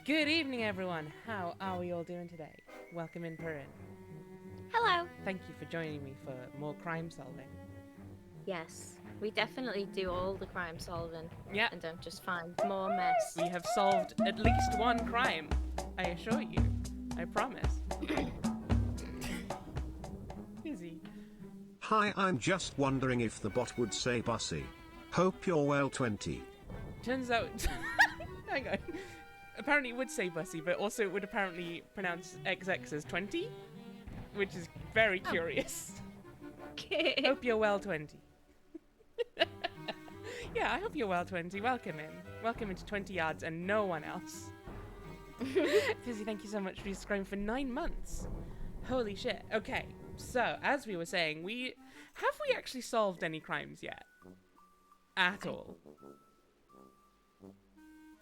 Good evening, everyone. How are we all doing today? Welcome in, Perrin. Hello. Thank you for joining me for more crime solving. Yes, we definitely do all the crime solving. Yeah. And don't just find more mess. We have solved at least one crime, I assure you. I promise. Izzy. Hi, I'm just wondering if the bot would say Bussy. Hope you're well 20. Turns out... Hang on. Apparently it would say Bussy, but also it would apparently pronounce XX as 20, which is very curious. Hope you're well 20. Yeah, I hope you're well 20. Welcome in. Welcome into 20 yards and no one else. Fizzy, thank you so much for subscribing for 9 months. Holy shit. Okay, so as we were saying, have we actually solved any crimes yet? At all?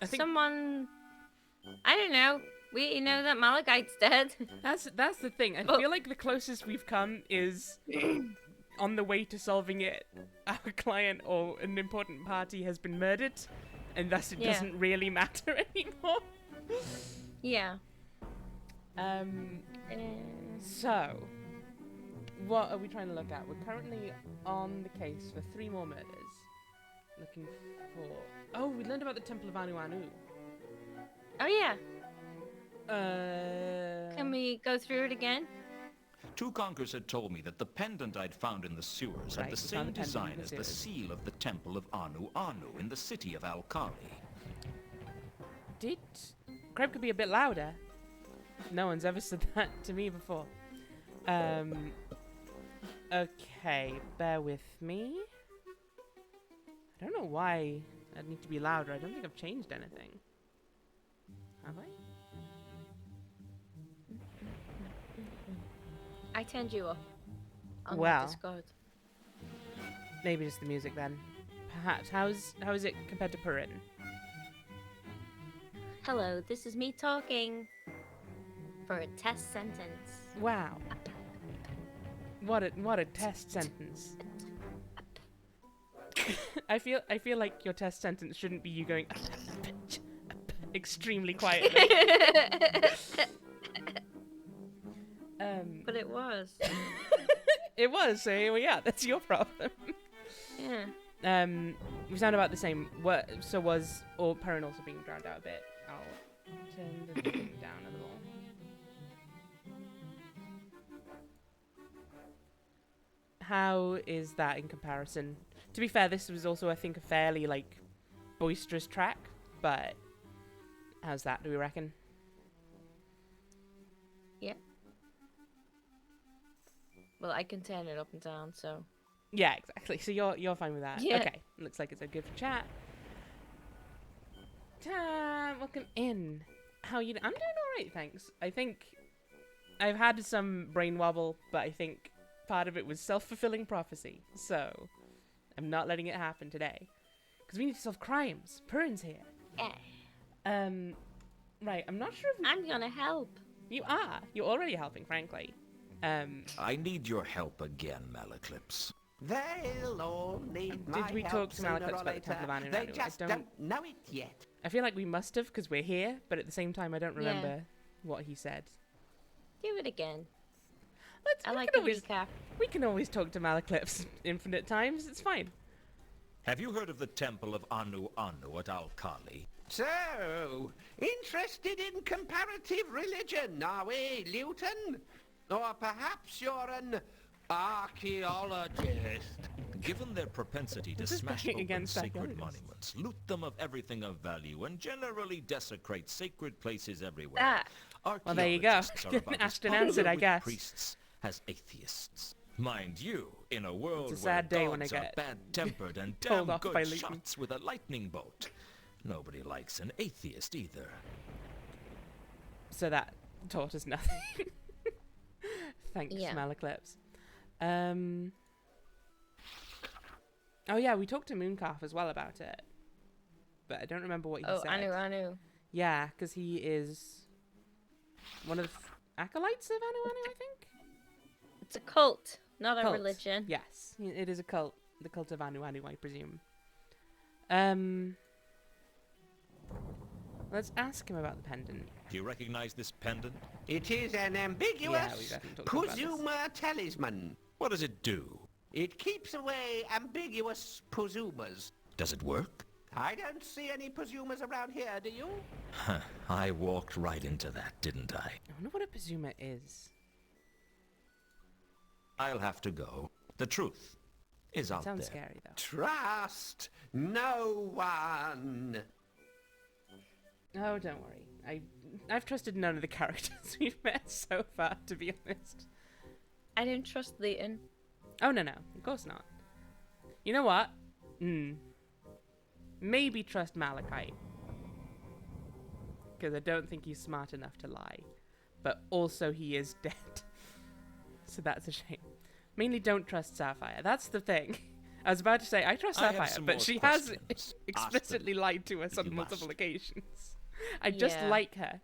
I think Someone... I don't know. We know that Malachite's dead. that's the thing. I feel like the closest we've come is on the way to solving it. Our client or an important party has been murdered, and thus it doesn't really matter anymore. Yeah. So, what are we trying to look at? We're currently on the case for 3 more murders. Looking for... Oh, we learned about the Temple of Anu Anu. Oh, yeah. Can Can we go through it again? Two conkers had told me that the pendant I'd found in the sewers Right, had the we found same the pendant in design the as the sewers. seal of the Temple of Anu Anu in the city of Al-Kali. Crab could be a bit louder. No one's ever said that to me before. Okay, bear with me. I don't know why I'd need to be louder. I don't think I've changed anything. Have I? I turned you up on Well. Discord. Maybe just the music then. Perhaps. How is it compared to Purin? Hello, this is me talking for a test sentence. Wow. What a test sentence. I feel like your test sentence shouldn't be you going extremely quietly. But it was. It was, so here we are. That's your problem. Yeah. We sound about the same. So was Perrin also being drowned out a bit? I'll turn the thing down a little. How is that in comparison? To be fair, this was also, I think, a fairly, boisterous track, but how's that, do we reckon? Yeah. Well, I can turn it up and down, so... Yeah, exactly. So you're fine with that? Yeah. Okay. Looks like it's a good chat. Welcome in. How you I'm doing alright, thanks. I think I've had some brain wobble, but I think part of it was self-fulfilling prophecy. So I'm not letting it happen today. Because we need to solve crimes. Purin's here. Yeah. Right, I'm not sure if I'm gonna help. you are. You're already helping, frankly. I need your help again, Malaclips. They'll all need my Did we help talk to sooner Malachite or about the later. Temple of Anu They Anu? I just don't- don't know it yet. I feel like we must have because we're here, but at the same time I don't Yeah. remember what he said. Do it again. I We like can the always, recap. we can always talk to Malaclips infinite times. It's fine. Have you heard of the Temple of Anu Anu at Al-Kali? So, interested in comparative religion, are we, Luton? Or perhaps you're an archaeologist? Given their propensity to This is smash going open against sacred archaeologists. monuments, loot them of everything of value, and generally desecrate sacred places everywhere, Ah. Well, there you go. archaeologists are about as Asked and answered, popular I with guess. priests as atheists. Mind you, in a world It's a sad where day when I gods are get bad-tempered and told damn off by good Luton. shots with a lightning bolt, nobody likes an atheist either. So that taught us nothing. Thanks, Yeah. Malaclips. Oh yeah, we talked to Mooncalf as well about it, but I don't remember what he Oh, said. Anu. Yeah, because he is one of the acolytes of Anu Anu, I think. It's a cult, not a Cult. religion. Yes, it is a cult. The cult of Anu Anu, I presume. Let's ask him about the pendant. Do you recognize this pendant? It is an Yeah, we ambiguous definitely talked about this. presumer talisman. What does it do? It keeps away ambiguous presumers. Does it work? I don't see any presumers around here, do you? Huh, I walked right into that, didn't I? I wonder what a presumer is. I'll have to go. The truth is out Sounds there. scary, though. Trust no one. Oh, don't worry. I've trusted none of the characters we've met so far, to be honest. I don't trust Leighton. Oh, no, of course not. You know what? Maybe trust Malachite. Because I don't think he's smart enough to lie. But also he is dead. So that's a shame. Mainly don't trust Sapphire. That's the thing. I was about to say, I trust I have Sapphire, some but more she has questions. explicitly lied to us if on you multiple must. occasions. I just Yeah. like her.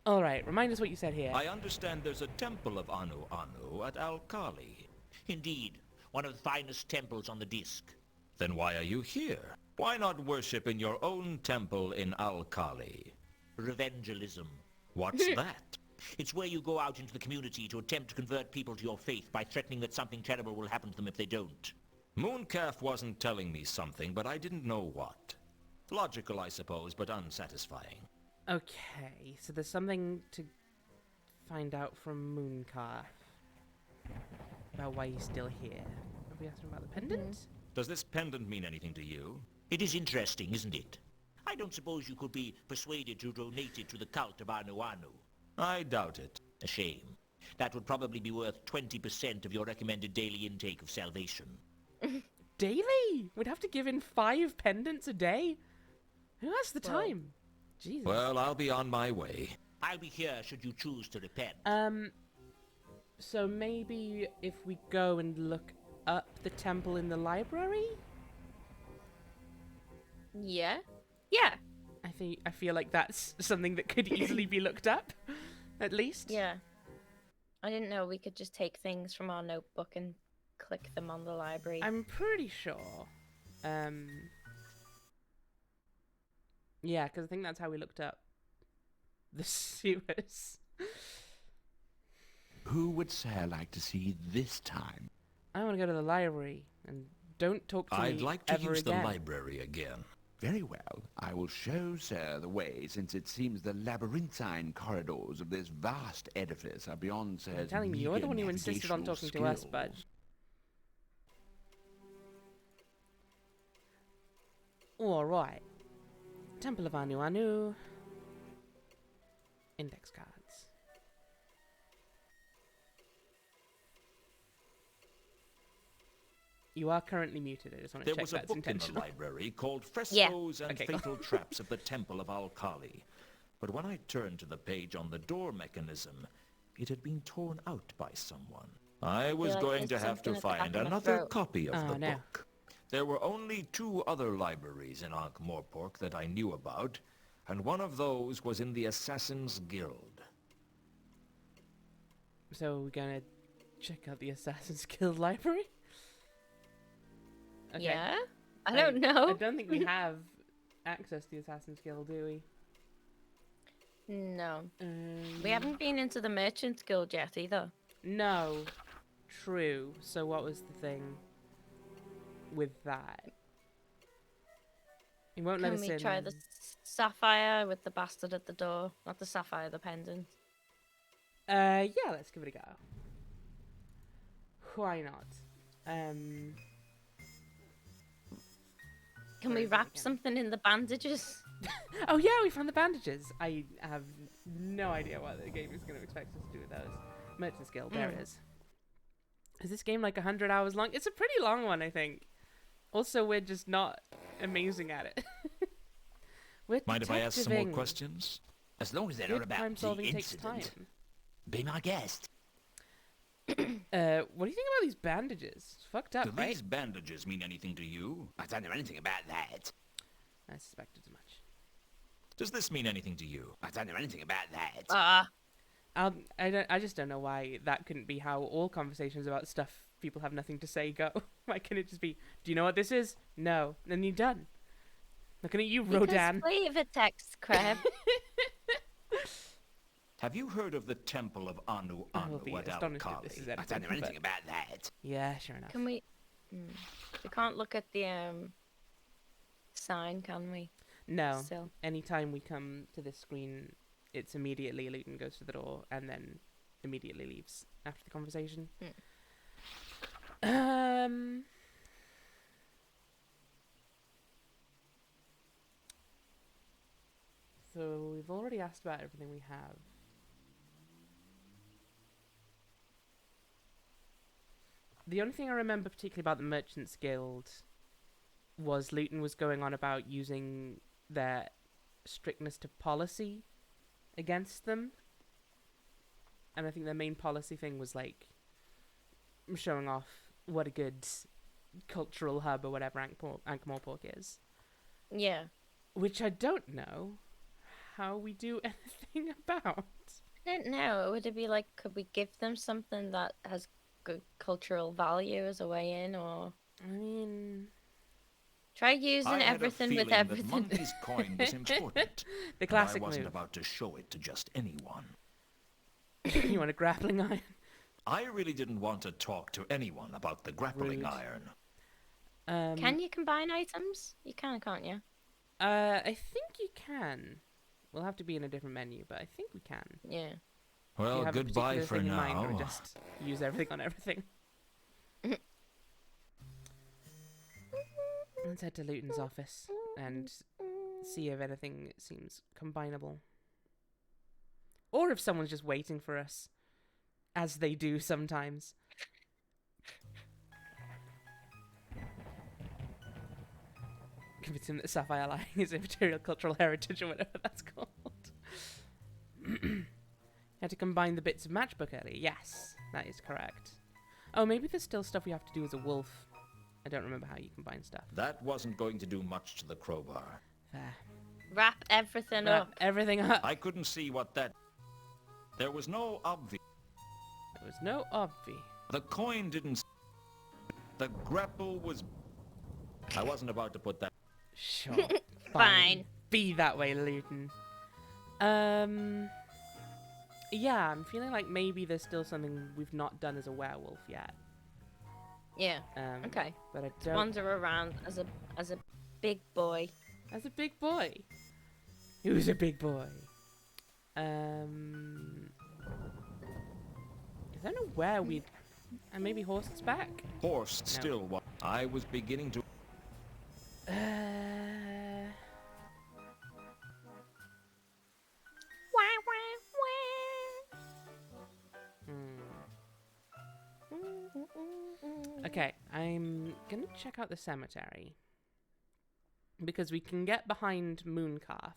Alright, remind us what you said here. I understand there's a temple of Anu Anu at Al-Kali. Indeed, one of the finest temples on the Disc. Then why are you here? Why not worship in your own temple in Al-Kali? Revengealism. What's that? It's where you go out into the community to attempt to convert people to your faith by threatening that something terrible will happen to them if they don't. Mooncalf wasn't telling me something, but I didn't know what. Logical, I suppose, but unsatisfying. Okay, so there's something to find out from Mooncalf about why he's still here. Have we asked him about the pendant? Does this pendant mean anything to you? It is interesting, isn't it? I don't suppose you could be persuaded to donate it to the cult of Anu Anu. I doubt it. A shame. That would probably be worth 20% of your recommended daily intake of salvation. Daily? We'd have to give in 5 pendants a day? Who has the Well- time? Jesus. Well, I'll be on my way. I'll be here should you choose to repent. So maybe if we go and look up the temple in the library? Yeah? Yeah. I feel like that's something that could easily be looked up, at least. Yeah. I didn't know we could just take things from our notebook and click them on the library. I'm pretty sure. Yeah, because I think that's how we looked up the sewers. Who would Sarah like to see this time? I want to go to the library and don't talk to I'd me like to ever use again. the library again. Very well. I will show Sir the way, since it seems the labyrinthine corridors of this vast edifice are beyond Sir's I'm telling you, you're the one who meager insisted on talking navigational to us, bud. skills. Alright. Temple of Anu Anu. Index cards. You are currently muted. I just want to There check was a that's book in the intentional. library called Frescoes and Okay. Fatal Traps of the Temple of Al-Kali. But when I turned to the page on the door mechanism, it had been torn out by someone. I was like going to there's have to something at the find back of my another throat. copy of Oh, the no. book. There were only 2 other libraries in Ankh-Morpork that I knew about, and one of those was in the Assassin's Guild. So we're gonna check out the Assassin's Guild library? Okay. Yeah? I don't know. I don't think we have access to the Assassin's Guild, do we? No. We haven't been into the Merchant's Guild yet either. No. True. So what was the thing with that? He won't let Can us we in. try the sapphire with the bastard at the door? Not the sapphire, the pendant. Yeah, let's give it a go. Why not? Can Where we is it wrap again? something in the bandages? Oh yeah, we found the bandages. I have no idea what the game is going to expect us to do with those. Merchant's Guild, there it is. Is this game like 100 hours long? It's a pretty long one, I think. Also, we're just not amazing at it. We're Mind if I ask some more detectiving. questions? As long as they're not Good about crime the solving takes incident. time. Be my guest. What do you think about these bandages? It's fucked Do up, right? these bandages mean anything to you? I don't know anything about that. I suspected as much. Does this mean anything to you? I don't know anything about that. I just don't know why that couldn't be how all conversations about stuff people have nothing to say go. Why can't it just be, do you know what this is? No. Then you're done. Looking at you, Because Rodan. flavor text, Crab. Have you heard of the Temple of Anu I will Anu be at astonished if this is Al-Kali? I anything. don't know anything but- about that. Yeah, sure enough. Can we? We can't look at the sign, can we? No. Still. Anytime we come to this screen, it's immediately Luton goes to the door and then immediately leaves after the conversation. So we've already asked about everything we have. The only thing I remember particularly about the Merchants Guild was Luton was going on about using their strictness to policy against them. And I think their main policy thing was like showing off what a good cultural hub or whatever Ankh-Morpork is. Yeah. Which I don't know how we do anything about. I don't know. Would it be like, could we give them something that has good cultural value as a way in, or I mean, try using I had a everything feeling with that everything? Monkey's coin was important. the and classic I wasn't move. about to show it to just anyone. You want a grappling iron? I really didn't want to talk to anyone about the grappling Rude. iron. Can you combine items? You can, can't you? I think you can. We'll have to be in a different menu, but I think we can. Yeah. Do you Well, have a goodbye particular for thing in mind, now. or just use everything on everything? Let's head to Luton's office and see if anything seems combinable. Or if someone's just waiting for us, as they do sometimes. Convince him that sapphire lighting is immaterial cultural heritage or whatever that's called. Had to combine the bits of matchbook earlier. Yes, that is correct. Oh, maybe there's still stuff we have to do as a wolf. I don't remember how you combine stuff. That wasn't going to do much to the crowbar. Fair. Wrap everything Wrap up. everything up. I couldn't see what that... There was no obvious... There was no obvi. The coin didn't... The grapple was... I wasn't about to put that... Sure. Fine. Be that way, Luton. Yeah, I'm feeling like maybe there's still something we've not done as a werewolf yet. Yeah. Okay. But I don't... Wander around as a big boy. As a big boy. Who's a big boy? I don't know where we'd... And maybe Horse's back? Horse still... I was beginning to... Okay, I'm gonna check out the cemetery. Because we can get behind Mooncalf.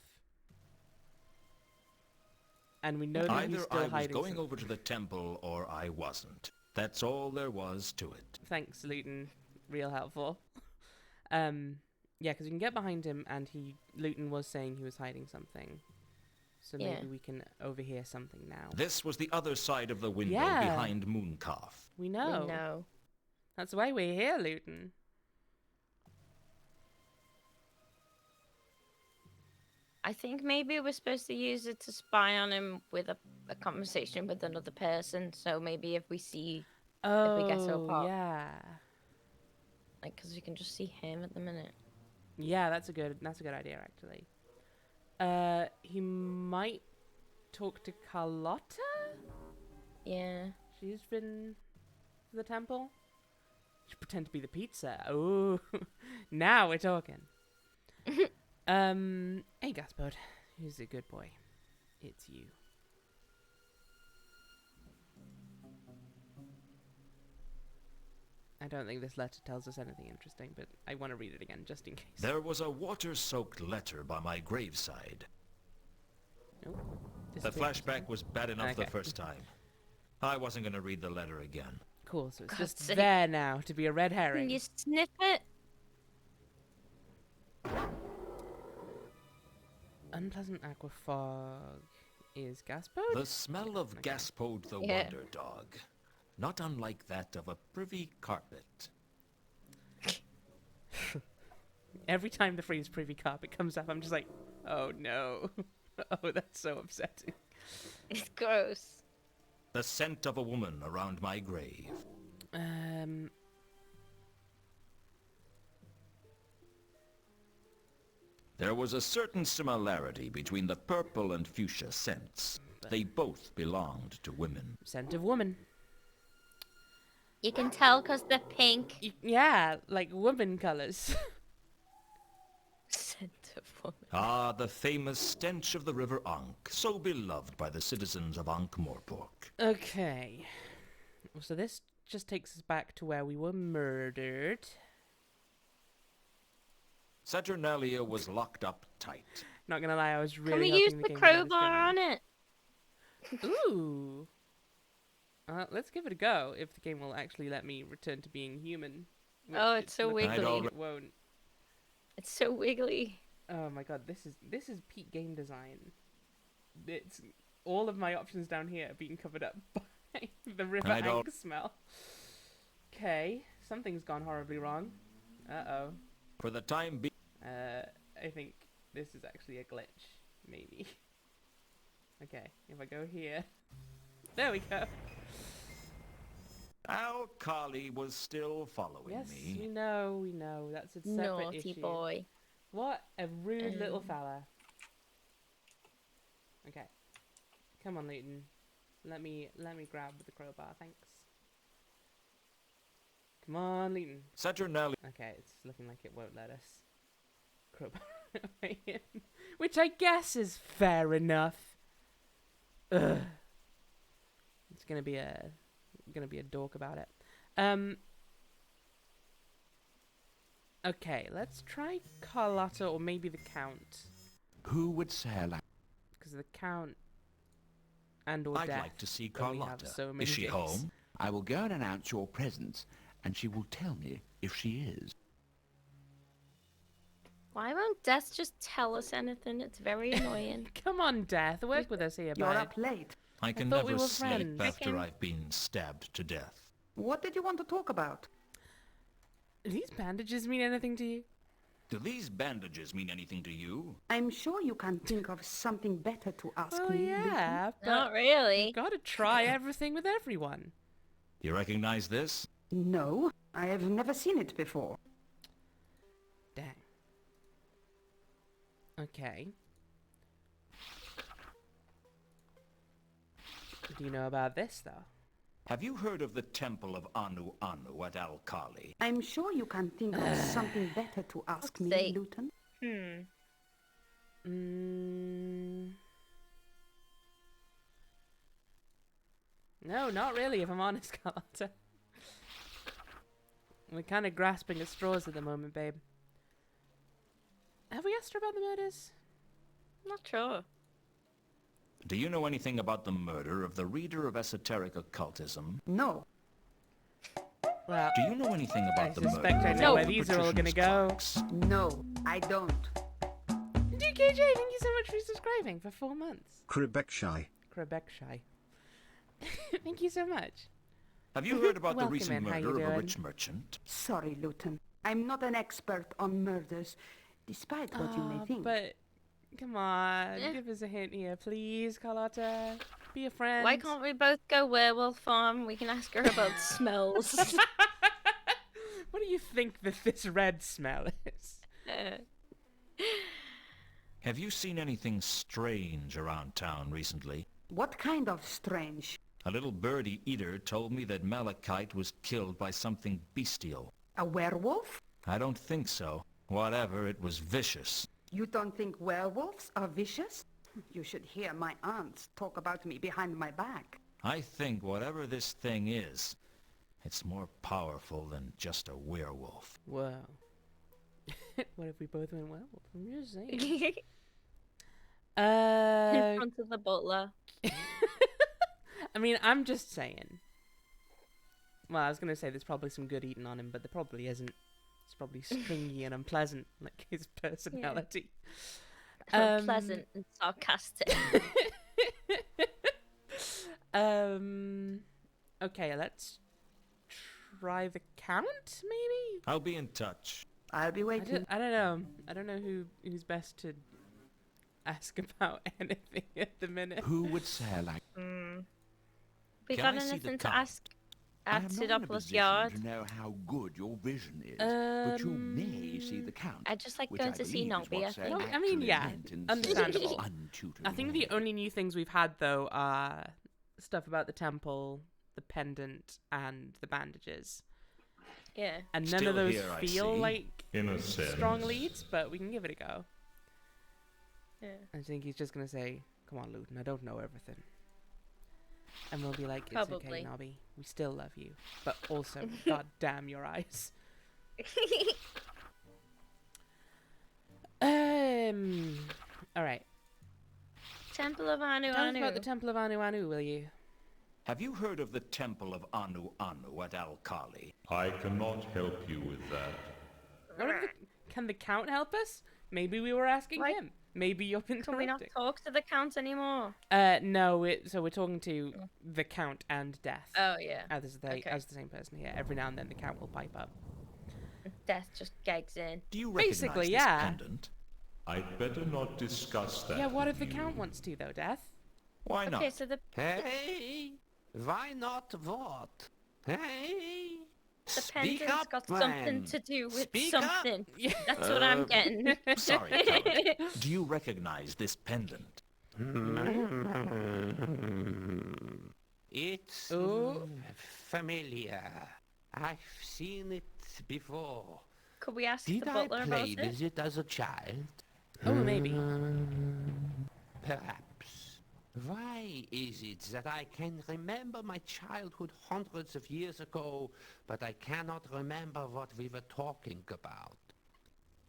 And we know that he's Either still I was hiding going something. over to the temple or I wasn't. That's all there was to it. Thanks, Luton. Real helpful. Yeah, because we can get behind him, and Luton was saying he was hiding something. So Yeah. maybe we can overhear something now. This was the other side of the window Yeah. behind Mooncalf. We know. We know. That's why we're here, Luton. I think maybe we're supposed to use it to spy on him with a conversation with another person. So maybe if we see, Oh, we get so apart. yeah. like, because we can just see him at the minute. Yeah, that's a good idea, actually. He might talk to Carlotta? Yeah. She's been to the temple? She pretend to be the pizza. Oh, now we're talking. Hey, Gaspard. Who's a good boy? It's you. I don't think this letter tells us anything interesting, but I want to read it again, just in case. There was a water-soaked letter by my graveside. Nope. The Disappeared. flashback was bad enough the Okay. first time. I wasn't going to read the letter again. Cool, so it's God's just sake. there now to be a red Can herring. you sniff it? Unpleasant aqua fog is Gaspard? The smell of Okay. Gaspode the Yeah. Wonder Dog. Not unlike that of a privy carpet. Every time the phrase privy carpet comes up, I'm just like, oh no. Oh, that's so upsetting. It's gross. The scent of a woman around my grave. There was a certain similarity between the purple and fuchsia scents. They both belonged to women. Scent of woman. You can tell because they're pink. Yeah, like woman colors. Scent of woman. Ah, the famous stench of the river Ankh, so beloved by the citizens of Ankh-Morpork. Okay. So this just takes us back to where we were murdered. Saturnalia was locked up tight. Not gonna lie, I was really Can we hoping use the the game would let us crowbar go. on it? Ooh. Let's give it a go, if the game will actually let me return to being human. Oh, it's so looking like wiggly. It won't. It's so wiggly. Oh my god, this is peak game design. It's all of my options down here being covered up by the river Ankh smell. Okay, something's gone horribly wrong. Uh-oh. For the time being... I think this is actually a glitch, maybe. Okay, if I go here... There we go. Al-Khali was still following Yes, me. we know. That's a separate Naughty issue. boy. What a rude little fella. Okay. Come on, Luton. Let me grab the crowbar, thanks. Come on, Luton. Saturnalia... Okay, it's looking like it won't let us crowbar way in. Which I guess is fair enough. Ugh. It's gonna be a dork about it. Okay, let's try Carlotta or maybe the Count. Who would say like... Because the Count and or I'd Death like to see only have Carlotta. so many Is she days. home? I will go and announce your presence, and she will tell me if she is. Why won't Death just tell us anything? It's very annoying. Come on, Death, work with us here, You're bud. up late. I can thought we never were sleep friends. after I've been stabbed to death. What did you want to talk about? Do these bandages mean anything to you? Do these bandages mean anything to you? I'm sure you can think of something better to ask Well, me. yeah, but Not really. you've got to try everything with everyone. You recognize this? No, I have never seen it before. Dang. Okay. Do you know about this, though? Have you heard of the Temple of Anu Anu at Al-Khali? I'm sure you can think of something better to ask me, Say- Luton. No, not really, if I'm honest, Carlotta. We're kind of grasping at straws at the moment, babe. Have we asked her about the murders? Not sure. Do you know anything about the murder of the reader of esoteric occultism? No, Well, Do you know anything about I the murder suspect I of know one where of the these are all gonna patrician's go. clerks? no, I don't. DKJ, thank you so much for subscribing for 4 months. Quebec shy. Quebec shy. Thank you so much. Have you heard about the Welcome recent in, how you murder of a doing? rich merchant? Sorry, Luton. I'm not an expert on murders, despite what you may think. But come on, Eh. give us a hint here, please, Carlotta. Be a friend. Why can't we both go werewolf farm? We can ask her about smells. What do you think that this red smell is? Have you seen anything strange around town recently? What kind of strange? A little birdie eater told me that Malachite was killed by something bestial. A werewolf? I don't think so. Whatever, it was vicious. You don't think werewolves are vicious? You should hear my aunts talk about me behind my back. I think whatever this thing is, it's more powerful than just a werewolf. Whoa. What if we both went werewolf? I'm just saying. In front of the butler. I mean, I'm just saying. Well, I was going to say there's probably some good eating on him, but there probably isn't. It's probably stringy and unpleasant, like his personality. Unpleasant and sarcastic. Okay, let's try the Count, maybe? I'll be in touch. I'll be waiting. I don't know. I don't know who's best to ask about anything at the minute. Who would say like... We Can got I see the anything to count? ask I at am not in a Sidopoulos position Yard? to know how good your vision is, but you may see the count. I just like which going I to see believe is Nobby, what I Sir think. I mean, actually yeah, meant in understandable. such untutored I think the way. only new things we've had though are stuff about the temple, the pendant, and the bandages. Yeah. And none Still of those here, I feel see. like In a sense. strong leads, but we can give it a go. Yeah. I think he's just gonna say, "Come on, Luton, I don't know everything," and we'll be like, "It's Probably. okay, Nobby. We still love you, but also, god damn your eyes." All right. Temple of Anu Tell us Anu. about the Temple of Anu Anu, will you? Have you heard of the Temple of Anu Anu at Al-Kali? I cannot help you with that. Can the Count help us? Maybe we were asking Like- him. Maybe you've been Can we not interrupting. talk to the Count anymore? No. So we're talking to the Count and Death. Oh, yeah. As the same person here. Every now and then the Count will pipe up. Death just gags in. Do you recognize Basically, this yeah. pendant? I'd better not discuss that. Yeah. What with if the you. Count wants to though, Death? Why not? Okay, so the Hey, why not what? Hey, speak pendant's up, got something man. to do with Speak up. something. That's what I'm getting. Sorry, Count. Do you recognize this pendant? It's Ooh. familiar. I've seen it before. Could we ask Did the I butler about play it? with it as a child? Oh, maybe. Perhaps. Why is it that I can remember my childhood hundreds of years ago, but I cannot remember what we were talking about?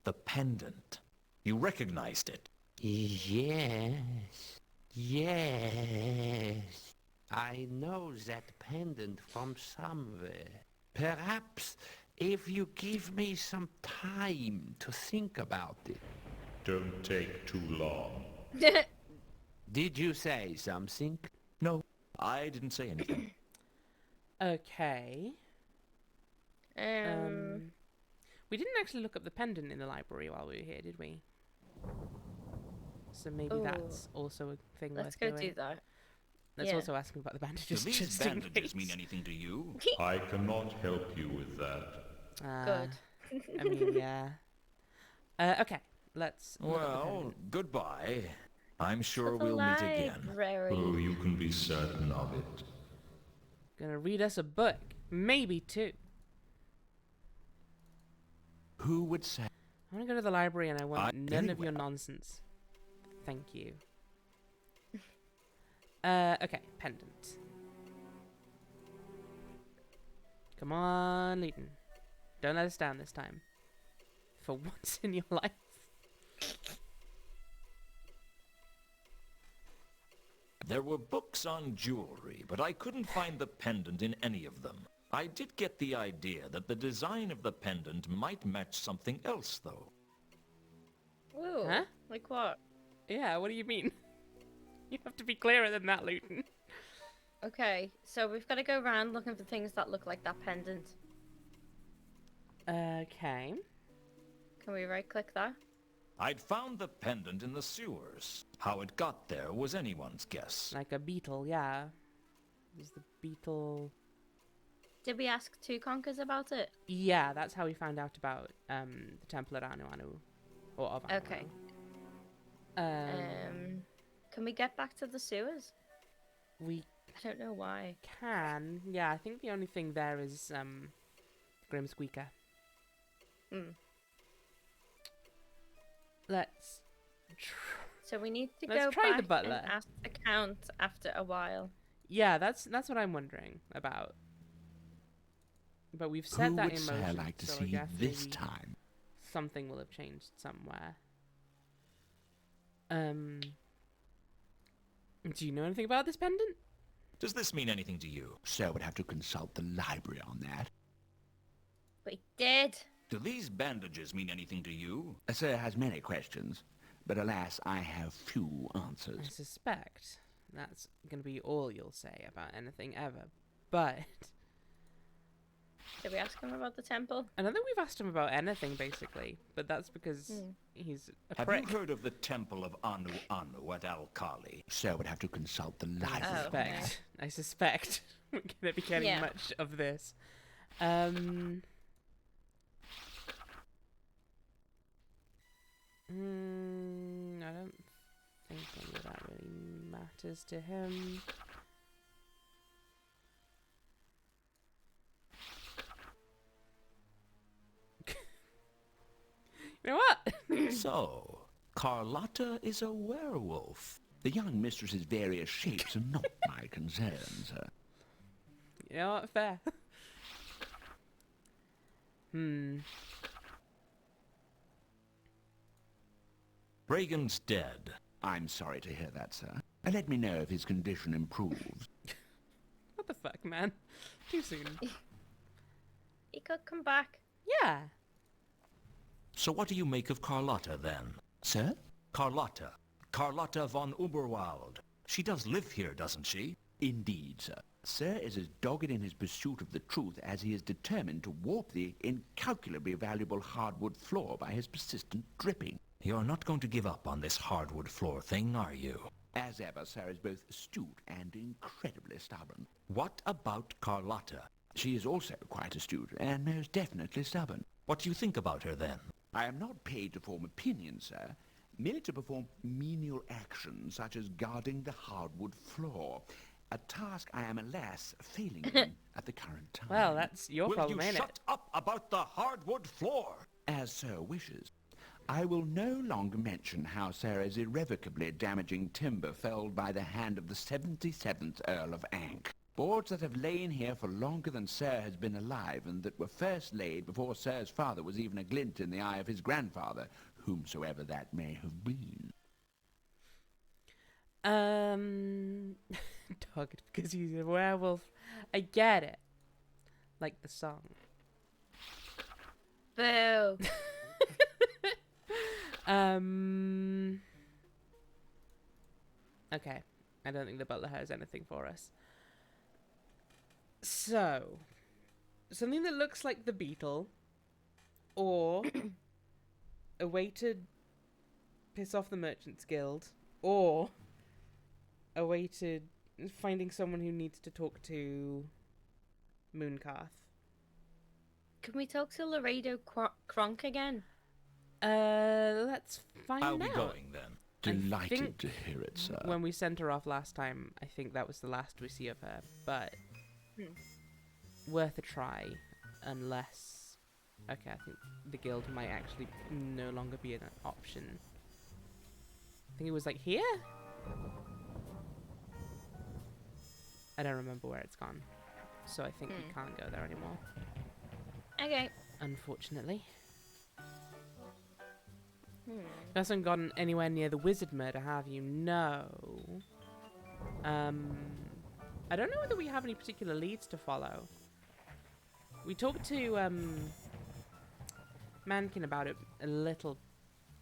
The pendant. You recognized it. Yes. Yes. I know that pendant from somewhere. Perhaps if you give me some time to think about it. Don't take too long. Did you say something? No, I didn't say anything. Okay. Um, We didn't actually look up the pendant in the library while we were here, did we? So maybe Ooh. that's also a thing let's worth go doing. do that. Let's Yeah. also ask him about the Do bandages. these just in bandages case. mean anything to you? I cannot help you with that. Good. I mean, yeah. Okay, let's. look up the Well, pendant. goodbye. I'm sure To the we'll meet again. library. Oh, you can be certain of it. Gonna read us a book, maybe two. Who would say... I want to go to the library and I want none very of your well. nonsense. Thank you. Okay, pendant. Come on, Leighton. Don't let us down this time. For once in your life. There were books on jewelry, but I couldn't find the pendant in any of them. I did get the idea that the design of the pendant might match something else, though. Ooh, Huh? like what? Yeah, what do you mean? You have to be clearer than that, Luton. Okay, so we've got to go around looking for things that look like that pendant. Okay. Can we right-click that? I'd found the pendant in the sewers. How it got there was anyone's guess. Like a beetle, yeah. Is the beetle... Did we ask two conkers about it? Yeah, that's how we found out about the temple at Anu Anu. Or of Anu Okay. Anu. Can we get back to the sewers? We I don't know why. can. Yeah, I think the only thing there is Grim Squeaker. Hmm. Let's So we need to Let's go try the back butler. and ask the count after a while. Yeah, that's what I'm wondering about. But we've said Who that would in say motion, like to so I see guess this maybe time? something will have changed somewhere. Do you know anything about this pendant? Does this mean anything to you? Sir would have to consult the library on that. We did. Do these bandages mean anything to you? Sir has many questions, but alas, I have few I answers. suspect that's going to be all you'll say about anything ever. But So Should we ask him about the temple? I don't think we've asked him about anything, basically, but that's because he's a Have prick. you heard of the Temple of Anu Anu at Al-Kali? Sir would have to consult the I library. suspect we're going to be getting much of this. I don't think any of that really matters to him. You know what? So, Carlotta is a werewolf. The young mistress's various shapes are not my concern, sir. You know what? Fair. Reagan's dead. I'm sorry to hear that, sir. Let me know if his condition improves. What the fuck, man? Too soon. He could come back. Yeah. So what do you make of Carlotta, then? Sir? Carlotta. Carlotta von Uberwald. She does live here, doesn't she? Indeed, sir. Sir is as dogged in his pursuit of the truth as he is determined to warp the incalculably valuable hardwood floor by his persistent dripping. You're not going to give up on this hardwood floor thing, are you? As ever, sir is both astute and incredibly stubborn. What about Carlotta? She is also quite astute and most definitely stubborn. What do you think about her, then? I am not paid to form opinions, sir, merely to perform menial actions such as guarding the hardwood floor, a task I am, alas, failing in at the current time. Well, that's your problem, Will you ain't shut it? up about the hardwood floor? As sir wishes. I will no longer mention how sir is irrevocably damaging timber felled by the hand of the 77th Earl of Ankh. Boards that have lain here for longer than sir has been alive, and that were first laid before sir's father was even a glint in the eye of his grandfather, whomsoever that may have been. Dogged because he's a werewolf. I get it. Like the song. Boo. Okay. I don't think the butler has anything for us. So, something that looks like the beetle, or a way to piss off the Merchants Guild, or a way to finding someone who needs to talk to Mooncarth. Can we talk to Laredo Kronk again? Let's find I'll out. be going, then. Delighted think to hear it, sir. When we sent her off last time, I think that was the last we see of her, but worth a try, unless... Okay, I think the guild might actually no longer be an option. I think it was like here? I don't remember where it's gone, so I think we can't go there anymore. Okay. Unfortunately. You hasn't gone anywhere near the wizard murder, have you? No. I don't know whether we have any particular leads to follow. We talked to Mankin about it a little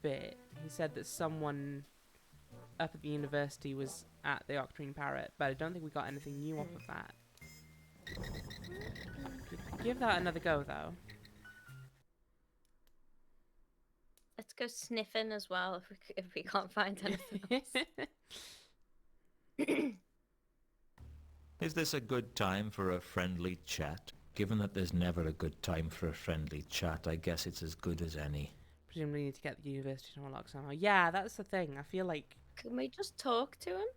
bit. He said that someone up at the university was at the Octarine Parrot, but I don't think we got anything new off of that. Give that another go, though. Let's go sniffing as well if we can't find anything else. Is this a good time for a friendly chat? Given that there's never a good time for a friendly chat, I guess it's as good as any. Presumably need to get the university to unlock somehow. Yeah, that's the thing. I feel like... Can we just talk to him?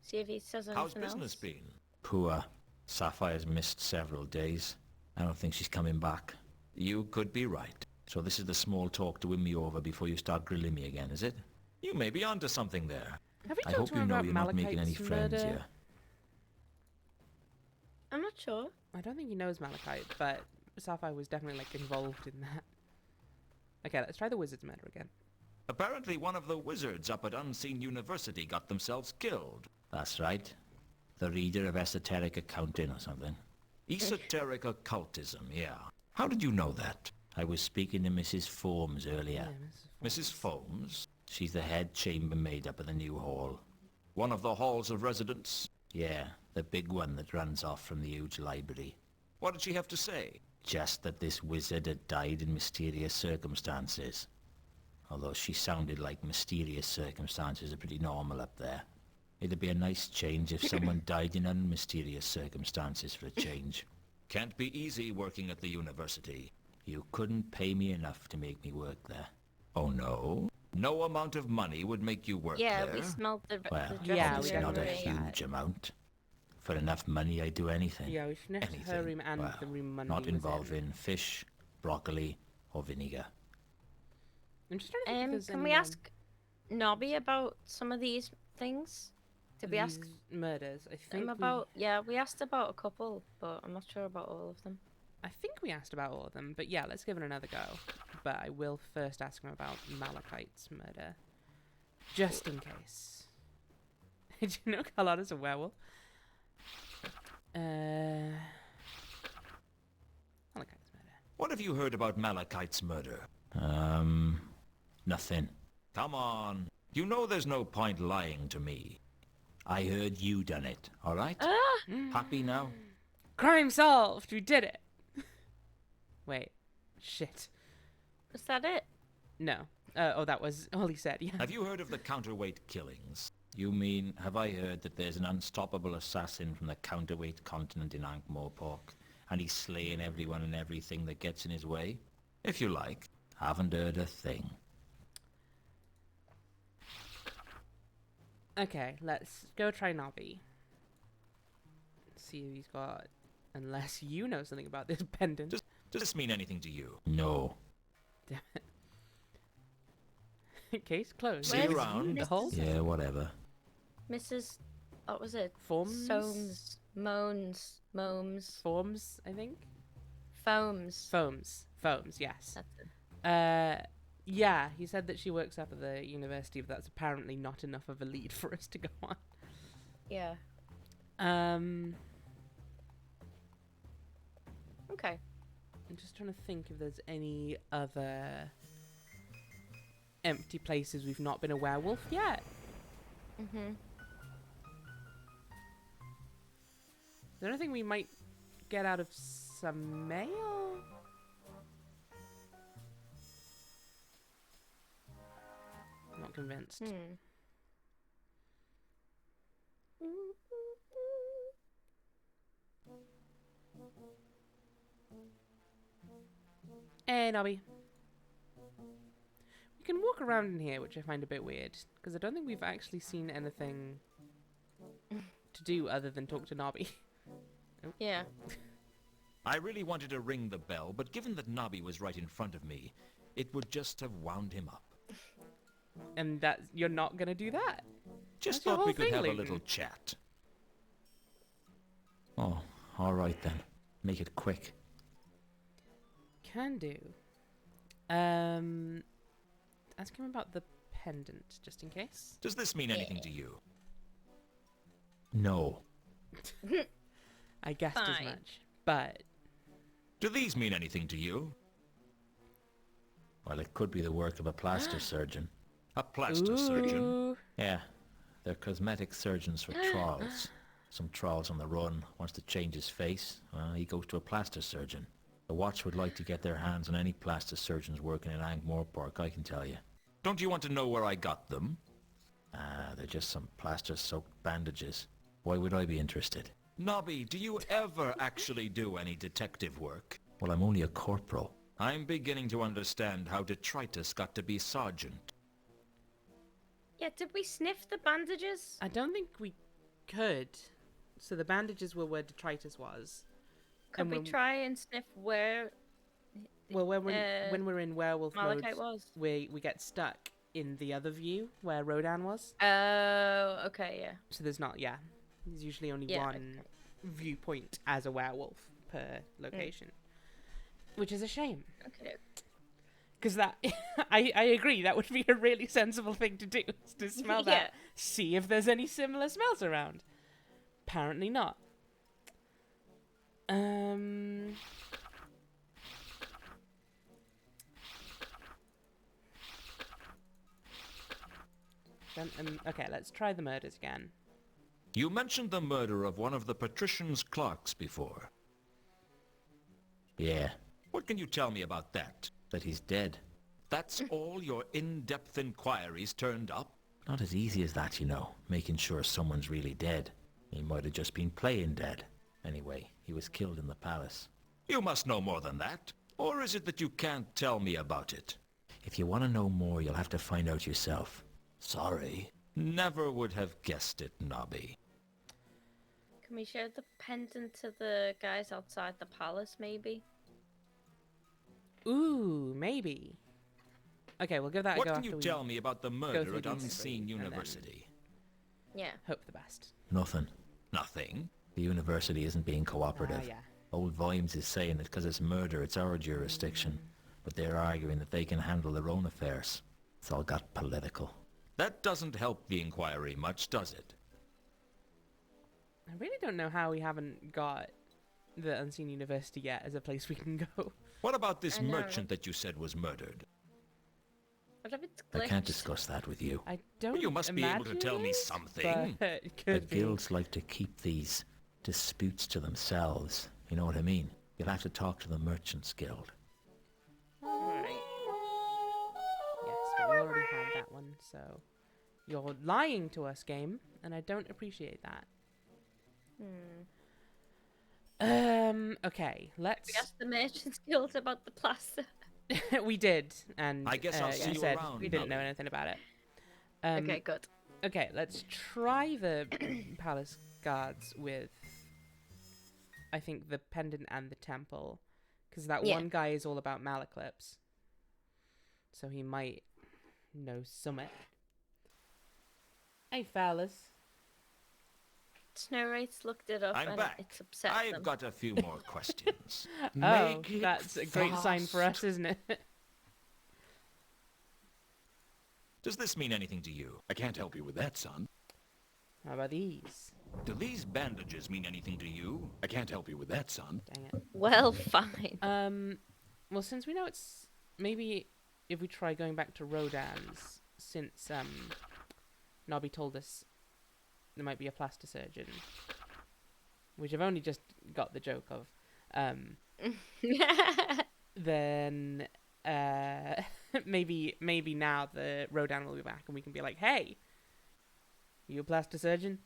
See if he says anything How's business else? been? Poor. Sapphire's missed several days. I don't think she's coming back. You could be right. So this is the small talk to win me over before you start grilling me again, is it? You may be onto something there. Have we I talked hope to him you know about you're not making any Malachite's friends murder? here. I'm not sure. I don't think he knows Malachite, but Sapphire was definitely, like, involved in that. Okay, let's try the wizard's murder again. Apparently one of the wizards up at Unseen University got themselves killed. That's right. The reader of esoteric accounting or something. Esoteric occultism, yeah. How did you know that? I was speaking to Mrs. Foams earlier. Yeah, Mrs. Foams? She's the head chambermaid up at the new hall. One of the halls of residence? Yeah, the big one that runs off from the huge library. What did she have to say? Just that this wizard had died in mysterious circumstances. Although she sounded like mysterious circumstances are pretty normal up there. It'd be a nice change if someone died in unmysterious circumstances for a change. Can't be easy working at the university. You couldn't pay me enough to make me work there. Oh no? No amount of money would make you work Yeah, there? we smelled the Well, Yeah, it's we not a definitely- huge amount. For enough money, I'd do anything. Yeah, we sniffed her Anything. room and Well, the room Monday not was in. involving fish, broccoli, or vinegar. I'm just trying to think if there's Can we any, ask Nobby about some of these things? Did we ask these murders? I think them about? Yeah, we asked about a couple, but I'm not sure about all of them. I think we asked about all of them, but yeah, let's give it another go. But I will first ask him about Malachite's murder, just in case. Do you know Carlotta's a werewolf? Malachite's murder. What have you heard about Malachite's murder? Nothing. Come on. You know there's no point lying to me. I heard you done it, all right? Happy now? Crime solved! We did it! Wait. Shit. Was that it? No. Oh, that was all he said, yeah. Have you heard of the counterweight killings? You mean, have I heard that there's an unstoppable assassin from the counterweight continent in Ankh-Morpork, and he's slaying everyone and everything that gets in his way? If you like. Haven't heard a thing. Okay, let's go try Nobby. See if he's got... Unless you know something about this pendant. Does this mean anything to you? No. Damn it. Case closed. See you around. The whole Yeah, whatever. Mrs. What was it? Forms? Soames. Moans. Momes. Forms, I think? Foams. Foams. Foams, yes. That's it. Yeah, he said that she works up at the university, but that's apparently not enough of a lead for us to go on. Yeah. Okay. I'm just trying to think if there's any other empty places we've not been a werewolf yet. Mhm. Is there anything we might get out of some mail? Not convinced. Hey, Nobby. We can walk around in here, which I find a bit weird, because I don't think we've actually seen anything to do other than talk to Nobby. Yeah. I really wanted to ring the bell, but given that Nobby was right in front of me, it would just have wound him up. And that you're not gonna do that? Just That's your thought we whole could thing, have a Leighton. little chat. Oh, all right then. Make it quick. Can do. Ask him about the pendant, just in case. Does this mean anything to you? No. I guessed as Fine. much. But Do these mean anything to you? Well, it could be the work of a plastic surgeon. A plaster surgeon? Ooh. Yeah, they're cosmetic surgeons for trolls. Some troll's on the run, wants to change his face. Well, he goes to a plastic surgeon. The Watch would like to get their hands on any plastic surgeons working in Ankh-Morpork, I can tell you. Don't you want to know where I got them? They're just some plaster-soaked bandages. Why would I be interested? Nobby, do you ever actually do any detective work? Well, I'm only a corporal. I'm beginning to understand how detritus got to be sergeant. Yeah, did we sniff the bandages? I don't think we could. So the bandages were where detritus was. Could and we when- try and sniff where Well, when we're in werewolf mode, Malachite was? we get stuck in the other view where Rodan was. Oh, okay, yeah. So there's not, yeah. There's usually only Yeah, one viewpoint as a werewolf per location. Which is a shame. Okay. Because that, I agree, that would be a really sensible thing to do, is to smell Yeah. that, see if there's any similar smells around. Apparently not. Okay, let's try the murders again. You mentioned the murder of one of the patrician's clerks before. Yeah, What can you tell me about that? that he's dead. That's all your in-depth inquiries turned up? Not as easy as that, you know, making sure someone's really dead. He might have just been playing dead. Anyway, he was killed in the palace. You must know more than that. Or is it that you can't tell me about it? If you want to know more, you'll have to find out yourself. Sorry. Never would have guessed it, Nobby. Can we show the pendant to the guys outside the palace, maybe? Ooh, maybe. Okay, we'll give that a What go can after you we tell me about the murder through at these Unseen three, and then- University? Yeah. hope for the best. Nothing. Nothing. The university isn't being cooperative. Ah, yeah. Old Vimes is saying that because it's murder, it's our jurisdiction. But they're arguing that they can handle their own affairs. It's all got political. That doesn't help the inquiry much, does it? I really don't know how we haven't got the Unseen University yet as a place we can go. What about this I know. merchant that you said was murdered? What if it's I can't glitched? discuss that with you. I don't You must be able to imagine tell me it, something. but it The could be. guilds like to keep these disputes to themselves. You know what I mean? You'll have to talk to the Merchants Guild. Right. Yes, but we already had that one, so you're lying to us, game, and I don't appreciate that. Okay, let's. We asked the Merchants Guild about the plaster. We did, and I guess I'll see you you said around, we didn't know Nubby. anything about it. Okay, good. Okay, let's try the palace guards with, I think, the pendant and the temple, because that Yeah. one guy is all about Malaclips, so he might know summit. Hey, fellas. Snow Wraith's looked it up I'm and back. it's upset I've them. got a few more questions. Oh, Make it that's a great sign for us, fast. isn't it? Does this mean anything to you? I can't help you with that, son. How about these? Do these bandages mean anything to you? I can't help you with that, son. Dang it. Well, fine. Well, since we know it's maybe if we try going back to Rodan's, since Nobby told us there might be a plastic surgeon, which I've only just got the joke of, then maybe now the Rodan will be back and we can be like, hey, you a plastic surgeon?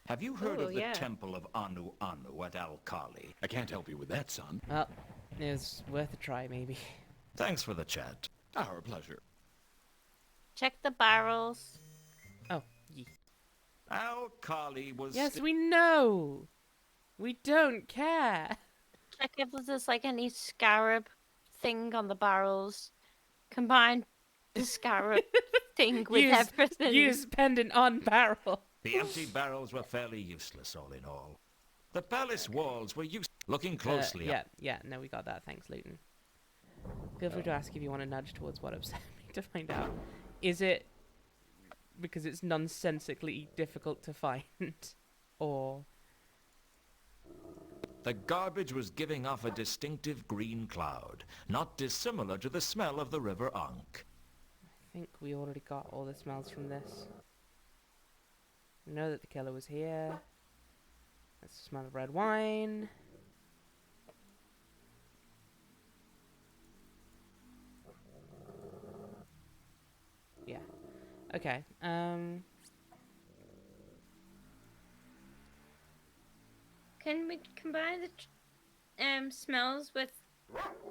Have you heard Ooh, of the yeah. Temple of Anu Anu at Al-Kali? I can't help you with that, son. Well, it was worth a try, maybe. Thanks for the chat. Our pleasure. Check the barrels. Oh, ye. Al-Kali was... Yes, we know. We don't care. Check if there's like any scarab thing on the barrels. Combine the scarab thing with everything. Use pendant on barrel. The empty barrels were fairly useless, all in all. The palace walls were useless. Looking closely Yeah, no, we got that. Thanks, Luton. Feel free to ask if you want to nudge towards what upset me to find out. Is it because it's nonsensically difficult to find? Or... The garbage was giving off a distinctive green cloud, not dissimilar to the smell of the river Ankh. I think we already got all the smells from this. We know that the killer was here. That's the smell of red wine. Yeah. Okay. Can we combine the smells with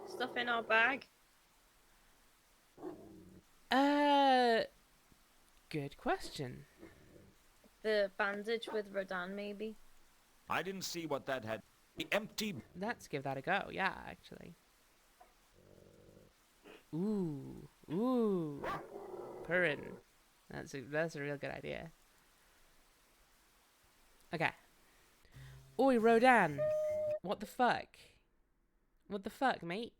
stuff in our bag? Good question. The bandage with Rodan, maybe? I didn't see what that had. The empty... Let's give that a go. Yeah, actually. Ooh. Purrin. That's a real good idea. Okay. Oi, Rodan. What the fuck? What the fuck, mate?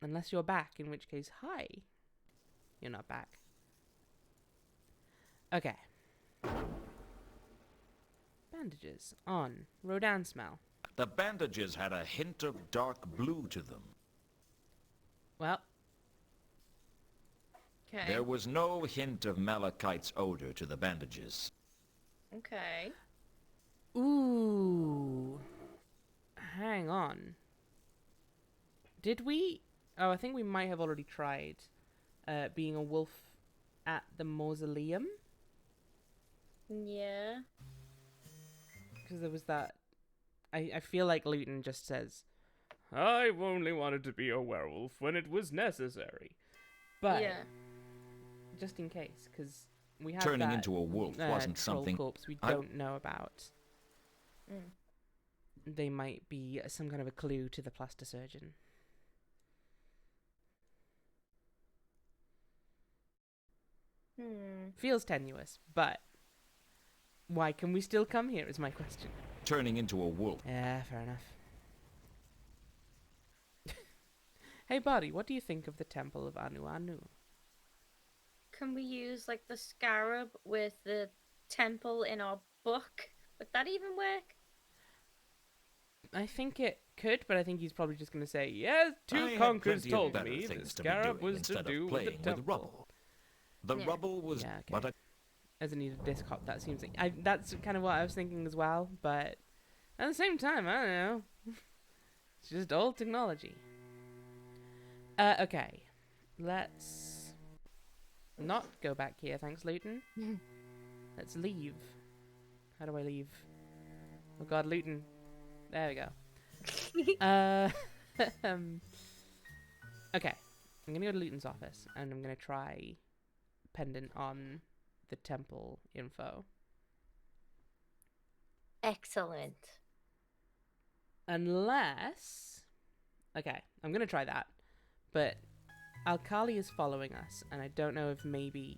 Unless you're back, in which case, hi. You're not back. Okay. Bandages on. Rodan smell. The bandages had a hint of dark blue to them. Well, Okay. There was no hint of Malachite's odor to the bandages. Okay. Ooh. Hang on. Did we? Oh, I think we might have already tried being a wolf at the mausoleum. Yeah. Because there was that. I feel like Luton just says, I've only wanted to be a werewolf when it was necessary. But, Yeah. just in case, because we have Turning that, into a wolf wasn't troll something corpse we I- don't know about. Mm. They might be some kind of a clue to the plaster surgeon. Feels tenuous, but why can we still come here is my question. turning into a wolf. Yeah, fair enough. Hey, buddy, what do you think of the Temple of Anu Anu? Can we use like the scarab with the temple in our book? Would that even work? I think it could, but I think he's probably just going to say, yes, I two had conquerors plenty of told better me the things to be scarab doing was to instead do of with the playing temple. with rubble. The Yeah. rubble was Yeah, okay. but As a needed disc hop, that seems like... that's kind of what I was thinking as well, but at the same time, I don't know. It's just old technology. Okay. Let's not go back here, thanks, Luton. Let's leave. How do I leave? Oh god, Luton. There we go. Okay. I'm gonna go to Luton's office, and I'm gonna try pendant on the temple info. Excellent. Unless... Okay, I'm gonna try that. But Alkali is following us, and I don't know if maybe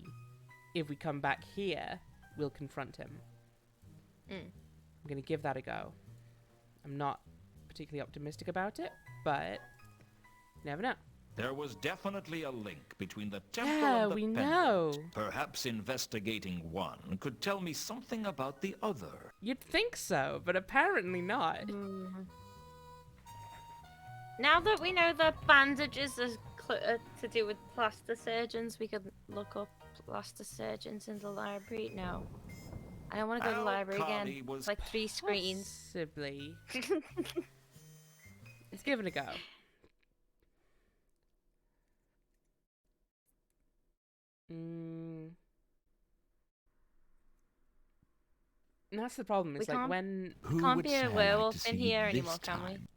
if we come back here, we'll confront him. I'm gonna give that a go. I'm not particularly optimistic about it, but you never know. there was definitely a link between the temple Yeah, and the we pendant. know. Perhaps investigating one could tell me something about the other. You'd think so, but apparently not. Now that we know that bandages are to do with plaster surgeons, we could look up plaster surgeons in the library. No. I don't want to go to the library Alkali again. was It's like 3 screens. Possibly. Let's give it a go. And that's the problem. It's We like can't- when... Who Can't would be say a I'd like werewolf to in see here this anymore, can we? time?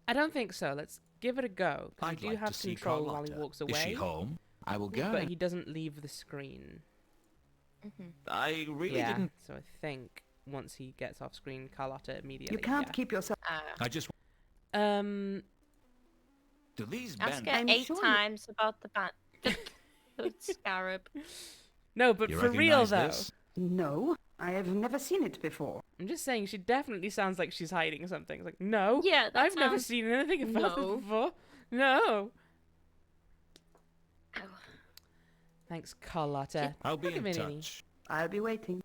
I don't think so. Let's give it a go. 'Cause I'd we do like have to see control while he Carlotta. walks Is she away. home? I will go. But he doesn't leave the screen. I really Yeah, didn't. so I think once he gets off screen, Carlotta immediately. You can't yeah. keep yourself... I just... Um, Do these Ask bandits... her I'm 8 sure you- times about the scarab. no, but You for real recognize though. this? No, I have never seen it before. I'm just saying she definitely sounds like she's hiding something. It's like, no, Yeah, that I've never sounds- seen anything about No. this before. No. Ow. Thanks, Carlotta. I'll be Look in at Minnie. touch. I'll be waiting.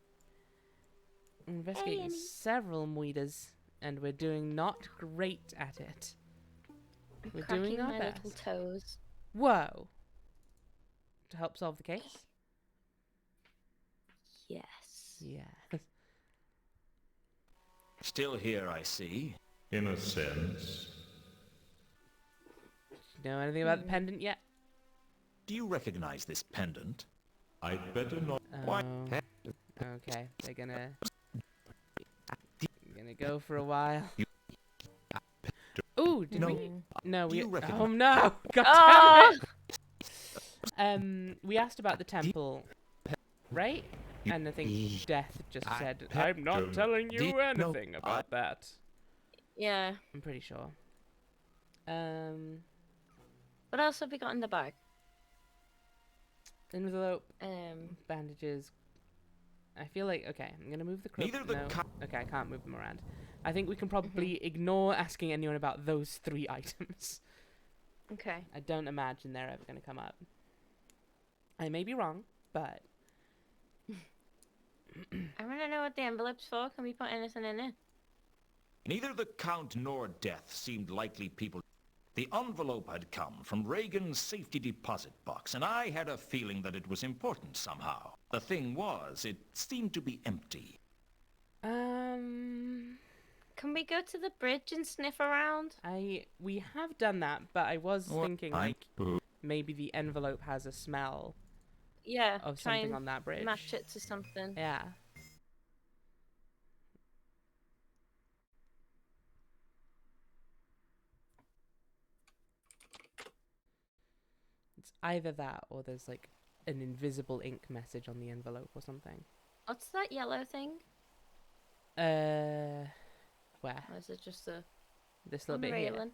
Investigating Annie. several muidas, and we're doing not great at it. We're Cracking doing our my best. little toes. Whoa. To help solve the case? Yes. Yeah. Still here, I see. In a sense. Know anything about the pendant yet? Do you recognize this pendant? I'd better not. What? Oh, okay, they're gonna go for a while. Ooh, did we? No, Do we. you recognize- Oh no! God Oh! damn it! We asked about the temple, right? And I think Death just said, "I'm not Don't- telling you no, anything about that." Yeah. I'm pretty sure. What else have we got in the bag? Envelope, Um. bandages. I feel like okay. I'm gonna move the crook. Neither the No. co- Okay, I can't move them around. I think we can probably ignore asking anyone about those 3 items. Okay. I don't imagine they're ever gonna come up. I may be wrong, but I want to know what the envelope's for. Can we put anything in it? Neither the Count nor Death seemed likely people. The envelope had come from Reagan's safety deposit box, and I had a feeling that it was important somehow. The thing was, it seemed to be empty. Can we go to the bridge and sniff around? We have done that, but I was thinking I- like maybe the envelope has a smell Yeah, of try something and on that bridge. match it to something. Yeah. It's either that or there's like an invisible ink message on the envelope or something. What's that yellow thing? Where? Or is it just a This little on the bit here. railing?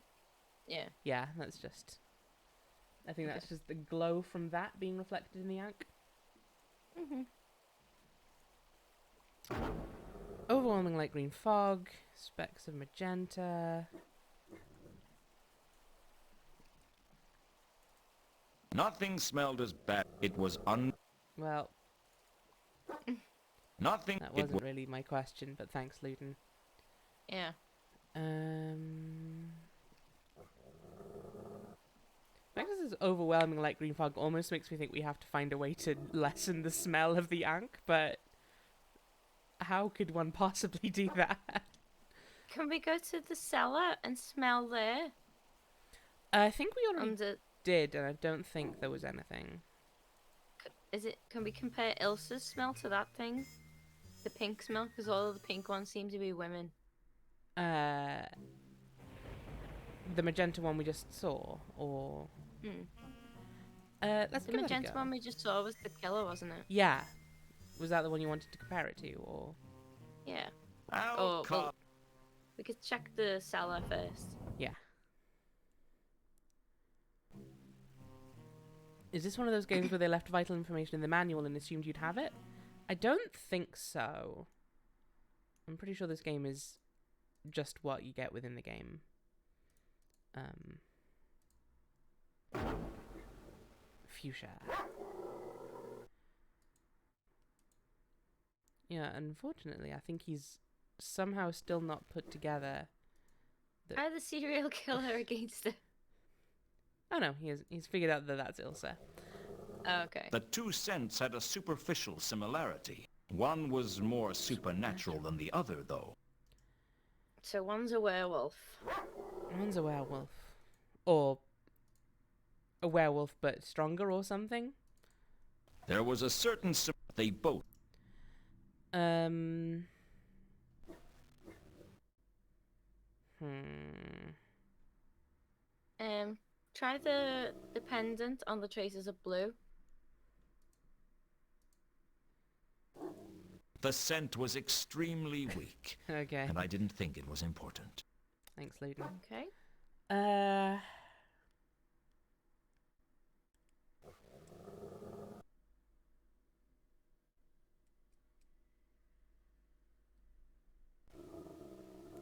Yeah. Yeah, that's just. I think that's just the glow from that being reflected in the ink. Overwhelming light green fog, specks of magenta. Nothing smelled as bad. It was Well, Nothing. that It wasn't really my question, but thanks, Luton. Yeah. Max this overwhelming light green fog almost makes me think we have to find a way to lessen the smell of the ink, but how could one possibly do that? Can we go to the cellar and smell there? I think we already Under did, and I don't think there was anything. Can we compare Ilsa's smell to that thing? The pink smell? Because all of the pink ones seem to be women. The magenta one we just saw, or let's The give it a magenta go. one we just saw was the killer, wasn't it? Yeah, was that the one you wanted to compare it to, or? Yeah. How Well, we could check the cellar first. Yeah. Is this one of those games where they left vital information in the manual and assumed you'd have it? I don't think so. I'm pretty sure this game is just what you get within the game. Fuchsia. Yeah, unfortunately, I think he's somehow still not put together. Try the serial killer against it. Oh no, he's figured out that that's Ilsa. Oh, okay. The two scents had a superficial similarity. One was more supernatural than the other, though. So one's a werewolf. One's a werewolf. Or a werewolf but stronger or something. There was a certain they both. Try the pendant on the traces of blue. The scent was extremely weak. Okay. And I didn't think it was important. Thanks, Luton. Okay.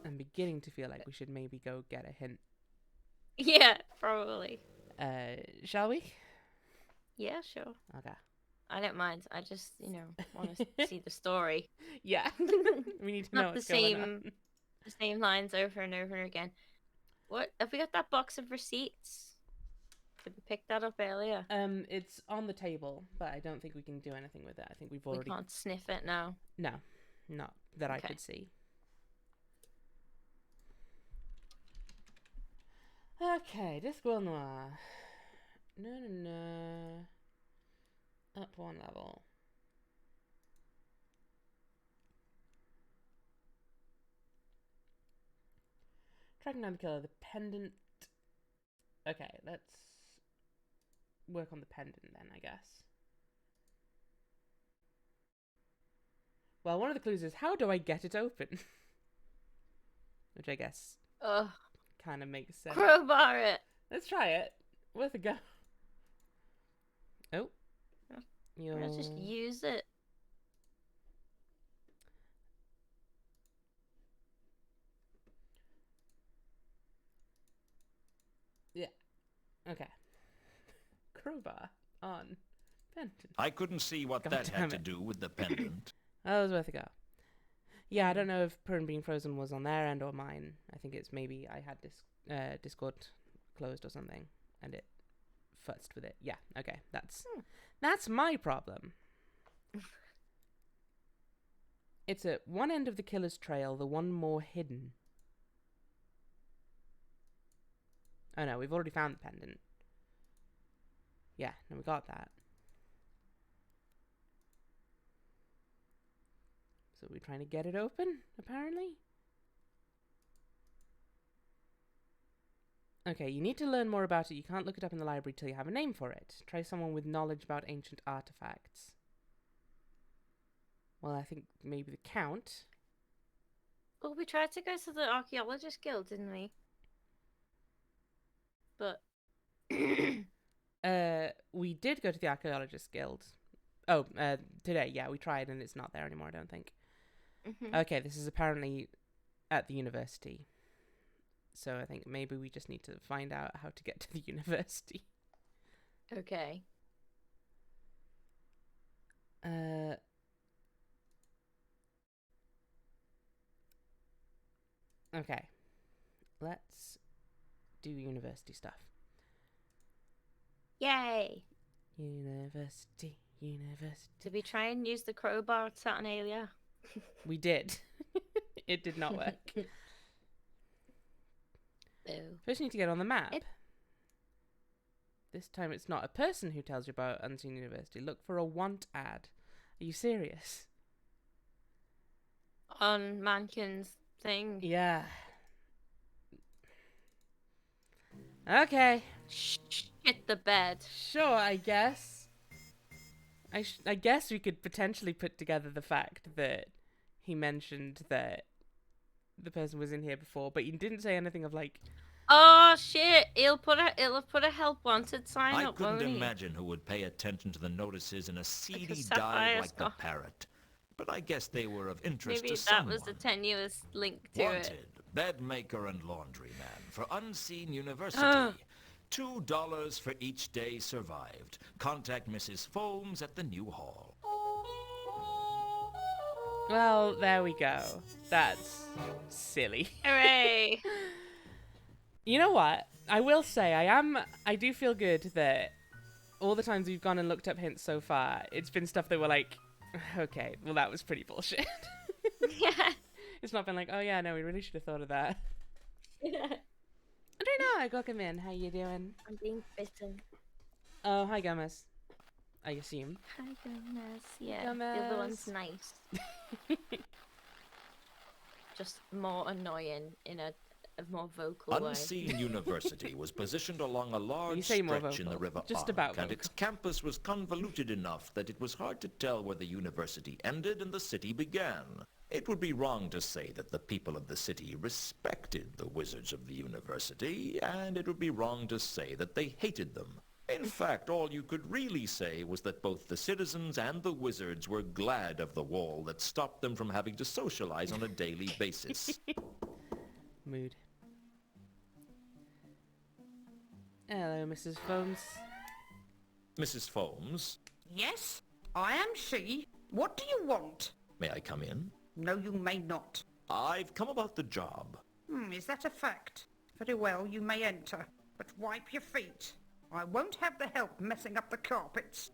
I'm beginning to feel like we should maybe go get a hint. Yeah, probably. Shall we? Yeah, sure. Okay. I don't mind. I just, want to see the story. Yeah. We need to know Not what's the going on. same lines over and over again. What have we got? That box of receipts? Did we pick that up earlier? It's on the table, but I don't think we can do anything with it. I think we've already. We can't sniff it now. No, not that I Okay. could see. Okay, Discworld Noir. No. Up one level. Tracking down the killer, the pendant. Okay, let's work on the pendant then, I guess. Well, one of the clues is how do I get it open? Which I guess Ugh. kind of makes sense. Crowbar it. Let's try it. Worth a go. Oh. Let's just use it. Yeah. Okay. Crowbar on pendant. I couldn't see what God that damn had to it. do with the pendant. That was worth a go. Yeah, I don't know if Prone Being Frozen was on their end or mine. I think it's maybe I had Discord closed or something, and it futzed with it. Yeah, okay, that's my problem. It's at one end of the killer's trail, the one more hidden. Oh no, we've already found the pendant. Yeah, no, we got that. So we're trying to get it open, apparently? Okay, you need to learn more about it. You can't look it up in the library till you have a name for it. Try someone with knowledge about ancient artifacts. Well, I think maybe the Count. Well, we tried to go to the Archaeologist Guild, didn't we? But... We did go to the Archaeologist Guild. Oh, today, yeah, we tried and it's not there anymore, I don't think. Okay, this is apparently at the university. So I think maybe we just need to find out how to get to the university. Okay. Okay. Let's do university stuff. Yay! University. Did we try and use the crowbar at Saturnalia? We did. It did not work. Boo. First you need to get on the map. This time it's not a person who tells you about Unseen University. Look for a want ad. Are you serious? On Mankin's thing? Yeah. Okay. Shit the bed. Sure, I guess. I guess we could potentially put together the fact that he mentioned that the person was in here before, but he didn't say anything of like... Oh shit! He'll have put a help wanted sign I up, couldn't won't he? imagine who would pay attention to the notices in a seedy Because dive Sapphire's like the got- parrot. But I guess they were of interest Maybe to that someone. was the tenuous link to Wanted, it. bed maker and laundryman for Unseen University. $2 for each day survived. Contact Mrs. Foames at the new hall. Well, there we go. That's silly. Hooray! You know what? I will say, I do feel good that all the times we've gone and looked up hints so far, it's been stuff that we're like, okay, well that was pretty bullshit. Yeah. It's not been like, oh yeah, no, we really should have thought of that. Yeah. I don't know, welcome in, how you doing? I'm being bitten. Oh, hi Gummas. I assume. Hi, goodness. Yeah, Gummas. the other one's nice. Just more annoying in a more vocal way. Unseen University was positioned along a large say more stretch in the vocal. River Just Ark, about and vocal. its campus was convoluted enough that it was hard to tell where the university ended and the city began. It would be wrong to say that the people of the city respected the wizards of the university, and it would be wrong to say that they hated them. In fact, all you could really say was that both the citizens and the wizards were glad of the wall that stopped them from having to socialize on a daily basis. Mood. Hello, Mrs. Foames. Mrs. Foames, Yes, I am she. What do you want? may I come in? No, you may not. I've come about the job. Is that a fact? Very well, you may enter, but wipe your feet. I won't have the help messing up the carpets.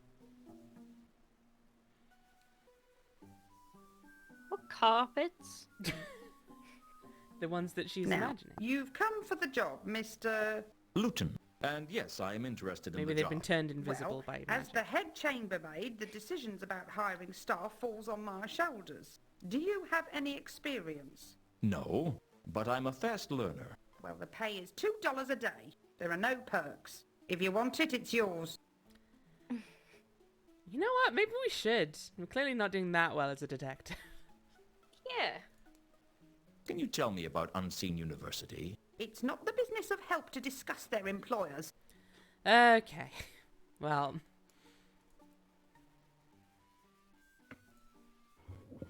What carpets? The ones that she's Now, imagining. you've come for the job, Mr... Luton. And yes, I am interested in Maybe the they've job. been turned invisible Well, by as magic. the head chambermaid, the decisions about hiring staff falls on my shoulders. Do you have any experience? No, but I'm a fast learner. Well, the pay is $2 a day. There are no perks. If you want it, it's yours. You know what? Maybe we should. We're clearly not doing that well as a detective. Yeah. Can you tell me about Unseen University? It's not the business of help to discuss their employers. Okay. Well,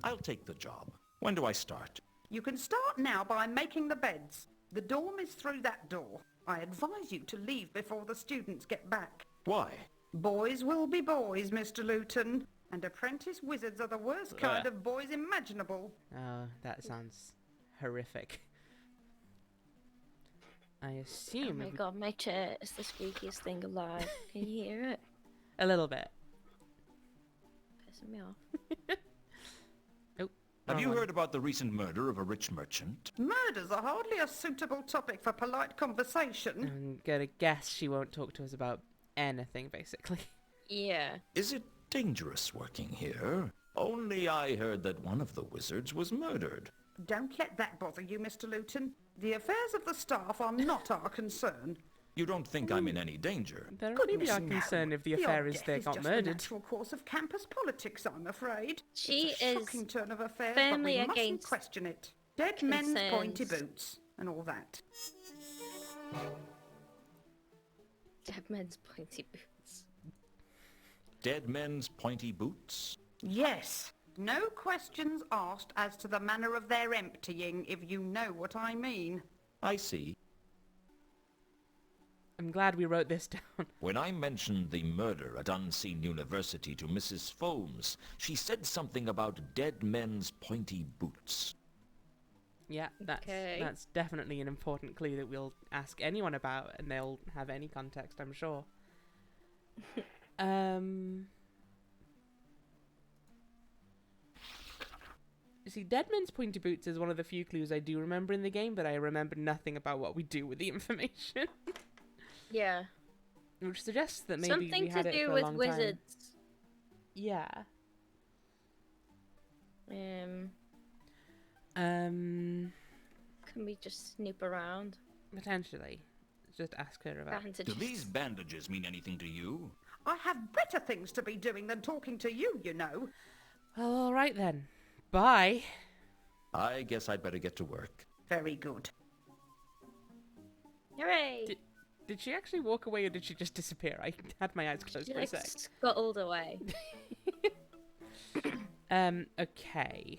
I'll take the job. When do I start? You can start now by making the beds. The dorm is through that door. I advise you to leave before the students get back. Why? Boys will be boys, Mr. Luton. And apprentice wizards are the worst kind of boys imaginable. oh, that sounds horrific. I assume Oh my god, my chair is the squeakiest thing alive. Can you hear it? a little bit. Pissing me off. Have you one. heard about the recent murder of a rich merchant? Murders are hardly a suitable topic for polite conversation. I'm gonna guess she won't talk to us about anything, basically. Yeah. Is it dangerous working here? Only I heard that one of the wizards was murdered. Don't let that bother you, Mr. Luton. The affairs of the staff are not our concern. You don't think I'm in any danger? They're only Goodness, our no. concern if the Your affair is death they is got just the murdered. natural course of campus politics, I'm afraid. She It's a is shocking turn of affairs, firmly but we mustn't against question it. Dead men's pointy concerns. boots and all that. Dead men's pointy boots. Dead men's pointy boots? Yes. No questions asked as to the manner of their emptying, if you know what I mean. I see. I'm glad we wrote this down. When I mentioned the murder at Unseen University to Mrs. Foames, she said something about dead men's pointy boots. Yeah, Okay. that's definitely an important clue that we'll ask anyone about, and they'll have any context, I'm sure. You see, Dead Men's Pointy Boots is one of the few clues I do remember in the game, but I remember nothing about what we do with the information. Yeah. Which suggests that maybe Something we had to it do for a with long wizards. time. Yeah. Can we just snoop around? Potentially. Just ask her about it. Do these bandages mean anything to you? I have better things to be doing than talking to you, you know. Well, all right then. Bye. I guess I'd better get to work. Very good. Hooray! Did she actually walk away, or did she just disappear? I had my eyes closed She for a like sec. scuttled away. Okay.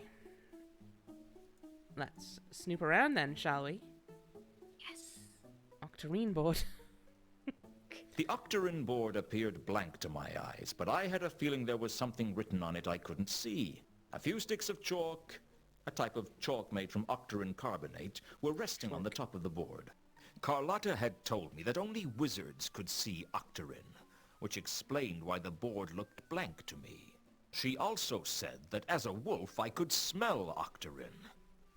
Let's snoop around then, shall we? Yes. Octarine board. The Octarine board appeared blank to my eyes, but I had a feeling there was something written on it I couldn't see. A few sticks of chalk, a type of chalk made from octarine carbonate, were resting on the top of the board. Carlotta had told me that only wizards could see octarine, which explained why the board looked blank to me. She also said that as a wolf I could smell octarine,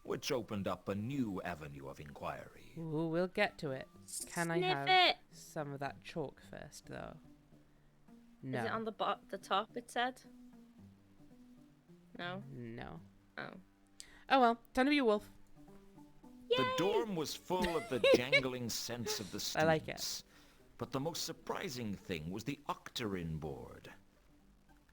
which opened up a new avenue of inquiry. Ooh, we'll get to it. Can I Sniff have it. some of that chalk first, though? No. Is it on the the top, it said? No? No. Oh. Oh well, time to be a wolf. The dorm was full of the jangling scents of the students. I like it. But the most surprising thing was the octarine board.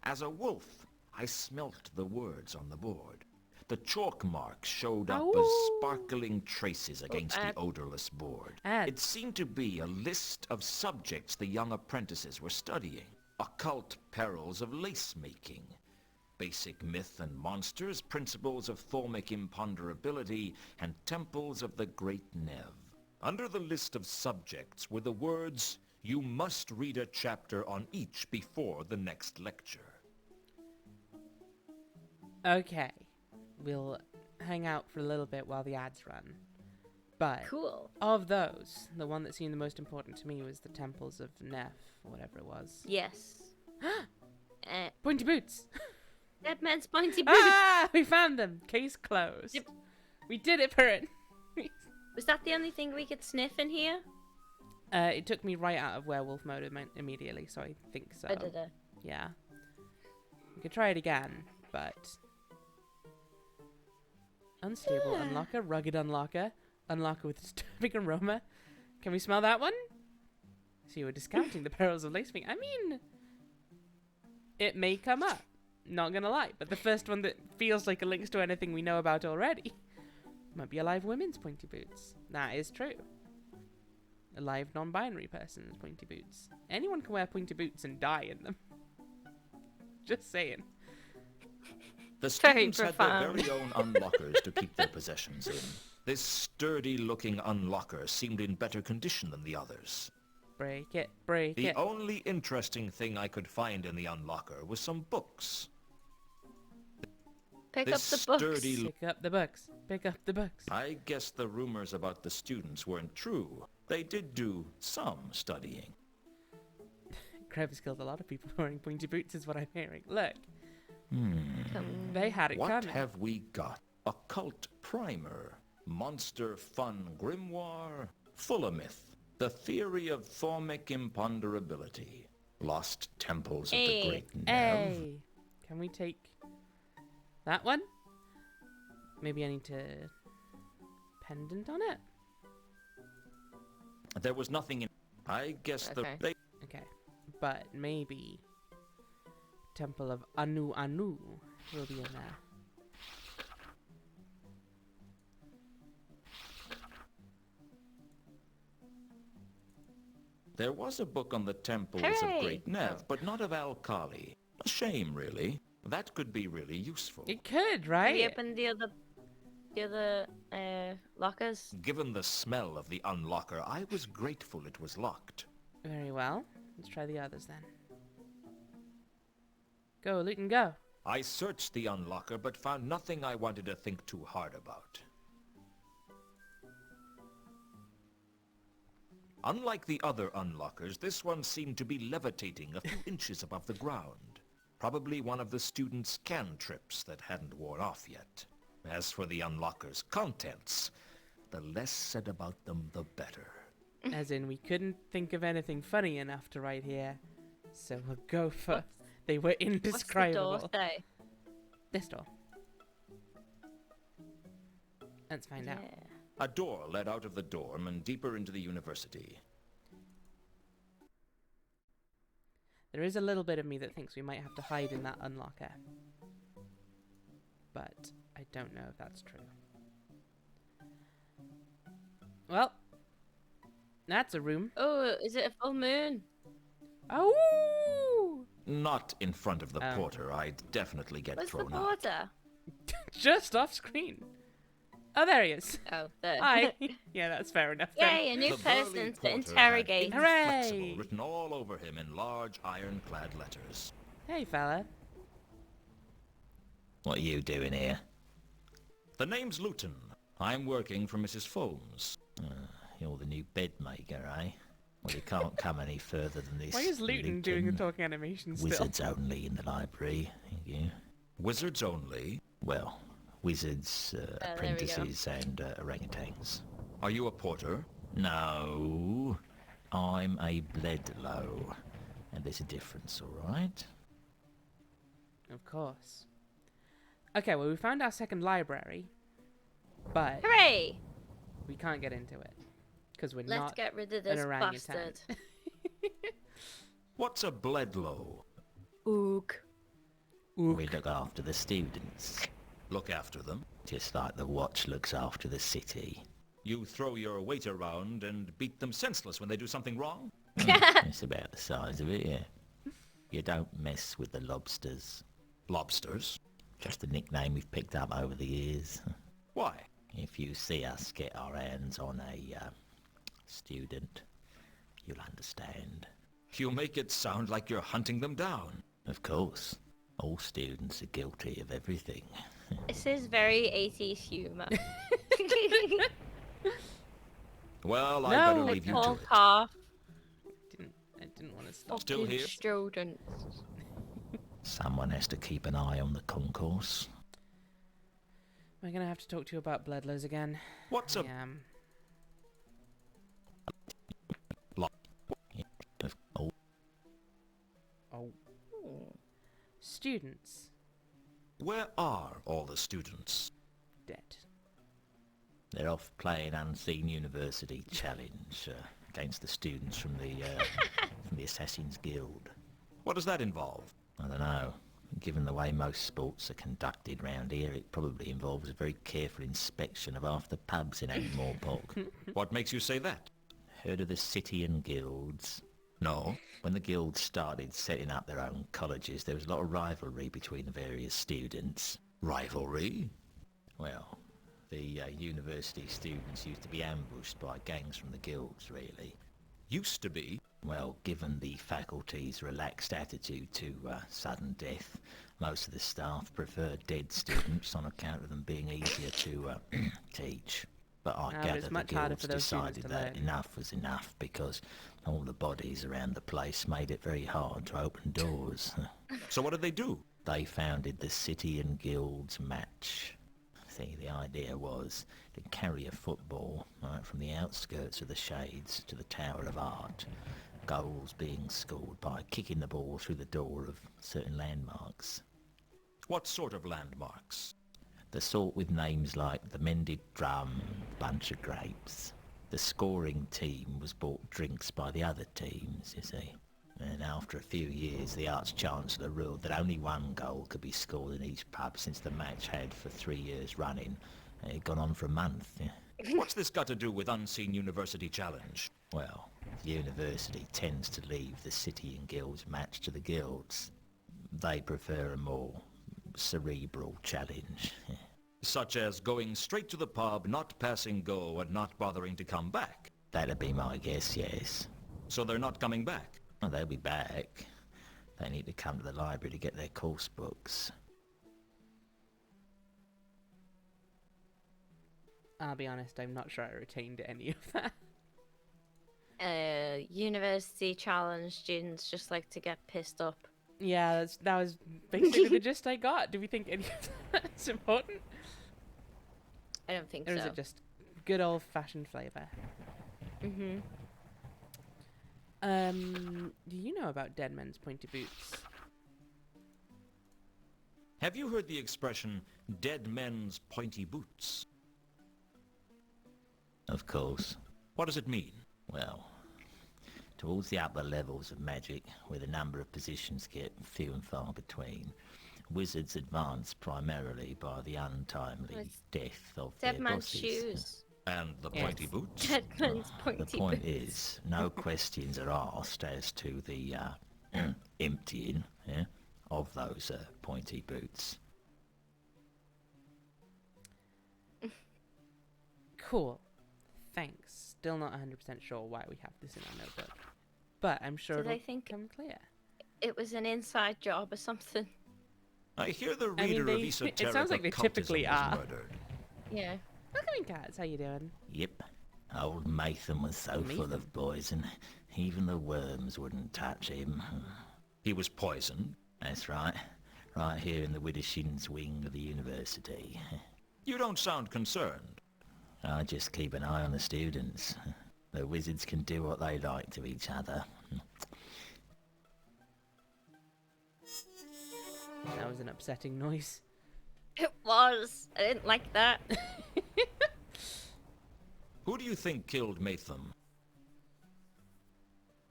As a wolf, I smelt the words on the board. The chalk marks showed up as sparkling traces against the odorless board. It seemed to be a list of subjects the young apprentices were studying. Occult perils of lace-making, basic myth and monsters, principles of thaumic imponderability, and temples of the Great Nev. Under the list of subjects were the words, "You must read a chapter on each before the next lecture." Okay. We'll hang out for a little bit while the ads run. But Cool. of those, the one that seemed the most important to me was the Temples of Neff, or whatever it was. Yes. Pointy boots! Dead men's pointy boots. Ah! We found them! Case closed. Yep. We did it, Perrin! Was that the only thing we could sniff in here? It took me right out of werewolf mode immediately, so I think so. I did it. Yeah. We could try it again, but... Unstable unlocker, rugged unlocker, unlocker with disturbing aroma. Can we smell that one? So you were discounting the perils of lace making. I mean, it may come up. Not gonna lie, but the first one that feels like it links to anything we know about already might be alive women's pointy boots. That is true. A live non-binary person's pointy boots. Anyone can wear pointy boots and die in them. Just saying. The Very students had their very own unlockers to keep their possessions in. This sturdy-looking unlocker seemed in better condition than the others. Break it, break The it. only interesting thing I could find in the unlocker was some books. Pick This up the books. sturdy Pick up the books. Pick up the books. I guess the rumors about the students weren't true. They did do some studying. Crevice killed a lot of people wearing pointy boots is what I'm hearing. Look, They had it What coming. have we got? Occult primer, monster fun grimoire, Fulamyth, the theory of formic imponderability, lost temples of the great Nev. Hey, can we take that one? Maybe I need to pendant on it. There was nothing in. I guess Okay. Okay, but maybe Temple of Anu Anu will be in there. There was a book on the temples Hooray! of Great Nev, Oh. but not of Alkali. A shame, really. That could be really useful. It could, Have you right? opened the other lockers? Given the smell of the unlocker, I was grateful it was locked. Very well. Let's try the others then. Go, Luton, go. I searched the unlocker, but found nothing I wanted to think too hard about. Unlike the other unlockers, this one seemed to be levitating a few inches above the ground. Probably one of the students' cantrips that hadn't worn off yet. As for the unlocker's contents, the less said about them, the better. As in, we couldn't think of anything funny enough to write here. So we'll go for... They were What's the indescribable. door say? This door. Let's find out. Yeah. A door led out of the dorm and deeper into the university. There is a little bit of me that thinks we might have to hide in that unlocker. But I don't know if that's true. Well, that's a room. Oh, is it a full moon? Oh! Not in front of the Oh. porter. I'd definitely get Where's the thrown out. border? Just off screen. Oh, there he is. Oh, there. Hi. Yeah, that's fair enough then. Yay, a new The burly person to porter had interrogate. inflexible Hooray! written all over him in large ironclad letters. Hey, fella. What are you doing here? The name's Luton. I'm working for Mrs. Foames. You're the new bed maker, eh? Well, you can't come any further than this. Why is Luton doing the talking animation still? Wizards only in the library. Thank you. Wizards only. Well, wizards, there we go. apprentices, and orangutans. Are you a porter? No, I'm a Bledlow, and there's a difference, all right? Of course. Okay, well, we found our second library, but Hooray! we can't get into it because we're Let's not get rid of an this orangutan. bastard. What's a Bledlow? Ook. We look after the students, Look after them. just like the watch looks after the city. You throw your weight around and beat them senseless when they do something wrong? It's about the size of it, yeah. You don't mess with the lobsters. Lobsters? Just a nickname we've picked up over the years. Why? If you see us get our hands on a student, you'll understand. You make it sound like you're hunting them down. Of course, all students are guilty of everything. This is very 80s humour. Well, I No. better Like leave you Paul to it. Carr. I didn't want to stop. Still fucking here? students. Someone has to keep an eye on the concourse. We're gonna have to talk to you about Bledlows again. What's a... Oh, Oh. Students Where are all the students? dead. they're off playing Unseen University Challenge against the students from the Assassin's Guild. What does that involve? I don't know. Given the way most sports are conducted round here, it probably involves a very careful inspection of half the pubs in Ankh-Morpork. What makes you say that? Heard of the City and Guilds? No. When the guilds started setting up their own colleges, there was a lot of rivalry between the various students. Rivalry? Well, the university students used to be ambushed by gangs from the guilds, really. Used to be. Well, given the faculty's relaxed attitude to sudden death, most of the staff preferred dead students on account of them being easier to teach. But I Now, it's gather the much harder guilds for those students decided to that learn. enough was enough because all the bodies around the place made it very hard to open doors. So what did they do? They founded the City and Guilds Match. See, the idea was to carry a football right from the outskirts of the Shades to the Tower of Art, goals being scored by kicking the ball through the door of certain landmarks. What sort of landmarks? The sort with names like the Mended Drum, Bunch of Grapes. The scoring team was bought drinks by the other teams, you see. And after a few years, the Arch-Chancellor ruled that only one goal could be scored in each pub, since the match had, for 3 years running, it had gone on for a month. What's this got to do with Unseen University Challenge? Well, the university tends to leave the City and Guilds Match to the guilds. They prefer a more cerebral challenge. Such as going straight to the pub, not passing go, and not bothering to come back. That'd be my guess, yes. So they're not coming back? Well, they'll be back. They need to come to the library to get their course books. I'll be honest, I'm not sure I retained any of that. University challenge students just like to get pissed up. Yeah, that was basically the gist I got. Do we think any of that's important? I don't think Or so. is it just good old-fashioned flavour? Mm-hmm. Do you know about dead men's pointy boots? Have you heard the expression, dead men's pointy boots? Of course. What does it mean? Well, towards the upper levels of magic, where the number of positions get few and far between, wizards advance primarily by the untimely It's death of Dead their man's bosses. shoes. And the Yes. pointy boots? Dead man's pointy The point boots. is, no questions are asked as to the emptying of those pointy boots. Cool. Thanks. Still not 100% sure why we have this in our notebook. But I'm sure Did it'll I think become clear. it was an inside job or something? I hear the I mean, reader of it esoteric sounds like they occultism typically was are. murdered. Yeah. Welcome, cats. How you doing? Yep. Old Mathan was so full Mathan? of poison, even the worms wouldn't touch him. He was poisoned. That's right. Right here in the Widdershins wing of the university. You don't sound concerned. I just keep an eye on the students. The wizards can do what they like to each other. That was an upsetting noise. It was. I didn't like that. Who do you think killed Matham?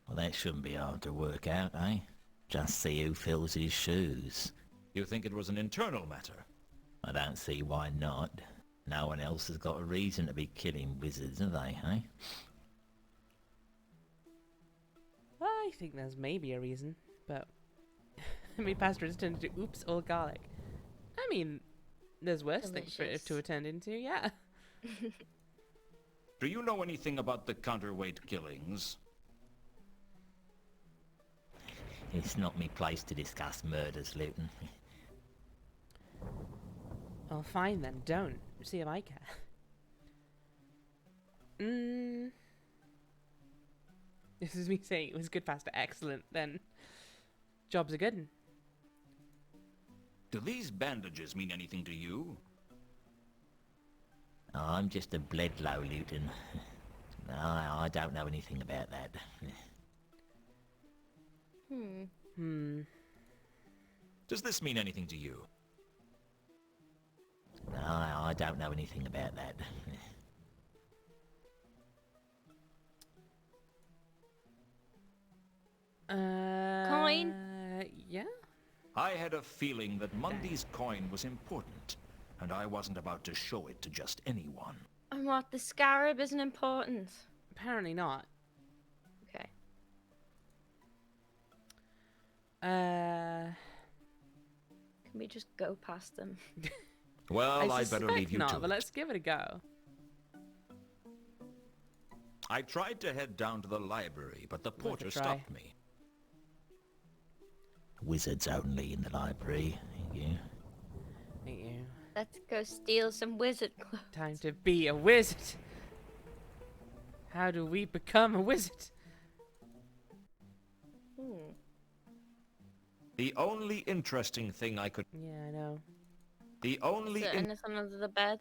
Well, that shouldn't be hard to work out, eh? Just see who fills his shoes. You think it was an internal matter? I don't see why not. No one else has got a reason to be killing wizards, have they, eh? I think there's maybe a reason, but I mean, Pastor has turned into oops, old garlic. I mean, there's worse things for it Delicious. to attend into, yeah. Do you know anything about the counterweight killings? It's not me place to discuss murders, Luton. Well, fine then, don't. See if I care. This is me saying it was good, Pastor. Excellent. Then, job's a good one. Do these bandages mean anything to you? Oh, I'm just a Bledlow, Luton. I don't know anything about that. Does this mean anything to you? I don't know anything about that. Coin? Yeah? I had a feeling that Mundy's coin was important, and I wasn't about to show it to just anyone. And what? The scarab isn't important. Apparently not. Okay. Uh, Can we just go past them? Well, I I'd better suspect leave you not, to but it. let's give it a go. I tried to head down to the library, but the porter try. stopped me. Wizards only in the library. Thank you. Thank you. Let's go steal some wizard clothes. Time to be a wizard. How do we become a wizard? The only interesting thing I could... Yeah, I know. The only... Is there anything under the bed?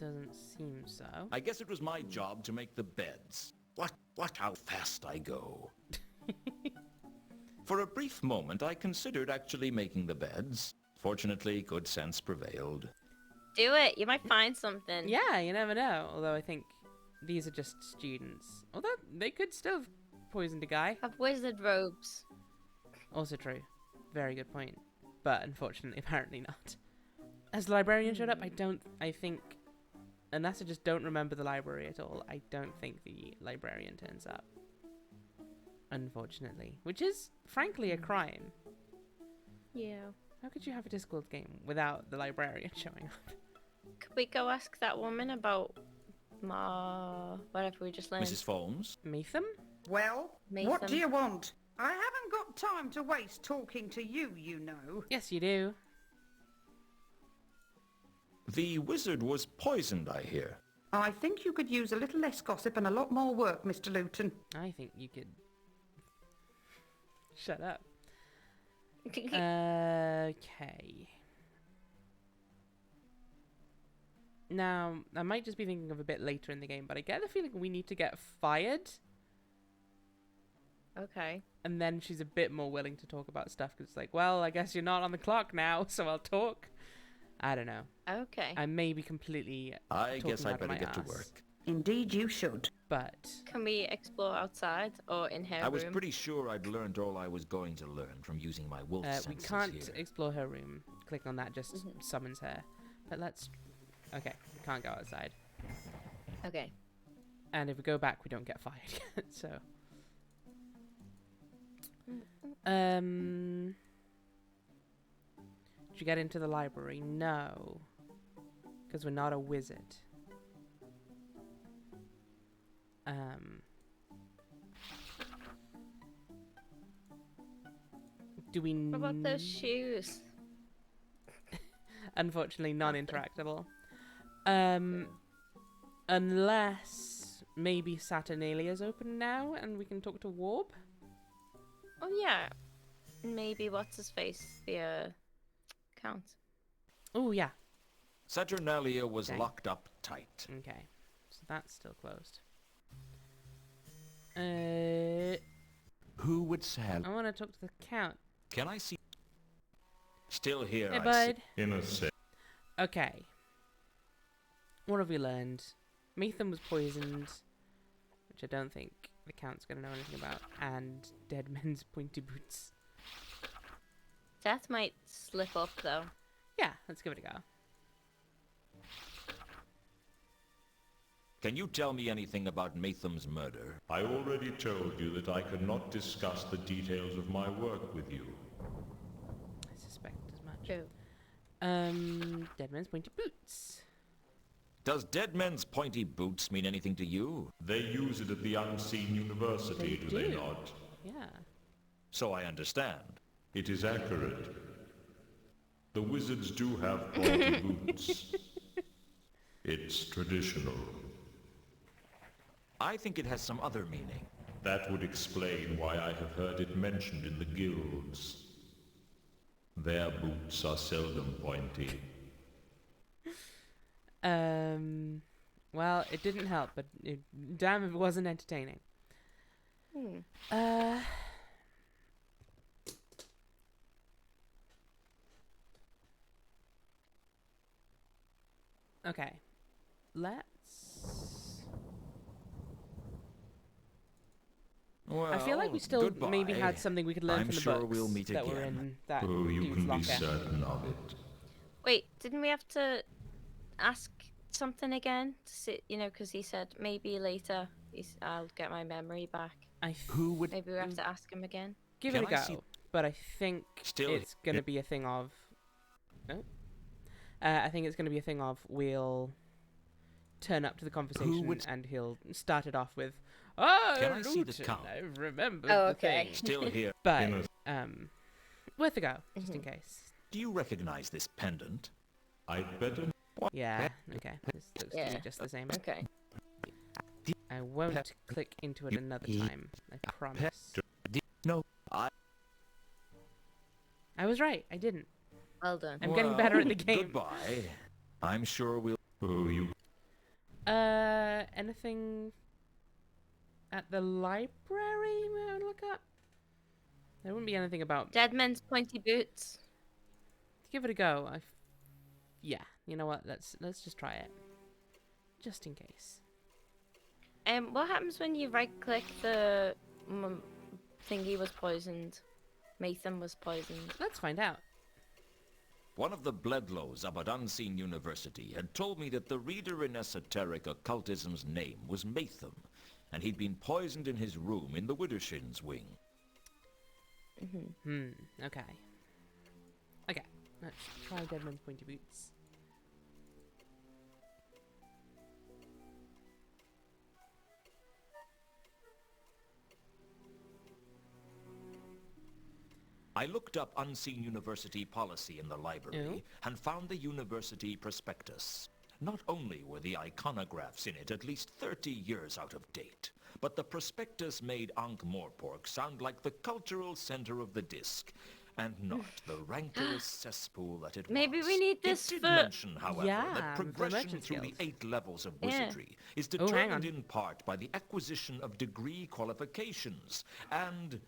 Doesn't seem so. I guess it was my job to make the beds. What how fast I go. For a brief moment, I considered actually making the beds. Fortunately, good sense prevailed. Do it. You might find something. Yeah, you never know. Although I think these are just students. Although they could still have poisoned a guy. Have wizard robes. Also true. Very good point. But unfortunately, apparently not. As the librarian showed up, I think, unless I just don't remember the library at all, I don't think the librarian turns up. Unfortunately. Which is, frankly, a crime. Yeah. How could you have a Discworld game without the librarian showing up? Could we go ask that woman about whatever we just learned? Mrs. Folmes? Matham? Well, Mason. what do you want? I haven't got time to waste talking to you, you know. Yes, you do. The wizard was poisoned, I hear. I think you could use a little less gossip and a lot more work, Mr. Luton. I think you could... Shut up. Okay. Now, I might just be thinking of a bit later in the game, but I get the feeling we need to get fired. Okay. And then she's a bit more willing to talk about stuff, because it's like, well, I guess you're not on the clock now, so I'll talk. I don't know. Okay. I may be completely I guess talking I out of better my get to arse, work. Indeed you should. But Can we explore outside or in her I was room? pretty sure I'd learned all I was going to learn from using my wolf we senses can't here. explore her room. Click on that just summons her. But let's... Okay, we can't go outside. Okay. And if we go back, we don't get fired yet, so... Did you get into the library? No. Because we're not a wizard. Do we... What about those shoes? Unfortunately, non-interactable. Unless maybe Saturnalia's open now and we can talk to Warb? Oh yeah. Maybe what's his face? The count. Oh, yeah. Saturnalia was Okay. locked up tight. Okay. So that's still closed. Who would sell? I want to talk to the Count. Can I see? Still here, Hey, I bud. In a sense. Okay. What have we learned? Matham was poisoned, which I don't think the Count's going to know anything about, and dead men's pointy boots. Death might slip up though. Yeah, let's give it a go. Can you tell me anything about Matham's murder? I already told you that I cannot discuss the details of my work with you. I suspect as much. True. Dead men's pointy boots. Does dead men's pointy boots mean anything to you? They use it at the Unseen University, They do they do. not? Yeah. So I understand. It is accurate. The wizards do have pointy boots. It's traditional. I think it has some other meaning. That would explain why I have heard it mentioned in the guilds. Their boots are seldom pointy. Well, it didn't help, but damn if it wasn't entertaining. Okay. Well, I feel like we still maybe goodbye. had something we could learn I'm from the sure books we'll meet that were again. in that Oh, you dude's can locker. be certain of it. Wait, didn't we have to ask something again? To see, you know, because he said maybe later I'll get my memory back. Who would? Maybe we have to ask him again. Give Can it a I go, see- but I think Still it's going to be a thing of... No? I think it's going to be a thing of we'll turn up to the conversation would- and he'll start it off with, "Oh, Can I see the Luton, count? I remember Oh, the okay. thing." Still here. But, In worth a go, just in case. Do you recognize this pendant? I'd better... Yeah, okay. This looks to Yeah. be just the same. Okay. I won't click into it another time. I promise. No, I was right. I didn't. Well done. I'm getting better at the game. Goodbye. I'm sure we'll... Oh, you... Anything at the library we would look up? There wouldn't be anything about... Dead men's pointy boots. Give it a go. Yeah, you know what? Let's just try it. Just in case. What happens when you right-click the thingy was poisoned? Mathan was poisoned. Let's find out. One of the Bledlows up at Unseen University had told me that the reader in esoteric occultism's name was Matham, and he'd been poisoned in his room in the Widdershins wing. Okay. Okay, let's try Deadman's Pointy Boots. I looked up Unseen University policy in the library and found the university prospectus. Not only were the iconographs in it at least 30 years out of date, but the prospectus made Ankh-Morpork sound like the cultural center of the disc, and not the rancorous cesspool that it Maybe was. we need this It did for... mention, however, Yeah, that the progression Merchant's through the Guild. 8 levels of Yeah. wizardry is Oh, hang determined on. in part by the acquisition of degree qualifications, and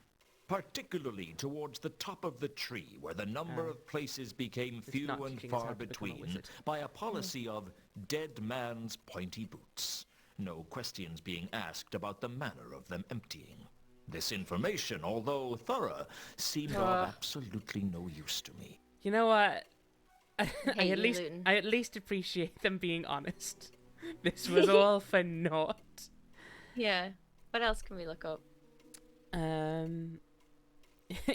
particularly towards the top of the tree, where the number of places became few not and teaching us far how to become a between, wizard. by a policy of dead man's pointy boots. No questions being asked about the manner of them emptying. This information, although thorough, seemed of absolutely no use to me. You know what? I hate at you, least Luton. I at least appreciate them being honest. This was all for naught. Yeah. What else can we look up?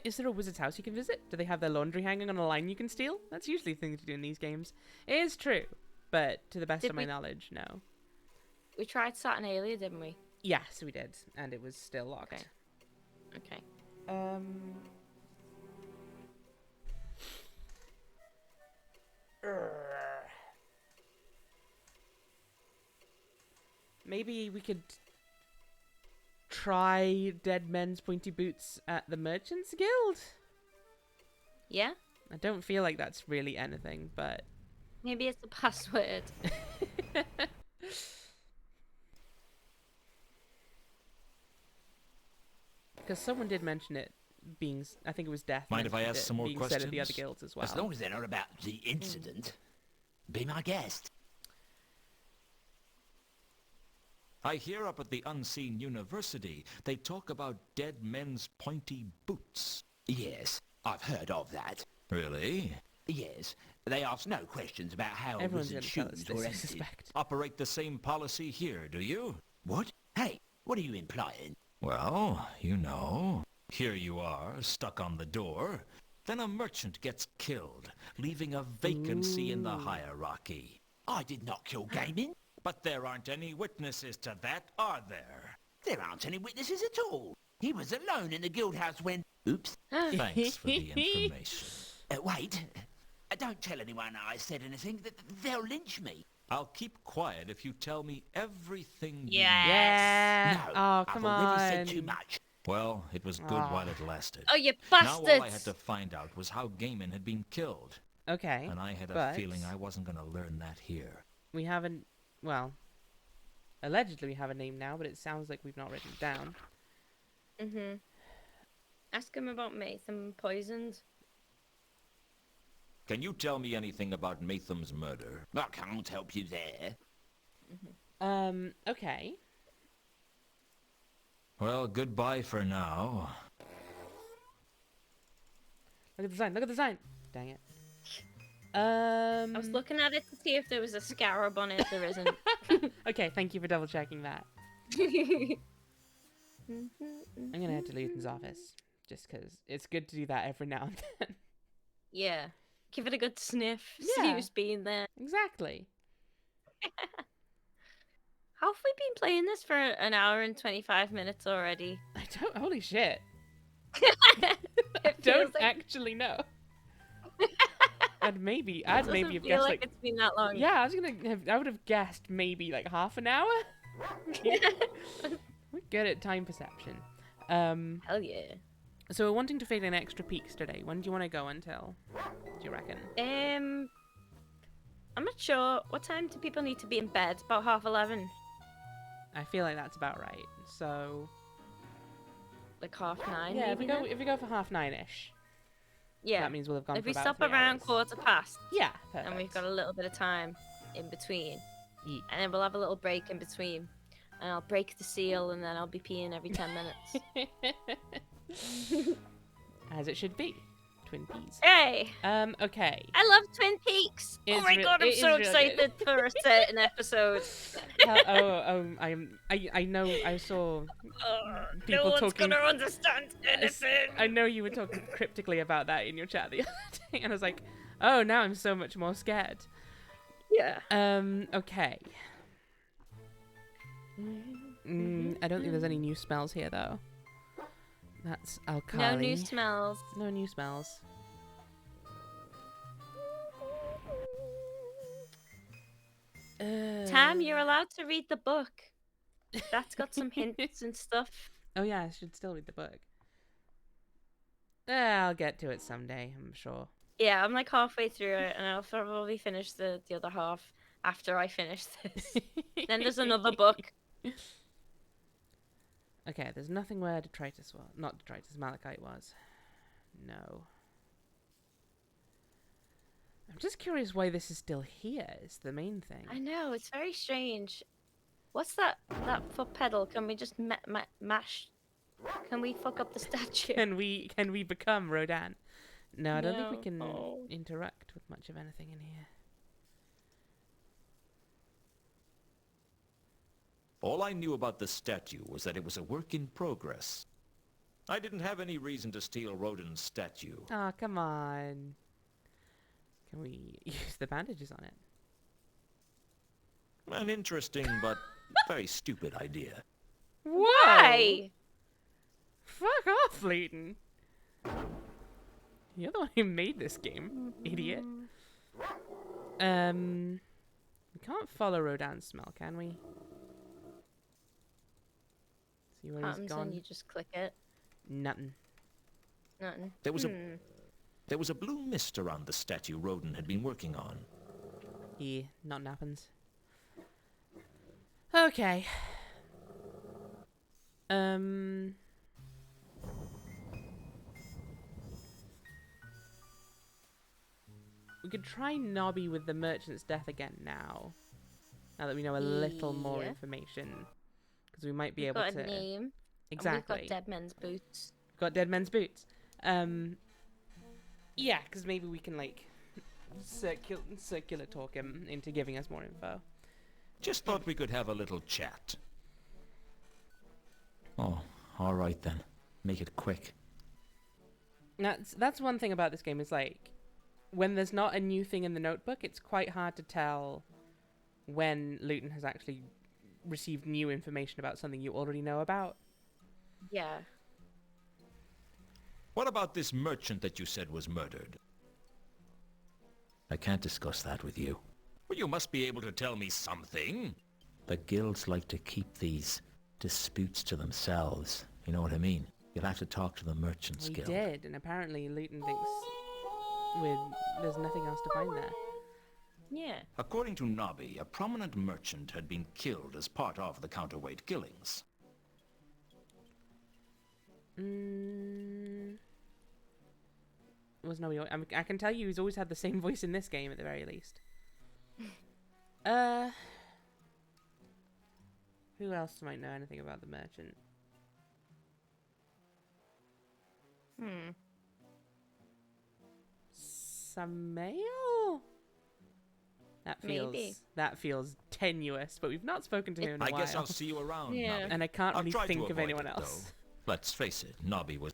Is there a wizard's house you can visit? Do they have their laundry hanging on a line you can steal? That's usually a thing to do in these games. It is true, but to the best Did of my we- knowledge, no. We tried Saturnalia, didn't we? Yes, we did, and it was still locked. Okay. Okay. Maybe we could try Dead Men's Pointy Boots at the Merchants Guild? Yeah? I don't feel like that's really anything, but... Maybe it's the password. Because someone did mention it being... I think it was Death. Mind if I mentioned ask it some more being said at the other questions? guilds as well. As long as they're not about the incident, be my guest. I hear up at the Unseen University, they talk about dead men's pointy boots. Yes, I've heard of that. Really? Yes, they ask no questions about how a Everyone's going wizard's to tell us shoes this, were I emptied. suspect. Operate the same policy here, do you? What? Hey, what are you implying? Well, you know. Here you are, stuck on the door. Then a merchant gets killed, leaving a vacancy in the hierarchy. I did not kill Gaming. But there aren't any witnesses to that, are there? There aren't any witnesses at all. He was alone in the guild house when... Oops. Thanks for the information. Wait. Don't tell anyone I said anything. They'll lynch me. I'll keep quiet if you tell me everything Yes. Yeah. No, Oh, come I've already on. said too much. Well, it was good while it lasted. Oh, you Now all I had bastards! to find out was how Gaiman had been killed. Okay. And I had a but feeling I wasn't going to learn that here. we haven't... Well, allegedly we have a name now, but it sounds like we've not written it down. Mm-hmm. Ask him about Matham poisoned. Can you tell me anything about Matham's murder? I can't help you there. Okay. Well, goodbye for now. Look at the sign, look at the sign! Dang it. I was looking at it to see if there was a scarab on it. There isn't. Okay, thank you for double checking that. I'm gonna head to Luton's office, just because it's good to do that every now and then. Yeah. Give it a good sniff. See Yeah. who's been there. Exactly. How have we been playing this for an hour and 25 minutes already? I don't... Holy shit. It feels Don't like- actually know. I'd maybe it have doesn't guessed feel like it's been that long. Yeah, I would have guessed maybe like half an hour. We're good at time perception. Hell yeah. So we're wanting to fit in extra peaks today. When do you want to go until? Do you reckon? I'm not sure. What time do people need to be in bed? About 11:30. I feel like that's about right. So Like 9:30. yeah, maybe if we go for 9:30ish, yeah. that means we'll have gone. If for we about stop 3 around hours. 1:15, Yeah, perfect. and we've got a little bit of time in between, Yeah. and then we'll have a little break in between, and I'll break the seal, and then I'll be peeing every 10 minutes. As it should be. Twin Peaks. Hey! Okay. I love Twin Peaks. Oh It's my god, I'm it is so real excited for a certain episode. I know. I saw No people one's talking. gonna understand anything. I know you were talking cryptically about that in your chat the other day, and I was like, oh, now I'm so much more scared. Yeah. Okay. I don't think there's any new spells here though. That's alkali. No new smells. No new smells. Tam, you're allowed to read the book. That's got some hints and stuff. Oh yeah, I should still read the book. I'll get to it someday, I'm sure. Yeah, I'm like halfway through it, and I'll probably finish the other half after I finish this. Then there's another book. Okay, there's nothing where detritus was. Not detritus, malachite was. No. I'm just curious why this is still here. Is the main thing. I know, it's very strange. What's that foot pedal? Can we just mash? Can we fuck up the statue? Can we become Rodan? No, I don't think we No. can Oh. interact with much of anything in here. All I knew about the statue was that it was a work in progress. I didn't have any reason to steal Rodin's statue. Oh, come on. Can we use the bandages on it? An interesting but very stupid idea. Why? Fuck off, Leighton. You're the one who made this game, idiot. We can't follow Rodan's smell, can we? See where he's Happens gone? when you just click it. Nothing. Nothing. There was a blue mist around the statue Rodin had been working on. Yeah, nothing happens. Okay. We could try Nobby with the merchant's death again now. Now that we know a little more Yeah. information. Because we might be We've able got to... a name. Exactly. And we've got Dead Men's Boots. Got Dead Men's Boots. Yeah, because maybe we can, like, circular talk him into giving us more info. Just thought we could have a little chat. Oh, all right then. Make it quick. That's one thing about this game is, like, when there's not a new thing in the notebook, it's quite hard to tell when Luton has actually received new information about something you already know about. Yeah. What about this merchant that you said was murdered? I can't discuss that with you. Well, you must be able to tell me something. The guilds like to keep these disputes to themselves. You know what I mean? You'll have to talk to the merchants We guild. did, and apparently Luton thinks there's nothing else to find there. Yeah. According to Nobby, a prominent merchant had been killed as part of the counterweight killings. Was no, I can tell you he's always had the same voice in this game at the very least. Who else might know anything about the merchant? Samael? Maybe. That feels tenuous, but we've not spoken to him in a I while. guess I'll see you around, Yeah. Nobby. And I can't I'll really try to think of avoid anyone it, else. though. Let's face it, Nobby was...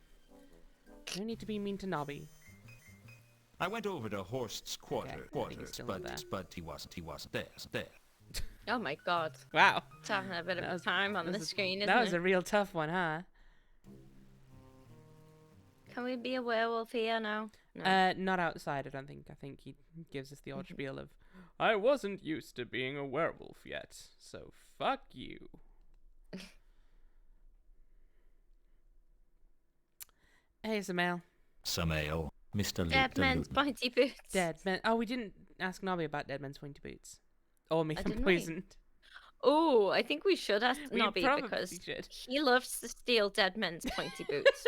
No need to be mean to Nobby. I went over to Horst's Okay, I think he's quarters, still but there. he wasn't there. Oh my god. Wow. It's having a bit That of was- time on that the was a- screen, isn't That was it? a real tough one, huh? Can we be a werewolf here now? No. Not outside, I don't think. I think he gives us the odd spiel of, I wasn't used to being a werewolf yet, so fuck you. Hey, Samael. Samael, Mr. Dead men's Luton. pointy boots. Dead men. Oh, we didn't ask Nobby about Dead Men's Pointy Boots. Or make them didn't we? poisoned. Oh, I think we should ask We Nobby probably because should. he loves to steal dead men's pointy boots.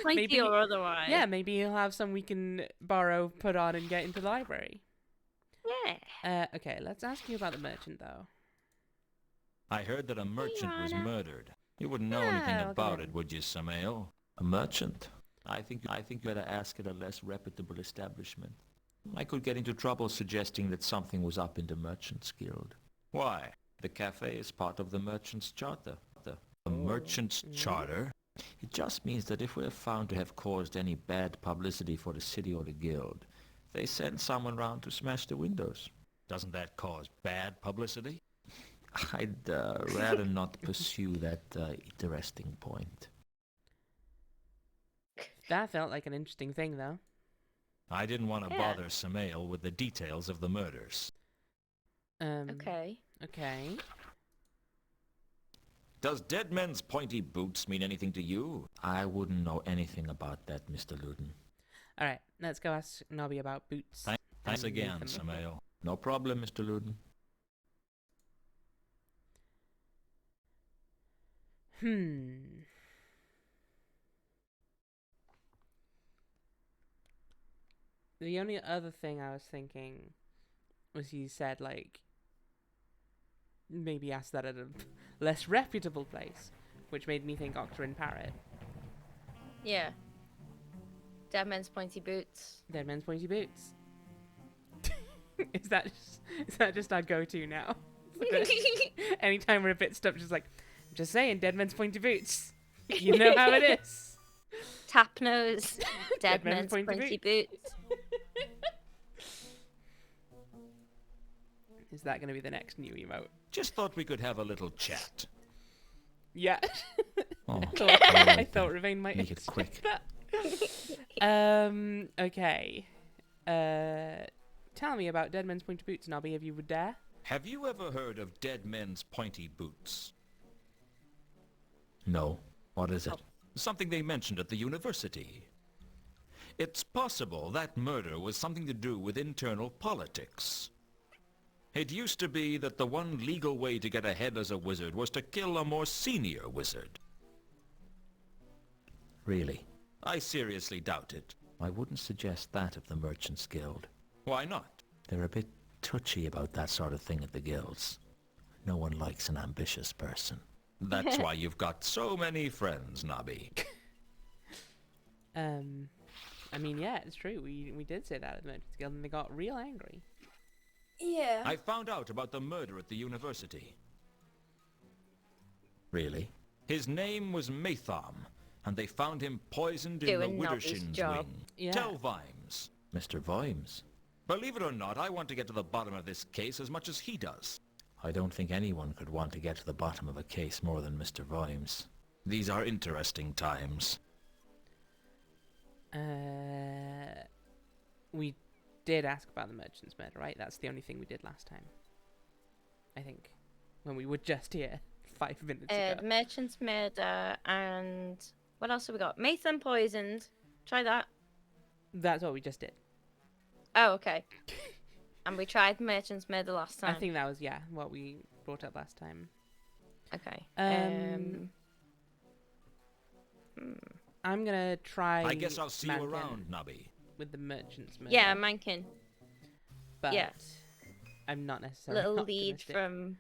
Pointy Maybe- or otherwise. Yeah, maybe he'll have some we can borrow, put on, and get into the library. Yeah. Okay, let's ask you about the merchant, though. I heard that a merchant was Honor. murdered. You wouldn't know Yeah, anything welcome about in. it, would you, Samael? A merchant? I think you better ask at a less reputable establishment. I could get into trouble suggesting that something was up in the Merchants Guild. Why? The cafe is part of the Merchants Charter. The Merchants Charter? It just means that if we're found to have caused any bad publicity for the city or the guild, they send someone round to smash the windows. Doesn't that cause bad publicity? I'd rather not pursue that interesting point. That felt like an interesting thing, though. I didn't want to Yeah. bother Samael with the details of the murders. Okay. Okay. Does dead men's pointy boots mean anything to you? I wouldn't know anything about that, Mr. Luton. All right, let's go ask Nobby about boots. Thanks and again, Nathan. Samael. No problem, Mr. Luton. The only other thing I was thinking was you said, like, maybe ask that at a less reputable place, which made me think Octa and Parrot. Yeah. Dead men's pointy boots. Dead Men's Pointy Boots. is that just our go-to now? Anytime we're a bit stuck, just like, I'm just saying, Dead Men's Pointy Boots. You know how it is. Tap nose. Dead men's pointy boots. Is that going to be the next new emote? Just thought we could have a little chat. Yeah. Oh, I thought Ravain might make it accept quick. that. Okay. Tell me about Dead Men's Pointy Boots, Nobby, if you would dare. Have you ever heard of dead men's pointy boots? No. What is it? Something they mentioned at the university. It's possible that murder was something to do with internal politics. It used to be that the one legal way to get ahead as a wizard was to kill a more senior wizard. Really? I seriously doubt it. I wouldn't suggest that of the Merchants Guild. Why not? They're a bit touchy about that sort of thing at the guilds. No one likes an ambitious person. That's why you've got so many friends, Nobby. I mean, yeah, it's true. We did say that at the Merchants Guild, and they got real angry. Yeah. I found out about the murder at the university. Really? His name was Matham, and they found him poisoned in Doing the Nobby's Widdershin's job. wing. Yeah. Tell Vimes. Mr. Vimes? Believe it or not, I want to get to the bottom of this case as much as he does. I don't think anyone could want to get to the bottom of a case more than Mr. Vimes. These are interesting times. We did ask about the merchant's murder, right? That's the only thing we did last time. I think. When we were just here 5 minutes ago. The merchant's murder and what else have we got? Mason poisoned. Try that. That's what we just did. Oh, okay. And we tried merchant's murder last time. I think that was, yeah, what we brought up last time. Okay. I'm gonna try. I guess I'll see you Mankin around, Nobby. with the merchant's murder. Yeah, Mankin. but yeah. I'm not necessarily Little lead optimistic. from.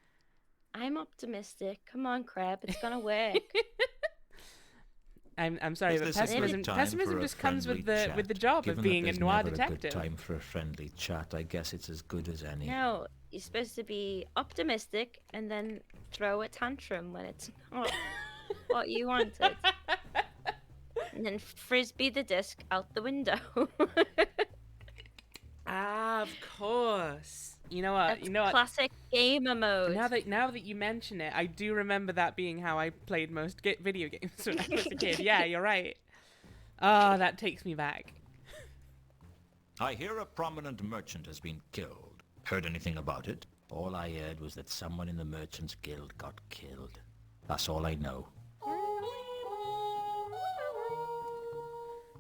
I'm optimistic. Come on, Crab. It's gonna work. I'm sorry, Is but this a good pessimism time for a just comes with friendly the chat? job Given of that being a there's noir never detective. a good time for a friendly chat, I guess it's as good as any. No, you're supposed to be optimistic and then throw a tantrum when it's not what you wanted. And then frisbee the disc out the window. Ah, of course. You know what? That's You know what? classic gamer mode. Now that you mention it, I do remember that being how I played most video games when I was a kid. Yeah, you're right. Ah, that takes me back. I hear a prominent merchant has been killed. Heard anything about it? All I heard was that someone in the Merchants Guild got killed. That's all I know.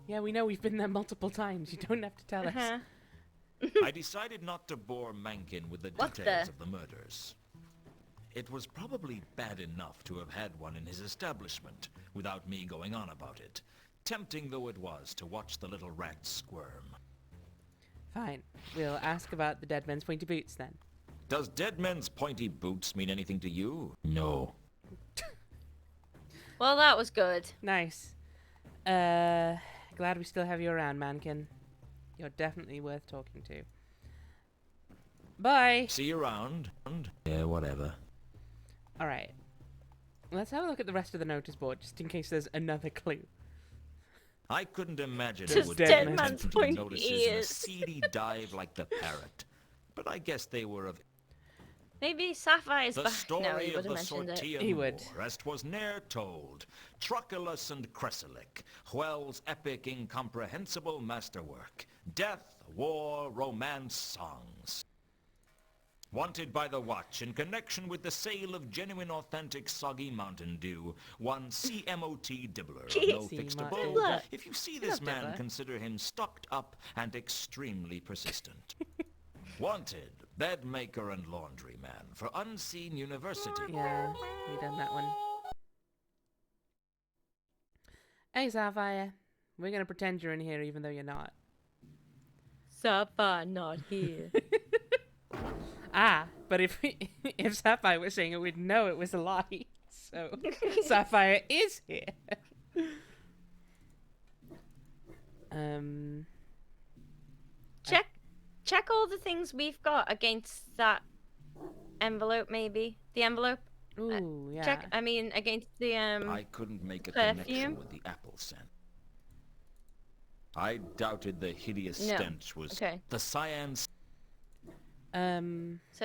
Yeah, we know we've been there multiple times. You don't have to tell us. I decided not to bore Mankin with the What details the- of the murders. It was probably bad enough to have had one in his establishment without me going on about it. Tempting though it was to watch the little rats squirm. Fine. We'll ask about the dead men's pointy boots then. Does dead men's pointy boots mean anything to you? No. Well, that was good. Nice. Glad we still have you around, Mankin. You're definitely worth talking to. Bye! See you around. Yeah, whatever. Alright. Let's have a look at the rest of the notice board, just in case there's another clue. I couldn't imagine it Just would dead take man's attention to pointy notices in a ears. seedy dive like the parrot. But I guess they were of Maybe Sapphire's the back. story No, he of would the have mentioned it. Sortian He would. War, as 'twas ne'er told. Truculus and Cresilic, Hwell's epic incomprehensible masterwork. Death, war, romance songs. Wanted by the Watch in connection with the sale of genuine authentic soggy Mountain Dew, one CMOT Dibbler of no C. fixed Martin abode. Dibbler. If you see He's this not man, Dibbler. consider him stocked up and extremely persistent. Wanted, bed maker and laundry man for Unseen University. Yeah, we done that one. Hey, Sapphire. We're gonna pretend you're in here even though you're not. Sapphire not here. Ah, but if if Sapphire was saying it, we'd know it was a lie. So Sapphire is here. Check all the things we've got against that envelope, maybe. The envelope. Ooh, yeah. Check, I mean, against the, I couldn't make a connection Perfume? with the apple scent. I doubted the hideous No. stench was Okay. the cyan. So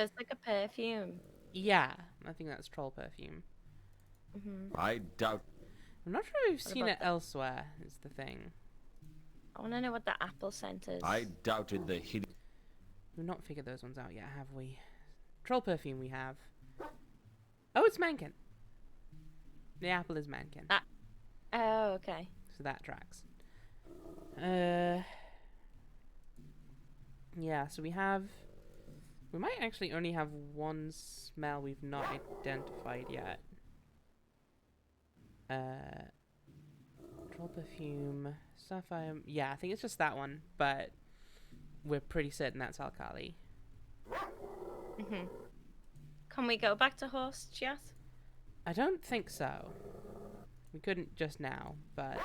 it's like a perfume. Yeah, I think that's troll perfume. I doubt. I'm not sure we've seen about it elsewhere. Is the thing. I want to know what the apple scent is. I doubted the hideous. We've not figured those ones out yet, have we? Troll perfume we have. Oh, it's Mankin. The apple is Mankin. Ah. Oh, okay. So that tracks. Yeah, so we have... We might actually only have one smell we've not identified yet. Troll perfume, sapphire... Yeah, I think it's just that one, but we're pretty certain that's alkali. Can we go back to Horst yet? I don't think so. We couldn't just now, but...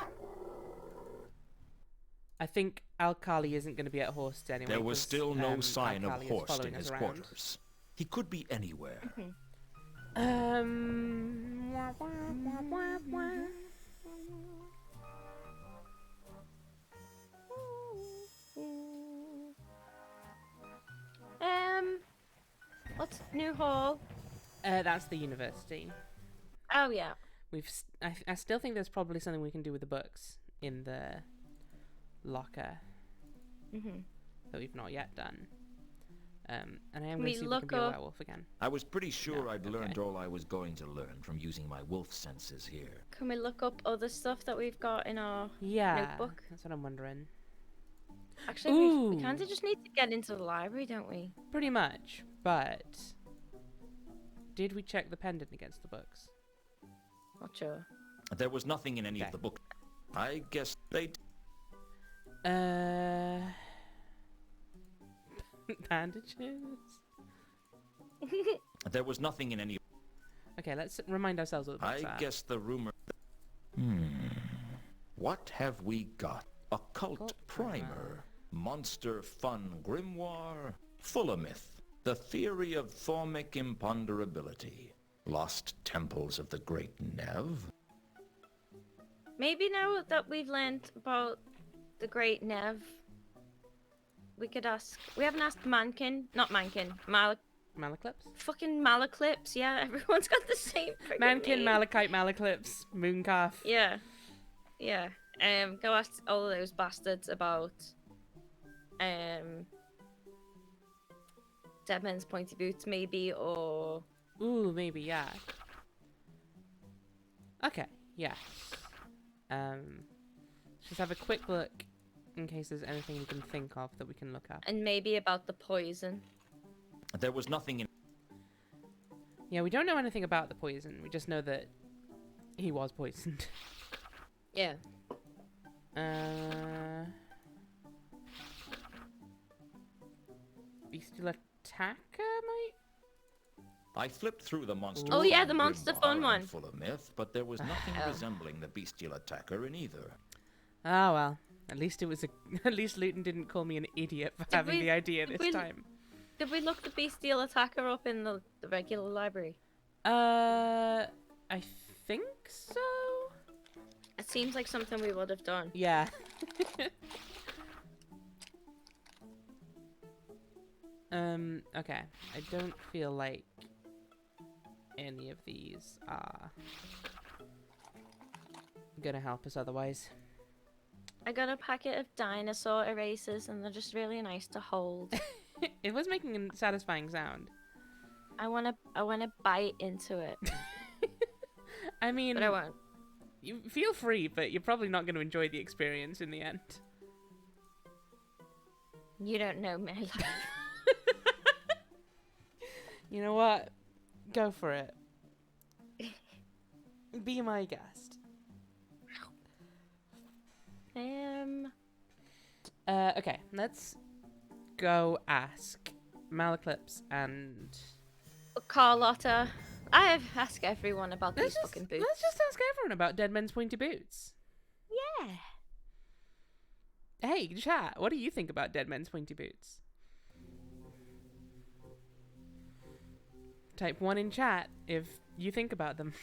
I think Alkali isn't going to be at Horst anyway. There was 'cause, still no sign of Alkali is Horst following in us his around. quarters. He could be anywhere. Wah, wah, wah, wah, wah. What's New Hall? That's the university. Oh, yeah. I still think there's probably something we can do with the books in the locker that we've not yet done. And I am going to see if we can be a werewolf again. I was pretty sure No, I'd okay. learned all I was going to learn from using my wolf senses here. Can we look up other stuff that we've got in our Yeah, notebook? that's what I'm wondering. Actually, we Ooh. kind of just need to get into the library, don't we? Pretty much, but did we check the pendant against the books? Not sure. There was nothing in any Okay. of the books. I guess they... Bandages? There was nothing in any... Okay, let's remind ourselves what the books I are. guess the rumor... What have we got? Occult Occult primer. primer. Monster fun grimoire. Full-myth. The theory of formic imponderability. Lost temples of the great Nev. Maybe now that we've learned about the Great Nev, we could ask. We haven't asked Mankin, not Mankin, Malaclips? fucking Malaclips. Yeah, everyone's got the same freaking Mankin, name. Malachite, Malaclips, Mooncalf. Yeah, yeah. Go ask all of those bastards about Dead Man's Pointy Boots, maybe, or... Ooh, maybe, yeah. Okay, yeah. Just have a quick look in case there's anything we can think of that we can look up. And maybe about the poison. There was nothing in... Yeah, we don't know anything about the poison. We just know that he was poisoned. Yeah. Bestial attacker, might? I flipped through the monster. Oh, yeah, the Grimoire monster fun and one. Full of myth, but there was nothing resembling the bestial attacker in either. Ah, well. At least it was at least Luton didn't call me an idiot for having the idea this time. Did we look the bestial attacker up in the regular library? I think so. It seems like something we would have done. Yeah. Okay. I don't feel like any of these are gonna help us otherwise. I got a packet of dinosaur erasers and they're just really nice to hold. It was making a satisfying sound. I wanna bite into it. I mean, But I won't. you feel free, but you're probably not going to enjoy the experience in the end. You don't know my life. You know what? Go for it. Be my guest. Okay, let's go ask Malaclips and Carlotta. I've asked everyone about these fucking boots. Let's just ask everyone about Dead Men's Pointy Boots. Yeah. Hey, chat, what do you think about Dead Men's Pointy Boots? Type 1 in chat if you think about them.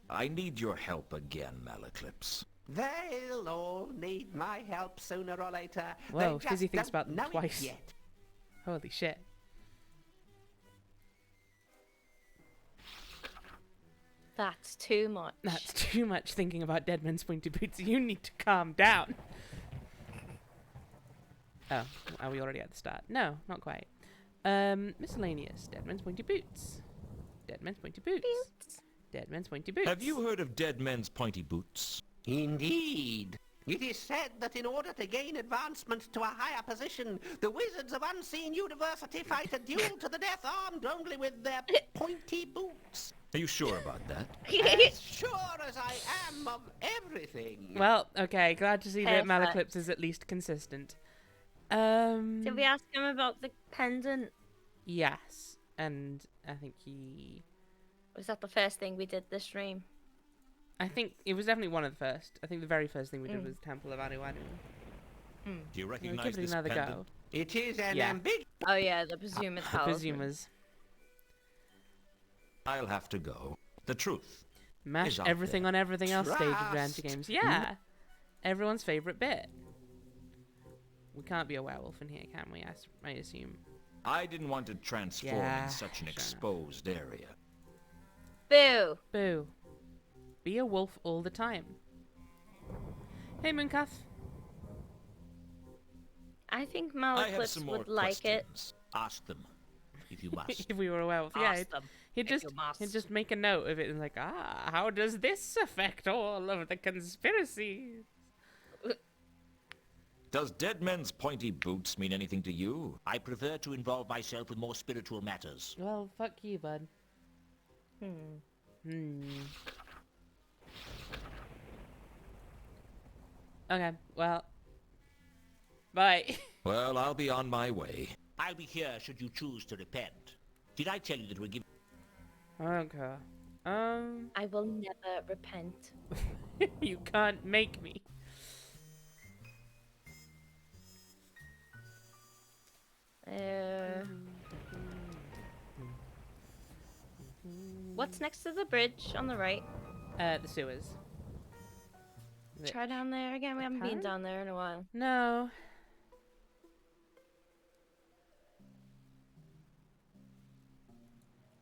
I need your help again, Malaclips. They'll all need my help sooner or later. Whoa, They Fizzy just thinks don't about them know it twice. yet. Holy shit. That's too much. That's too much thinking about Dead Men's Pointy Boots. You need to calm down. Oh, are we already at the start? No, not quite. Miscellaneous. Dead Men's Pointy Boots. Dead Men's Pointy Boots. Dead Men's Pointy Boots. Have you heard of Dead Men's Pointy Boots? Indeed. It is said that in order to gain advancement to a higher position, the wizards of Unseen University fight a duel to the death armed only with their pointy boots. Are you sure about that? As sure as I am of everything. Well, okay, glad to see that Perfect. Malaclips is at least consistent. Did we ask him about the pendant? Yes, and I think he... Was that the first thing we did this stream? I think it was definitely one of the first. I think the very first thing we did was Temple of Anu Anu. Do you We'll recognize give it this another pendant? go. It is an Yeah. ambiguous... Oh yeah, the presumed The talisman. presumers. I'll have to go. The truth. Mash Is out everything there. on everything else stage Trust. adventure games. Yeah. Everyone's favourite bit. We can't be a werewolf in here, can we? I assume. I didn't want to transform Yeah, in such an sure enough. exposed area. Boo! Boo. Be a wolf all the time. Hey, Mooncuff. I think I have Malaclips some more would like it. questions. Ask them, if you must. If we were a werewolf, yeah. Ask them, He'd if just you must. he'd just make a note of it and like, how does this affect all of the conspiracies? Does Dead Men's Pointy Boots mean anything to you? I prefer to involve myself in more spiritual matters. Well, fuck you, bud. Okay, well. Bye. Well, I'll be on my way. I'll be here should you choose to repent. Did I tell you that we're giving... Okay. I will never repent. You can't make me. What's next to the bridge on the right? The sewers. Try down there again. We haven't been Apparent? down there in a while. No.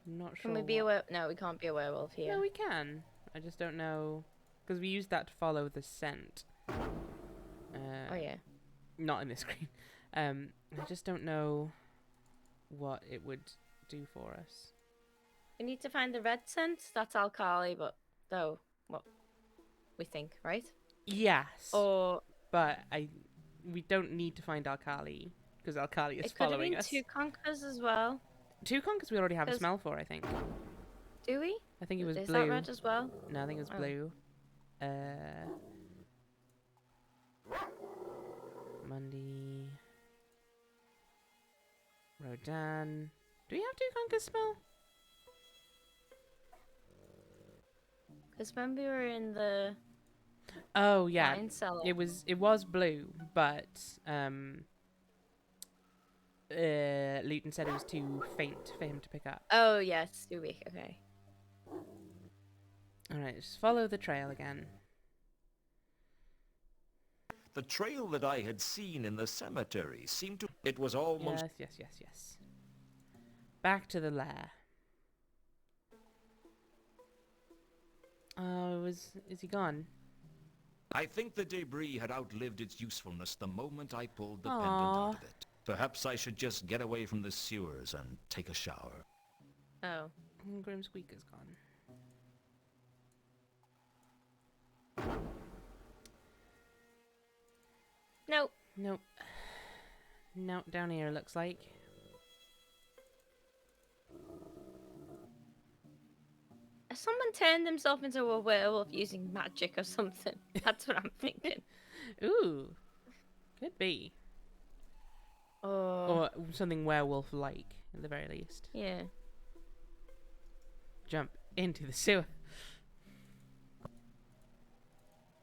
I'm not sure. Can we be a No, we can't be a werewolf here. No, we can. I just don't know. Because we used that to follow the scent. Not in this screen. I just don't know what it would do for us. We need to find the red scent. That's alkali, but though what we think, right? Yes. Or But we don't need to find Alkali because Alkali is it could have following been us. two conkers as well. Two conkers we already have a 'Cause- smell for, I think. Do we? I think it was Is blue. that red as well? No, I think it was Oh. blue. Monday. Rodan. Do we have two conkers smell? Because when we were in the Oh yeah, wine cellar, it was blue, but Luton said it was too faint for him to pick up. oh yes, do we? Okay. All right, just follow the trail again. The trail that I had seen in the cemetery seemed to... It was almost... Yes. Back to the lair. Oh, is he gone? I think the debris had outlived its usefulness the moment I pulled the Aw. pendant out of it. Perhaps I should just get away from the sewers and take a shower. Oh. Grim Squeaker's gone. Nope. Nope. No, down here looks like. Has someone turned himself into a werewolf using magic or something? That's what I'm thinking. Ooh. Could be. Oh. Or something werewolf-like, at the very least. Yeah. Jump into the sewer.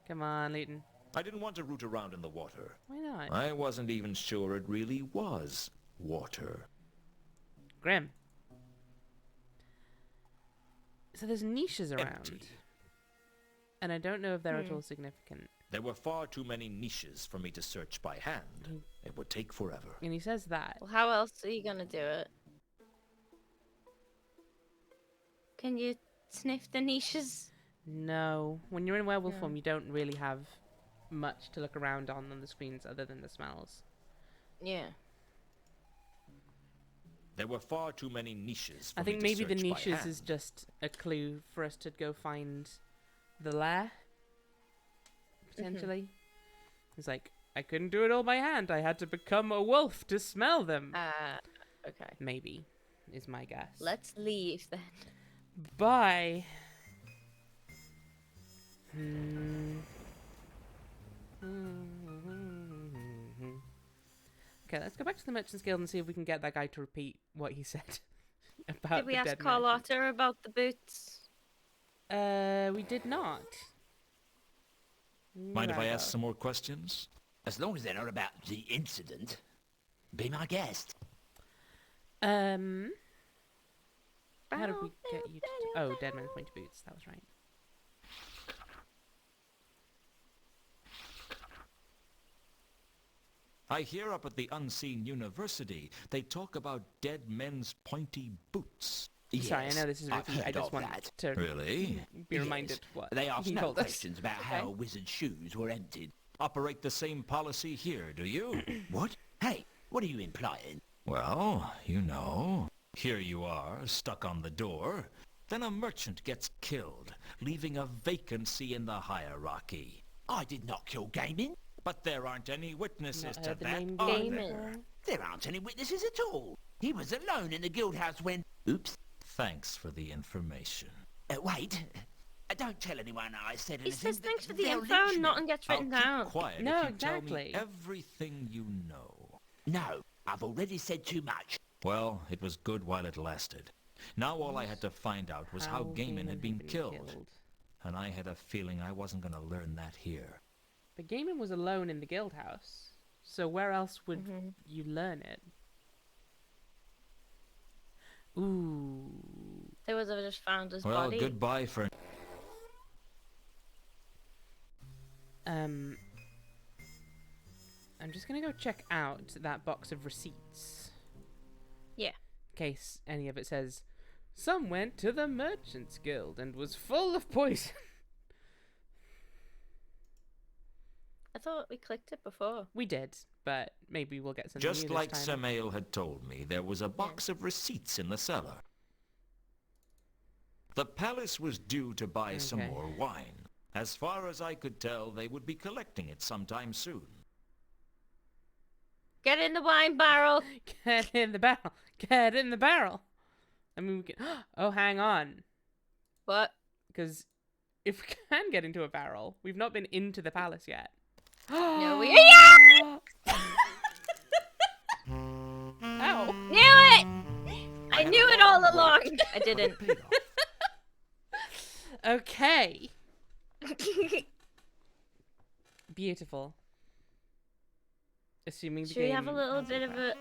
Come on, Luton. I didn't want to root around in the water. Why not? I wasn't even sure it really was water. Grim. So there's niches around. Empty. And I don't know if they're at all significant. There were far too many niches for me to search by hand. It would take forever. And he says that. Well, how else are you gonna do it? Can you sniff the niches? No. When you're in werewolf No. form, you don't really have much to look around on the screens other than the smells. Yeah. There were far too many niches for I think me maybe to the search by niches hand. is just a clue for us to go find the lair. Potentially. It's like, I couldn't do it all by hand. I had to become a wolf to smell them. Okay. Maybe, is my guess. Let's leave then. Bye. Okay, let's go back to the Merchant's Guild and see if we can get that guy to repeat what he said about Did we the ask dead merchant. Carlotta about the boots? We did not. Mind if I Neither. ask some more questions? As long as they're not about the incident, be my guest. How did we get you to... Oh, Dead Man's Pointy Boots. That was right. I hear up at the Unseen University, they talk about dead men's pointy boots. Sorry, I know this is a I've repeat. I heard just of want that. to Really? be Yes. reminded what They asked he no told us. questions about how wizard shoes were emptied. Operate the same policy here, do you? What? Hey, what are you implying? Well, you know. Here you are, stuck on the door. Then a merchant gets killed, leaving a vacancy in the hierarchy. I did not kill Gaming. But there aren't any witnesses Not to heard the that name either. Gaming. There aren't any witnesses at all. He was alone in the guild house when... Oops. Thanks for the information. Wait. Don't tell anyone I said He anything. says thanks for the They'll info lynch and me. nothing gets I'll written keep down. quiet No, if you tell me exactly. everything you know. No, I've already said too much. Well, it was good while it lasted. Now all I had to find out was how Gaiman had been killed. And I had a feeling I wasn't going to learn that here. But Gaiman was alone in the guild house. So where else would you learn it? Ooh. They would have just found his Well, body. goodbye for... I'm just gonna go check out that box of receipts. Yeah. In case any of it says, some went to the Merchants Guild and was full of poison. I thought we clicked it before. We did, but maybe we'll get something Just new like this time. Samael had told me, there was a box of receipts in the cellar. The palace was due to buy some Okay. more wine. As far as I could tell, they would be collecting it sometime soon. Get in the wine barrel. Get in the barrel. Get in the barrel. I mean, we can... Oh, hang on. What? Because if we can get into a barrel, we've not been into the palace yet. No, we. Yeah! Ow. Knew it! I knew it all along. I didn't. Okay. Beautiful. Assuming the Should we have a game little has bit it of back.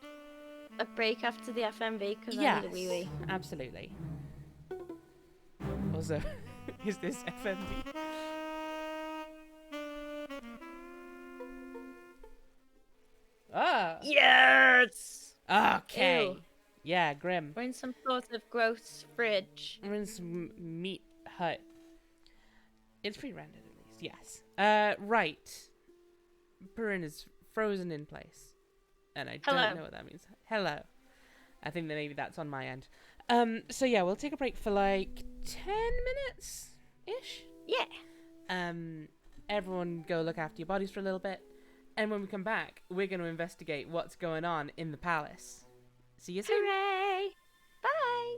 a break after the FMV? Because I Yes, need a wee wee. absolutely. Also, is this FMV? Ah. Yes! Okay. Ew. Yeah, grim. We're in some sort of gross fridge. We're in some meat hut. It's pre-rendered at least, yes. Right. Purin is frozen in place. And I Hello. don't know what that means. Hello. I think that maybe that's on my end. So yeah, we'll take a break for like 10 minutes-ish. Yeah. Everyone go look after your bodies for a little bit. And when we come back, we're going to investigate what's going on in the palace. See you soon. Hooray! Bye!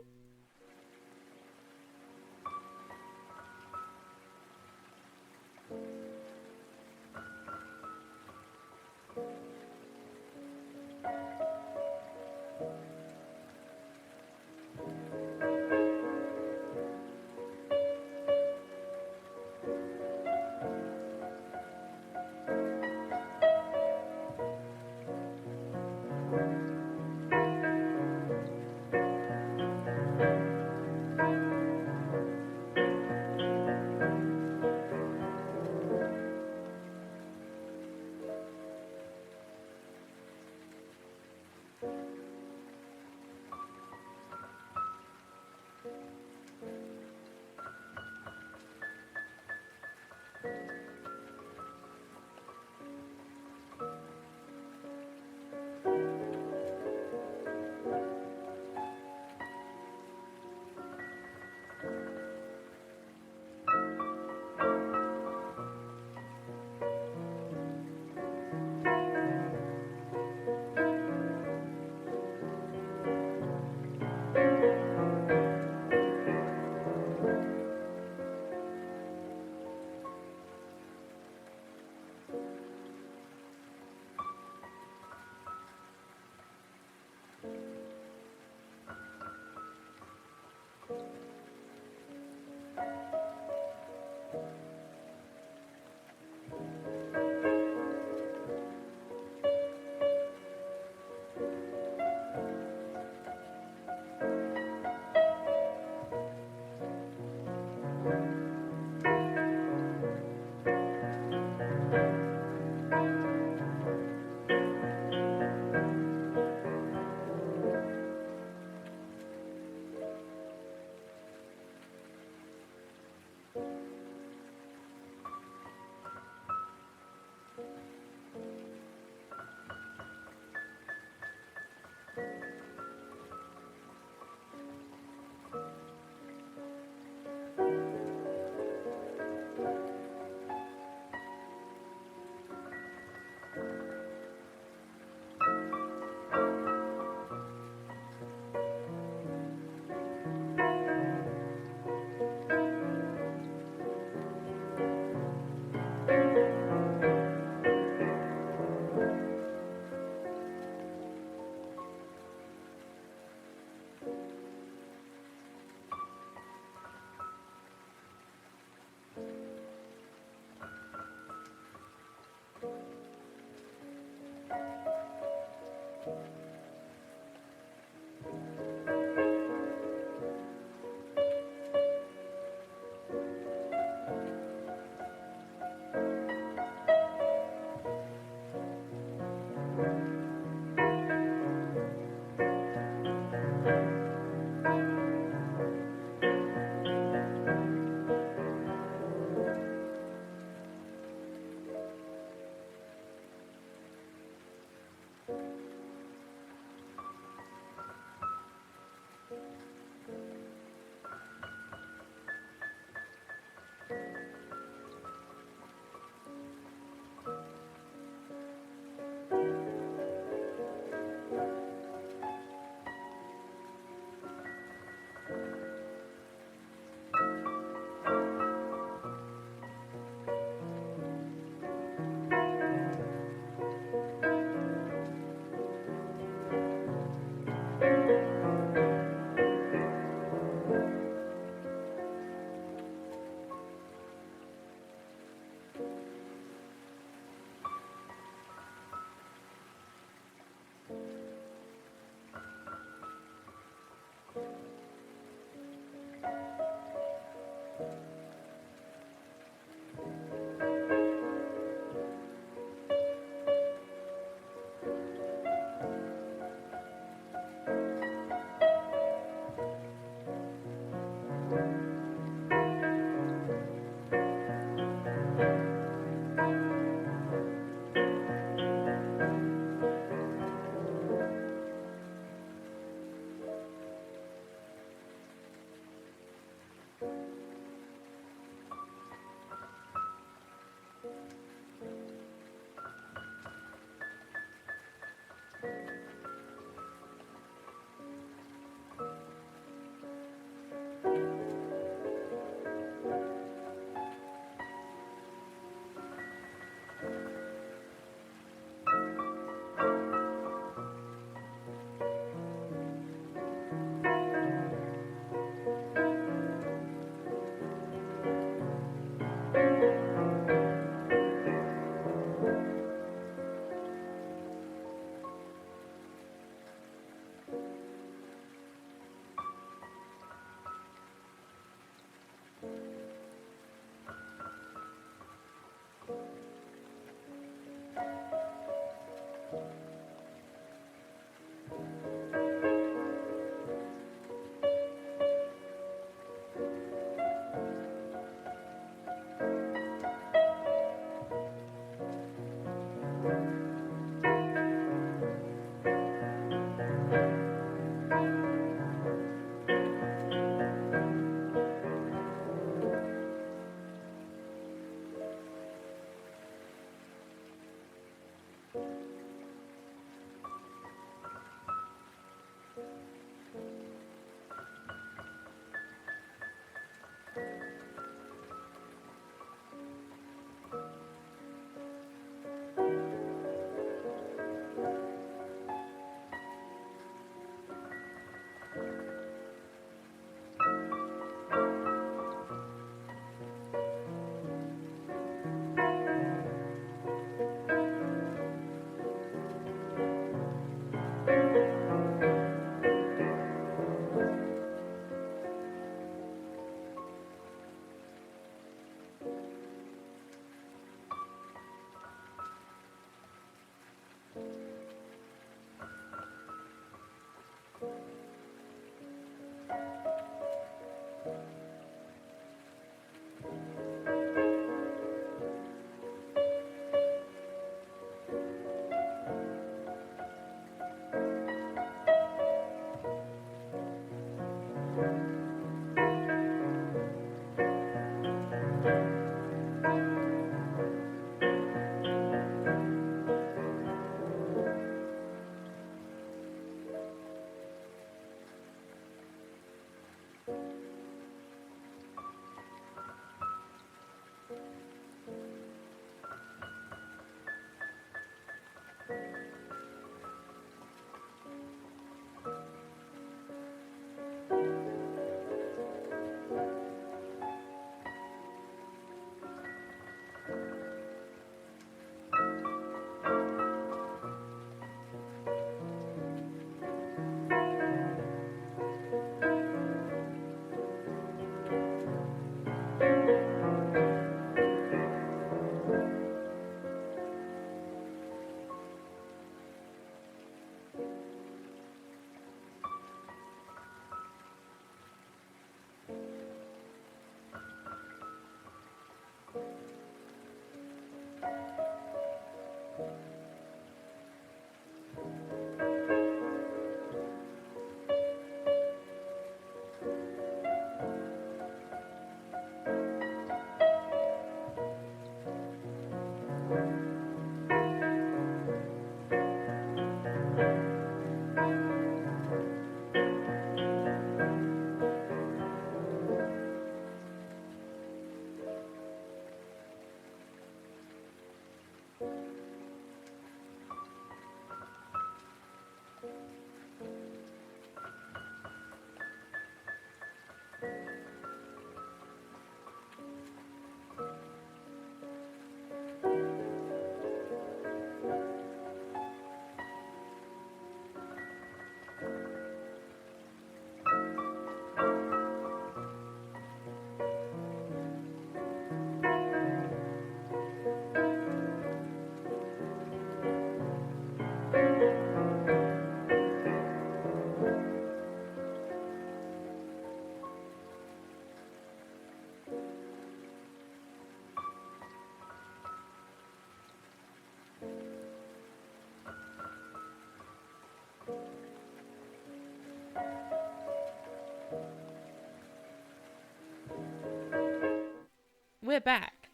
We're back.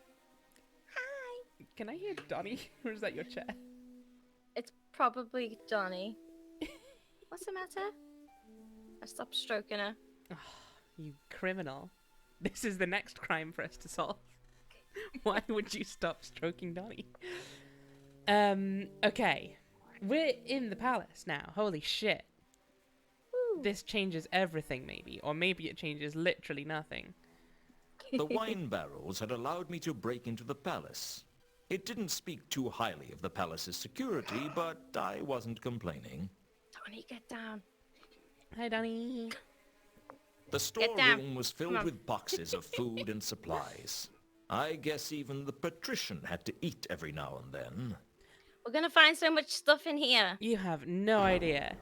Hi. Can I hear Donnie? Or is that your chair? It's probably Johnny. What's the matter? I stopped stroking her. Oh, you criminal. This is the next crime for us to solve. Why would you stop stroking Donnie? Okay. We're in the palace now. Holy shit. Woo. This changes everything, maybe. Or maybe it changes literally nothing. The wine barrels had allowed me to break into the palace. It didn't speak too highly of the palace's security, but I wasn't complaining. Donnie, get down. Hi, Donnie. The Get down. storeroom was filled with boxes of food and supplies. I guess even the patrician had to eat every now and then. We're gonna find so much stuff in here. You have no idea.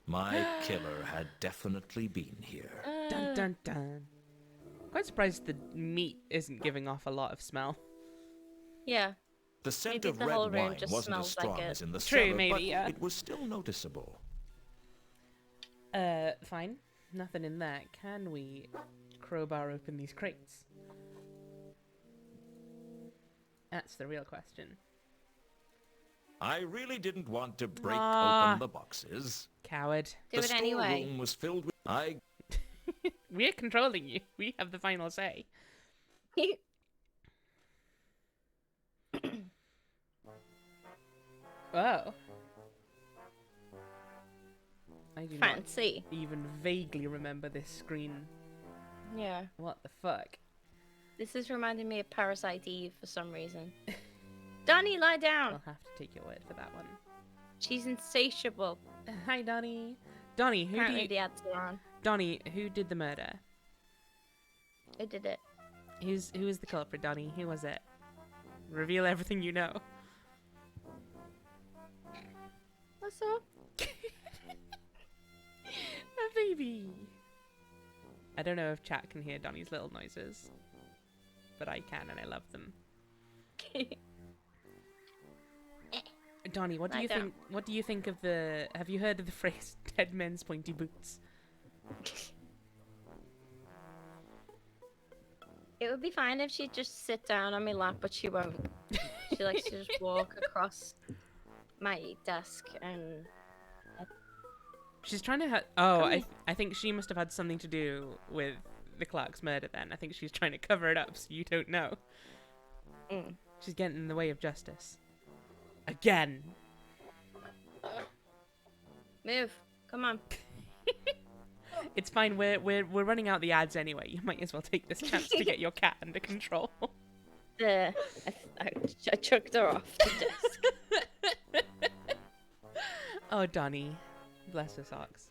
My killer had definitely been here. Dun dun dun. Quite surprised the meat isn't giving off a lot of smell. Yeah. The scent Maybe of the red whole room wine just wasn't as smells like strong it. as in the True, cellar, maybe, but yeah. it was still noticeable. Fine. Nothing in there. Can we crowbar open these crates? That's the real question. I really didn't want to break Ah. open the boxes. Coward. Do The it anyway. storeroom was filled with... We're controlling you. We have the final say. Oh. I do Fancy. not even vaguely remember this screen. Yeah. What the fuck? This is reminding me of Parasite Eve for some reason. Donnie, lie down. I'll have to take your word for that one. She's insatiable. Hi, Donnie. Donnie, who Apparently do the you... ads are on. Donnie, who did the murder? I did it. Who was the culprit, Donnie? Who was it? Reveal everything you know. What's up? A baby. I don't know if chat can hear Donnie's little noises, but I can, and I love them. Donnie, what do Lie you down. think? What do you think of the? Have you heard of the phrase "dead men's pointy boots"? It would be fine if she'd just sit down on my lap, but she won't. She likes to just walk across my desk and... She's trying to. I think she must have had something to do with the Clark's murder. Then I think she's trying to cover it up so you don't know. Mm. She's getting in the way of justice. Again. Move. Come on. It's fine. We're running out the ads anyway. You might as well take this chance to get your cat under control. I chucked her off the desk. Oh, Donnie. Bless her socks.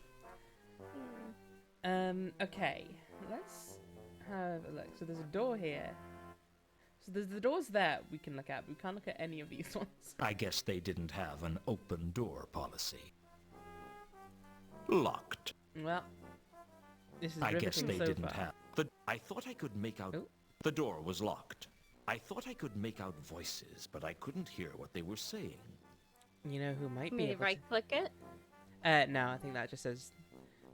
Okay. Let's have a look. So there's a door here. So there's the doors there we can look at. We can't look at any of these ones. I guess they didn't have an open door policy. Locked. Well, this is I guess riveting they so didn't far. have. I thought I could make out... Oh. The door was locked. I thought I could make out voices, but I couldn't hear what they were saying. You know who might be Maybe able to... right-click it. No, I think that just says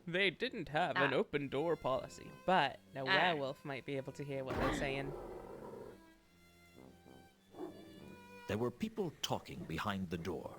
they didn't have an open door policy. But a werewolf might be able to hear what they're saying. There were people talking behind the door.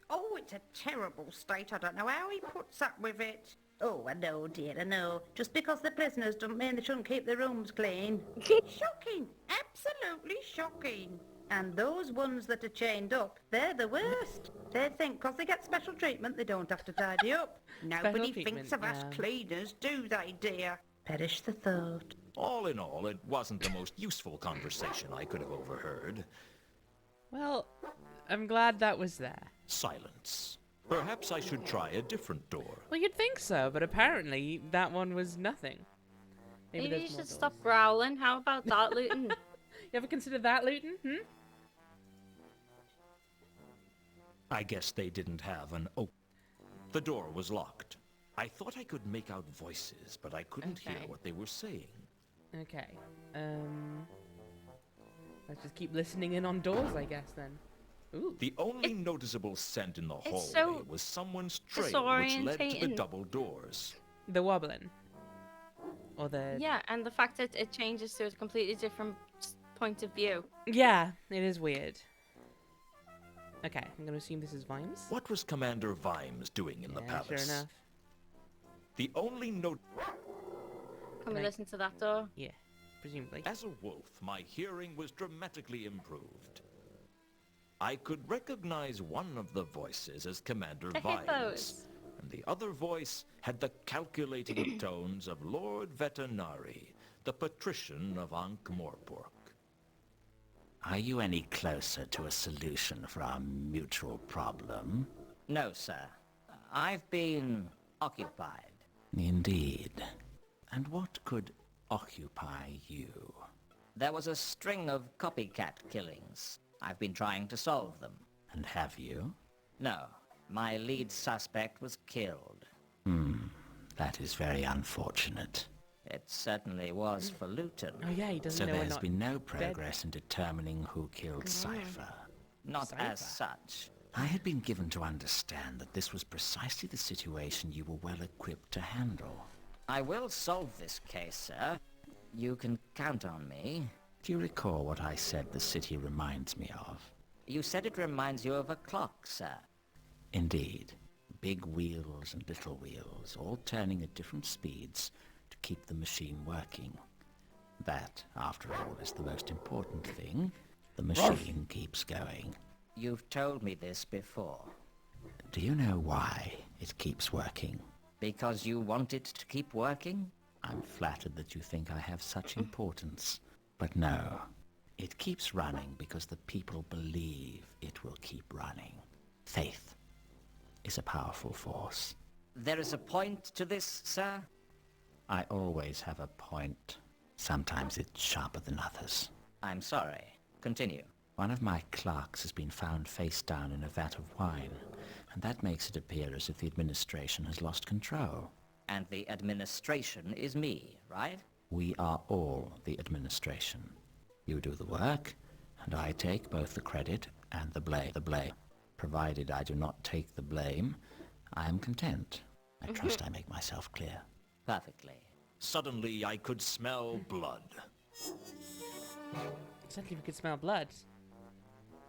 Oh, it's a terrible state. I don't know how he puts up with it. Oh, I know, dear, I know. Just because they're prisoners doesn't mean they shouldn't keep their rooms clean. Shocking. Absolutely shocking. And those ones that are chained up, they're the worst. They think because they get special treatment, they don't have to tidy up. Nobody thinks of us yeah. cleaners, do they, dear? Perish the thought. All in all, it wasn't the most useful conversation I could have overheard. Well, I'm glad that was there. Silence. Perhaps I should try a different door. Well, you'd think so, but apparently that one was nothing. Maybe you there's should more stop doors. growling. How about that, Luton? You ever considered that, Luton? I guess they didn't have an open... The door was locked. I thought I could make out voices, but I couldn't hear Okay. what they were saying. Okay. Let's just keep listening in on doors, I guess, then. Ooh. The only noticeable scent in the hallway so was someone's tray, which led to the disorientating. double doors. The wobbling. or the... Yeah, and the fact that it changes to a completely different point of view. Yeah, it is weird. Okay, I'm going to assume this is Vimes. What was Commander Vimes doing in the Yeah, palace? sure enough. The only note... Can we Right. listen to that door? Yeah, presumably. As a wolf, my hearing was dramatically improved. I could recognize one of the voices as Commander The Vimes, hippos. and the other voice had the calculating tones of Lord Vetinari, the patrician of Ankh-Morpork. Are you any closer to a solution for our mutual problem? No, sir. I've been occupied. Indeed. And what could occupy you? There was a string of copycat killings. I've been trying to solve them. And have you? No, my lead suspect was killed. That is very unfortunate. It certainly was for Luton. Oh yeah, he doesn't So know there we're has not been no dead. progress in determining who killed Cypher. Not as Cypher. such. I had been given to understand that this was precisely the situation you were well equipped to handle. I will solve this case, sir. You can count on me. Do you recall what I said the city reminds me of? You said it reminds you of a clock, sir. Indeed. Big wheels and little wheels, all turning at different speeds to keep the machine working. That, after all, is the most important thing. The machine keeps going. You've told me this before. Do you know why it keeps working? Because you want it to keep working? I'm flattered that you think I have such importance. But no, it keeps running because the people believe it will keep running. Faith is a powerful force. There is a point to this, sir? I always have a point. Sometimes it's sharper than others. I'm sorry. Continue. One of my clerks has been found face down in a vat of wine, and that makes it appear as if the administration has lost control. And the administration is me, right? We are all the administration. You do the work, and I take both the credit and the blame. Provided I do not take the blame, I am content. I trust I make myself clear. Perfectly. Suddenly, I could smell blood. Exactly, we could smell blood.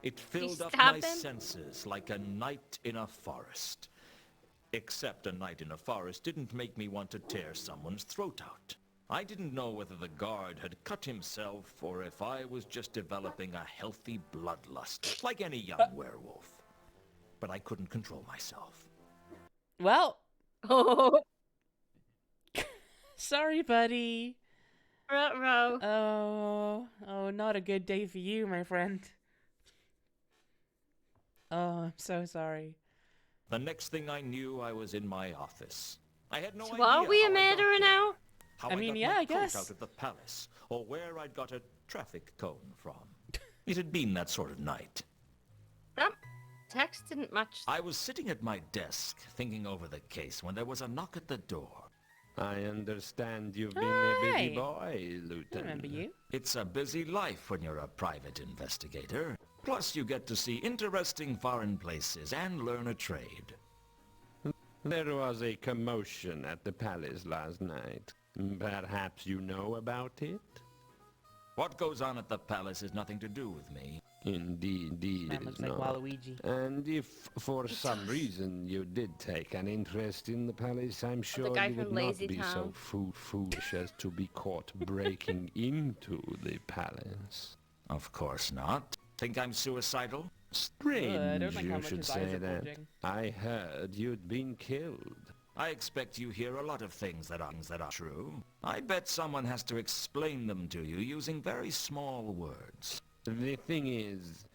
It filled up stab my him? senses like a night in a forest. Except a night in a forest didn't make me want to tear someone's throat out. I didn't know whether the guard had cut himself or if I was just developing a healthy bloodlust, like any young werewolf. But I couldn't control myself. Well, Oh, sorry, buddy. ruh-roh. Oh, not a good day for you, my friend. Oh, I'm so sorry. The next thing I knew, I was in my office. I had no So idea are we how a I got murderer there, now? how I mean, got yeah, my I coat guess. out at the palace, or where I'd got a traffic cone from. It had been that sort of night. That text didn't match. I was sitting at my desk, thinking over the case, when there was a knock at the door. I understand you've been a busy Hey. boy, I Lieutenant. remember you. It's a busy life when you're a private investigator. Plus, you get to see interesting foreign places and learn a trade. There was a commotion at the palace last night. Perhaps you know about it? What goes on at the palace has nothing to do with me. Indeed, That it looks is like not. Waluigi. And if for some reason you did take an interest in the palace, I'm sure guy you from would not Lazy be so Town. foolish as to be caught breaking into the palace. Of course not. Think I'm suicidal? Strange I don't like how you much should his eyes say are that. bulging. I heard you'd been killed. I expect you hear a lot of things that are true. I bet someone has to explain them to you using very small words. The thing is,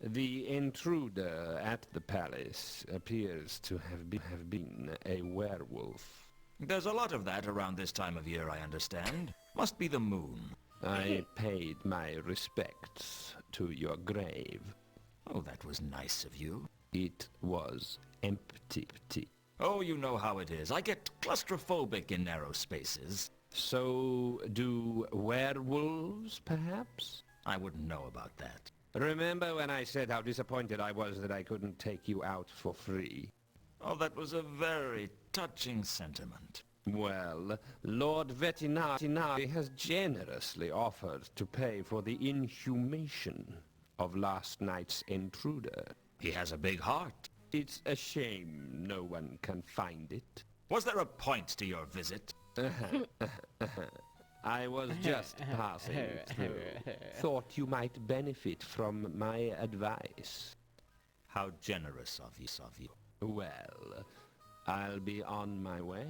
the intruder at the palace appears to have been a werewolf. There's a lot of that around this time of year, I understand. Must be the moon. I paid my respects to your grave. Oh, that was nice of you. It was empty. Oh, you know how it is. I get claustrophobic in narrow spaces. So do werewolves, perhaps? I wouldn't know about that. Remember when I said how disappointed I was that I couldn't take you out for free? Oh, that was a very touching sentiment. Well, Lord Vetinari has generously offered to pay for the inhumation of last night's intruder. He has a big heart. It's a shame no one can find it. Was there a point to your visit? I was just passing through. Thought you might benefit from my advice. How generous of you. Well, I'll be on my way.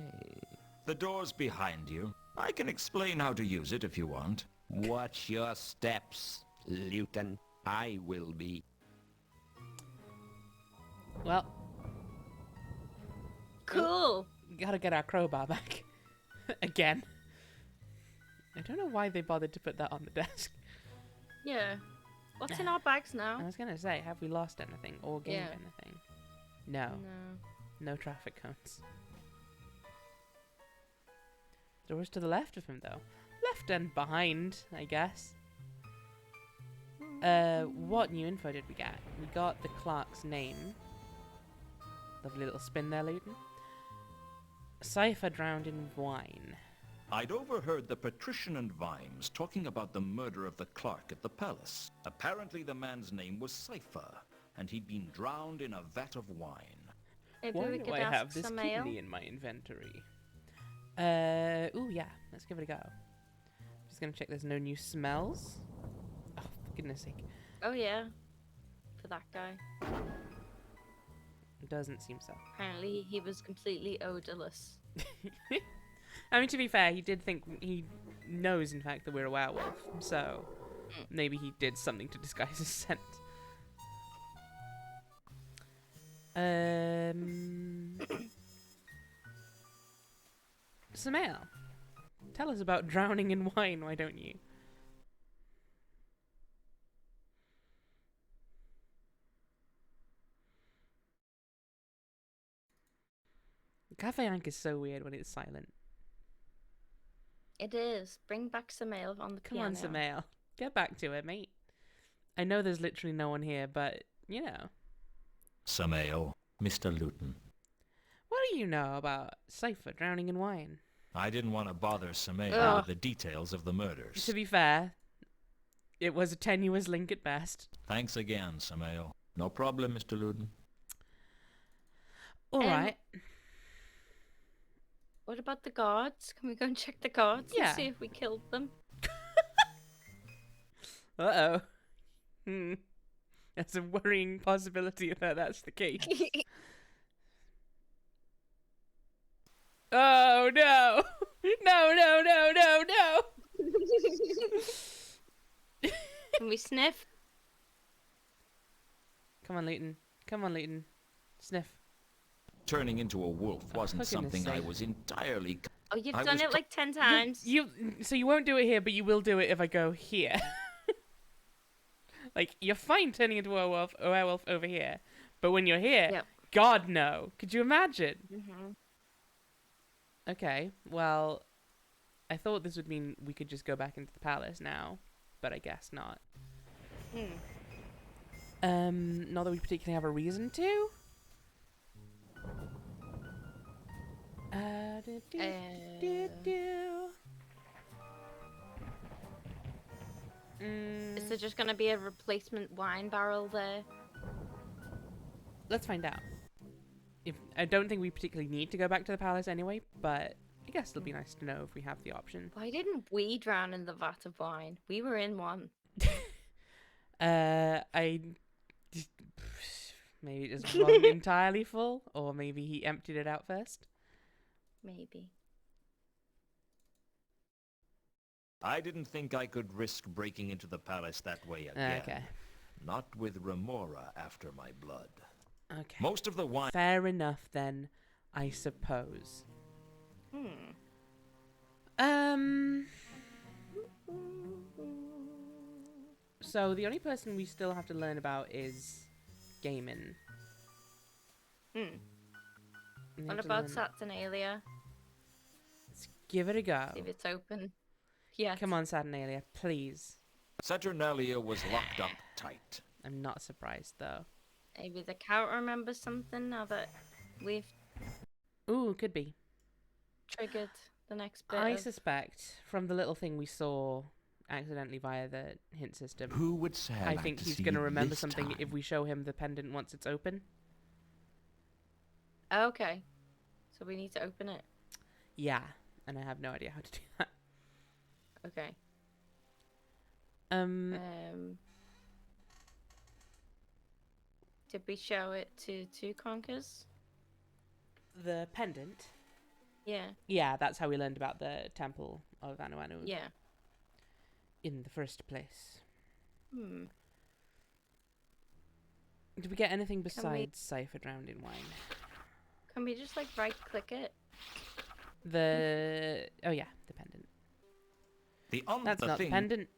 The door's behind you. I can explain how to use it if you want. Watch your steps, Luton. I will be. Well, Cool. gotta get our crowbar back. Again. I don't know why they bothered to put that on the desk. Yeah. What's in our bags I now? was gonna say, have we lost anything or gained Yeah. anything? No. No. No traffic cones. Doors to the left of him, though. Left and behind, I guess. What new info did we get? We got the clerk's name. Lovely little spin there, Luton. Cypher drowned in wine. I'd overheard the patrician and Vimes talking about the murder of the clerk at the palace. Apparently the man's name was Cypher, and he'd been drowned in a vat of wine. Maybe Why we do could I ask have this some ale. kidney in my inventory? Ooh, yeah. Let's give it a go. Just gonna check there's no new smells. Oh, for goodness sake. Oh yeah. For that guy. It doesn't seem so. Apparently he was completely odorless. I mean, to be fair, he did think... He knows, in fact, that we're a werewolf. So, maybe he did something to disguise his scent. Samael, tell us about drowning in wine, why don't you? Cafe Ank is so weird when it's silent. It is. Bring back some ale on the Come piano. on, Samael. Get back to it, mate. I know there's literally no one here, but, you know. Some ale, Mr. Luton. What do you know about Cypher drowning in wine? I didn't want to bother Samael Ugh. with the details of the murders. To be fair, it was a tenuous link at best. Thanks again, Samael. No problem, Mr. Luton. Alright. What about the guards? Can we go and check the guards Yeah. and see if we killed them? Uh-oh. That's a worrying possibility that that's the case. Oh, no! No, no, no, no, no! Can we sniff? Come on, Luton. Come on, Luton. Sniff. Turning into a wolf wasn't for goodness something I sake. was entirely... Oh, you've I done was it like 10 times. So you won't do it here, but you will do it if I go here. Like, you're fine turning into a werewolf over here. But when you're here, Yep. God no. Could you imagine? Mm-hmm. Okay, well, I thought this would mean we could just go back into the palace now, but I guess not. Not that we particularly have a reason to. Is there just going to be a replacement wine barrel there? Let's find out. I don't think we particularly need to go back to the palace anyway, but I guess it'll be nice to know if we have the option. Why didn't we drown in the vat of wine? We were in one. Maybe it just wasn't entirely full, or maybe he emptied it out first. Maybe. I didn't think I could risk breaking into the palace that way again. Okay. Not with Remora after my blood. Okay. Most of the wine... Fair enough then, I suppose. So the only person we still have to learn about is Gaiman. We What have to about learn- Saturnalia? Let's give it a go. See if it's open. Yes. Come on, Saturnalia, please. Saturnalia was locked up tight. I'm not surprised though. Maybe the count remembers something now that we've... Ooh, could be. triggered the next bit. I suspect from the little thing we saw accidentally via the hint system, Who would say I think he's going to remember something if we show him the pendant once it's open. Okay. So we need to open it. Yeah, and I have no idea how to do that. Okay. Did we show it to two conkers? The pendant? Yeah. Yeah, that's how we learned about the Temple of Anu Anu. Yeah. In the first place. Hmm. Did we get anything besides Cypher drowned in wine? Can we just like right click it? Oh yeah, the pendant. That's not the pendant.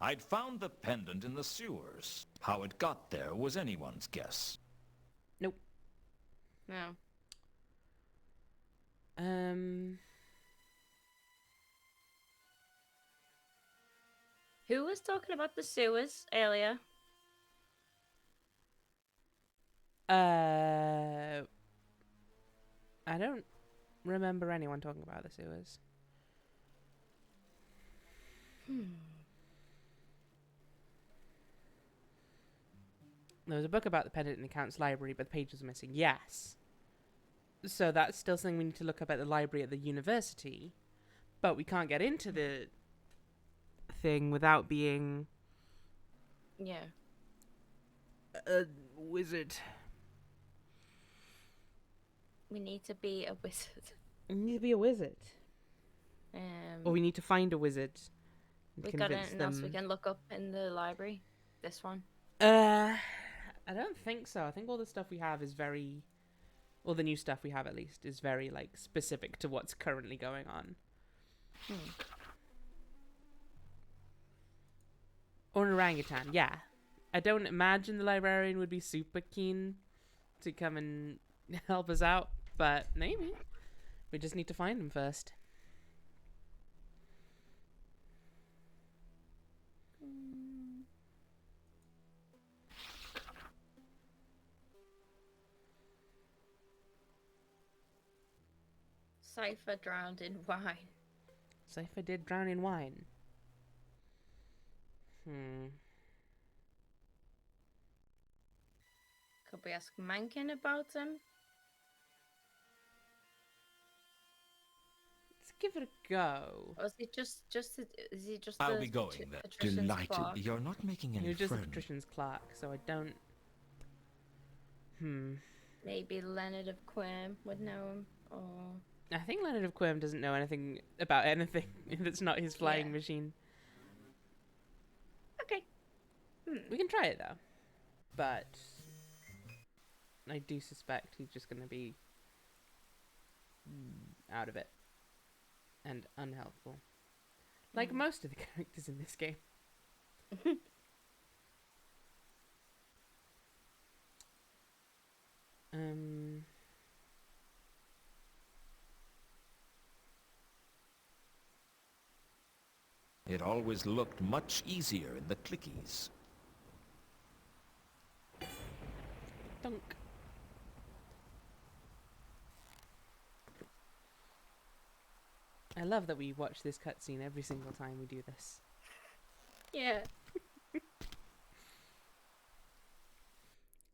I'd found the pendant in the sewers. How it got there was anyone's guess. Nope. No. Who was talking about the sewers earlier? I don't remember anyone talking about the sewers. There was a book about the pendant in the Count's library, but the pages are missing. Yes. So that's still something we need to look up at the library at the university. But we can't get into the thing without being... Yeah. a wizard. We need to be a wizard. We need to be a wizard. Or we need to find a wizard. We got anything else we can look up in the library? This one? I don't think so. I think all the stuff we have is very... all the new stuff we have, at least, is very, like, specific to what's currently going on. Or an orangutan, yeah. I don't imagine the librarian would be super keen to come and help us out, but maybe. We just need to find him first. Cypher drowned in wine. Cypher did drown in wine. Could we ask Mankin about him? Let's give it a go. Or is he just is he just I'll the be going there. patrician's Delighted. clerk? You're not making any You're just the friends. patrician's clerk, so I don't... Maybe Leonard of Quirm would know him, or... I think Leonard of Quirm doesn't know anything about anything that's not his flying machine. Okay. We can try it, though. But... I do suspect he's just going to be... out of it. And unhelpful. Like most of the characters in this game. It always looked much easier in the clickies. Dunk. I love that we watch this cutscene every single time we do this. Yeah.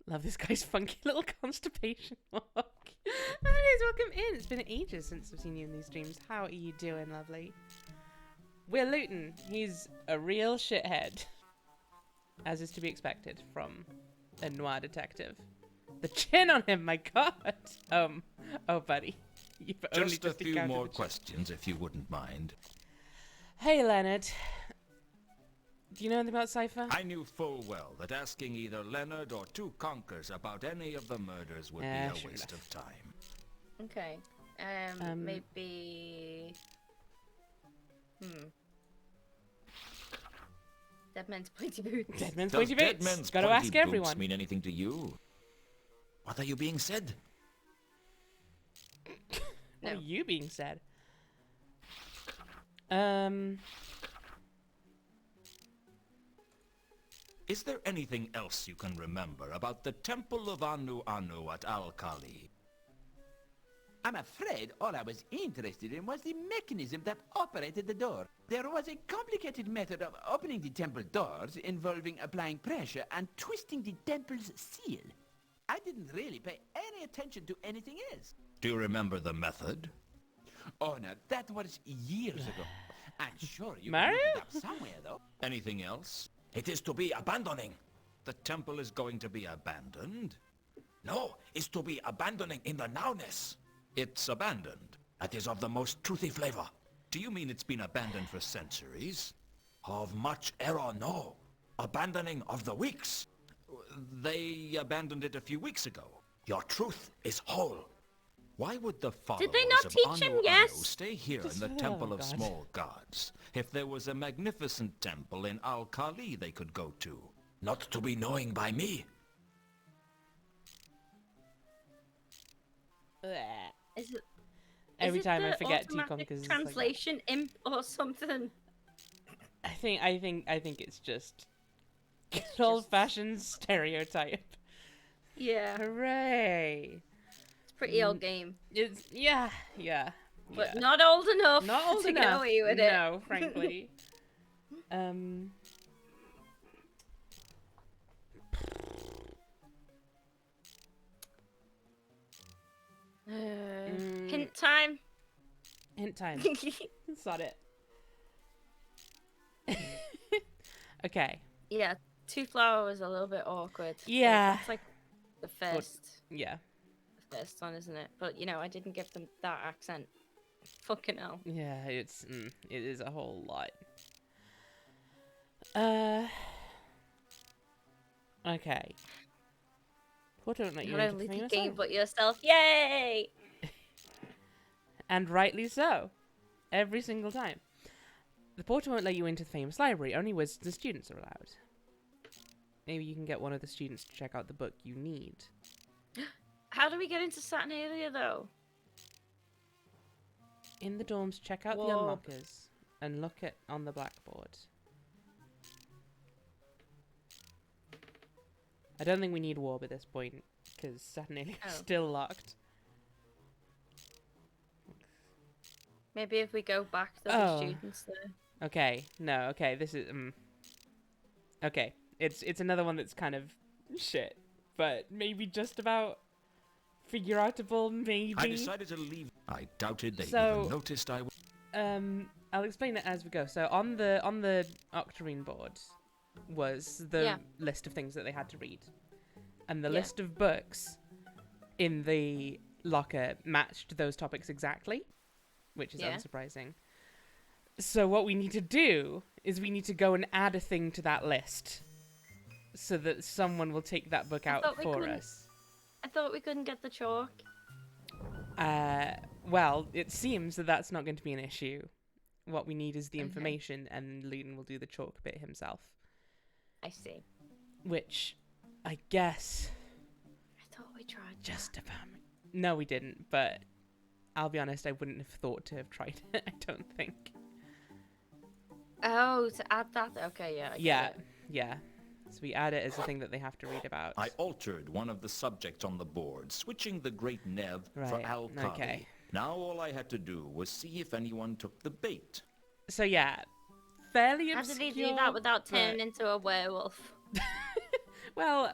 Love this guy's funky little constipation walk. Anyways, welcome in. It's been ages since I've seen you in these streams. How are you doing, lovely? We're Luton. He's a real shithead. As is to be expected from a noir detective. The chin on him, my god! Oh buddy. You've only Just a few encountered more the chin. questions, if you wouldn't mind. Hey, Leonard. Do you know anything about Cypher? I knew full well that asking either Leonard or two conkers about any of the murders would be a sure waste enough. of time. Okay. Maybe... Dead Man's Pointy Boots. Dead Man's Does Pointy Dead Boots. Man's Gotta Pointy ask Boots everyone. mean anything to you? What are you being said? What are you being said? Is there anything else you can remember about the Temple of Anu Anu at Al-Kali? I'm afraid all I was interested in was the mechanism that operated the door. There was a complicated method of opening the temple doors involving applying pressure and twisting the temple's seal. I didn't really pay any attention to anything else. Do you remember the method? Oh, no, that was years ago. I'm sure you Mario? can look it up somewhere, though. Anything else? It is to be abandoning. The temple is going to be abandoned? No, it's to be abandoning in the nowness. It's abandoned. That is of the most truthy flavor. Do you mean it's been abandoned for centuries? Of much error, no. Abandoning of the weeks. They abandoned it a few weeks ago. Your truth is whole. Why would the followers Did they not of teach him Anu yes? Anu stay here Just- in the Temple oh, of God. Small Gods if there was a magnificent temple in Al-Khali they could go to? Not to be knowing by me. Bleh. Is it? Every is it time I the forget automatic T-Con because translation imp or something. I think it's just good old-fashioned stereotype. Yeah, Hooray! it's a pretty old game, It's yeah. but not old enough Not old to enough. get away with it. No, frankly. Hint time. Hint time. Sod it. Okay. Yeah, Two Flower was a little bit awkward. but Yeah. It's like the first Yeah. one, isn't it? But you know, I didn't give them that accent. Fucking hell. Yeah, it is a whole lot. Okay. What don't let you Not into only the the famous game, island? but yourself. Yay! And rightly so. Every single time. The portal won't let you into the famous library. Only wizards and students are allowed. Maybe you can get one of the students to check out the book you need. How do we get into Saturnalia though? In the dorms, check out the Whoa. unlockers and look at on the blackboard. I don't think we need warp at this point because Saturnalia is Oh. still locked. Maybe if we go back, Oh. there'll be students there. Okay, no, okay, this is okay. It's another one that's kind of shit, but maybe just about figure outable, maybe. I decided to leave. I doubted they So- even noticed I was... I'll explain it as we go. So on the Octarine board was the Yeah. list of things that they had to read, and the Yeah. list of books in the locker matched those topics exactly, which is Yeah. unsurprising. So what we need to do is we need to go and add a thing to that list, so that someone will take that book out thought we for couldn't- us. I thought we couldn't get the chalk. Well, it seems that that's not going to be an issue. What we need is the Okay. information, and Luton will do the chalk bit himself. I see. Which, I guess, I thought we tried. just about... No, we didn't, but I'll be honest, I wouldn't have thought to have tried it, I don't think. Oh, to add that. Okay, yeah. I get Yeah, it. yeah. So we add it as a thing that they have to read about. I altered one of the subjects on the board, switching the Great Nev for Right, Al-Khali. okay. Now all I had to do was see if anyone took the bait. So yeah, fairly How obscure. did he do that without but- turning into a werewolf? Well,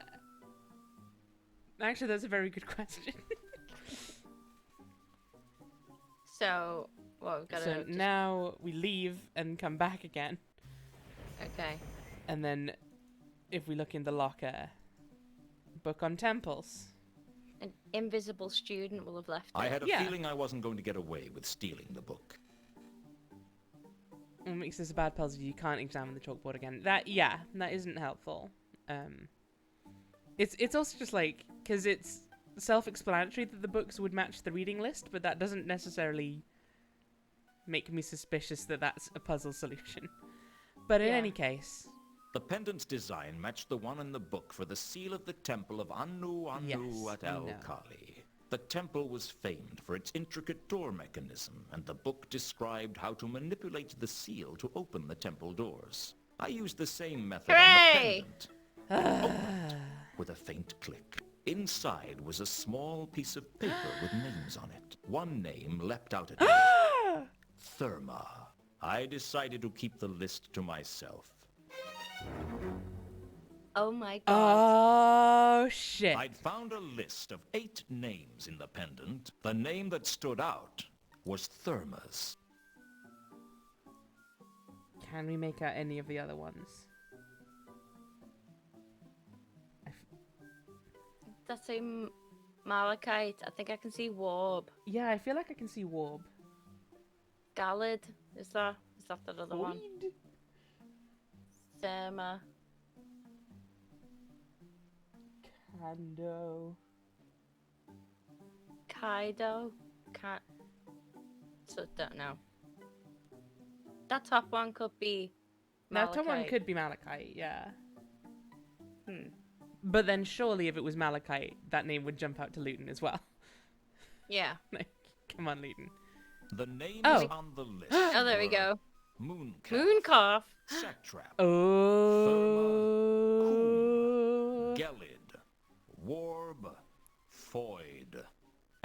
actually, that's a very good question. So, well, we've got to. So now we leave and come back again. Okay. And then if we look in the locker, book on temples. An invisible student will have left I it. had a Yeah. feeling I wasn't going to get away with stealing the book. What makes this a bad puzzle? You can't examine the chalkboard again. That isn't helpful. It's also just like, because it's self-explanatory that the books would match the reading list, but that doesn't necessarily make me suspicious that that's a puzzle solution. But in Yeah. any case, The pendant's design matched the one in the book for the seal of the temple of Anu Anu Yes, at I know. Al-Khali. The temple was famed for its intricate door mechanism, and the book described how to manipulate the seal to open the temple doors. I used the same method Hooray! on the pendant. Opened with a faint click. Inside was a small piece of paper with names on it. One name leapt out at me. Therma. I decided to keep the list to myself. Oh my god. Oh, shit. I'd found a list of 8 names in the pendant. The name that stood out was Therma's. Can we make out any of the other ones? That's a malachite. I think I can see warb. Yeah, I feel like I can see Warb. Gallid. Is that the other one? Void? Therma. Kando. Kaido. So don't know. That top one could be Now, malachite. top one could be Malachite, yeah. Hmm. But then surely if it was Malachite, that name would jump out to Luton as well. Yeah. Like, come on, Luton. The names Oh. on the list. Oh, there we were go. Mooncalf, Mooncough. Satrap, Oh. Gelid, Warb, Foyd,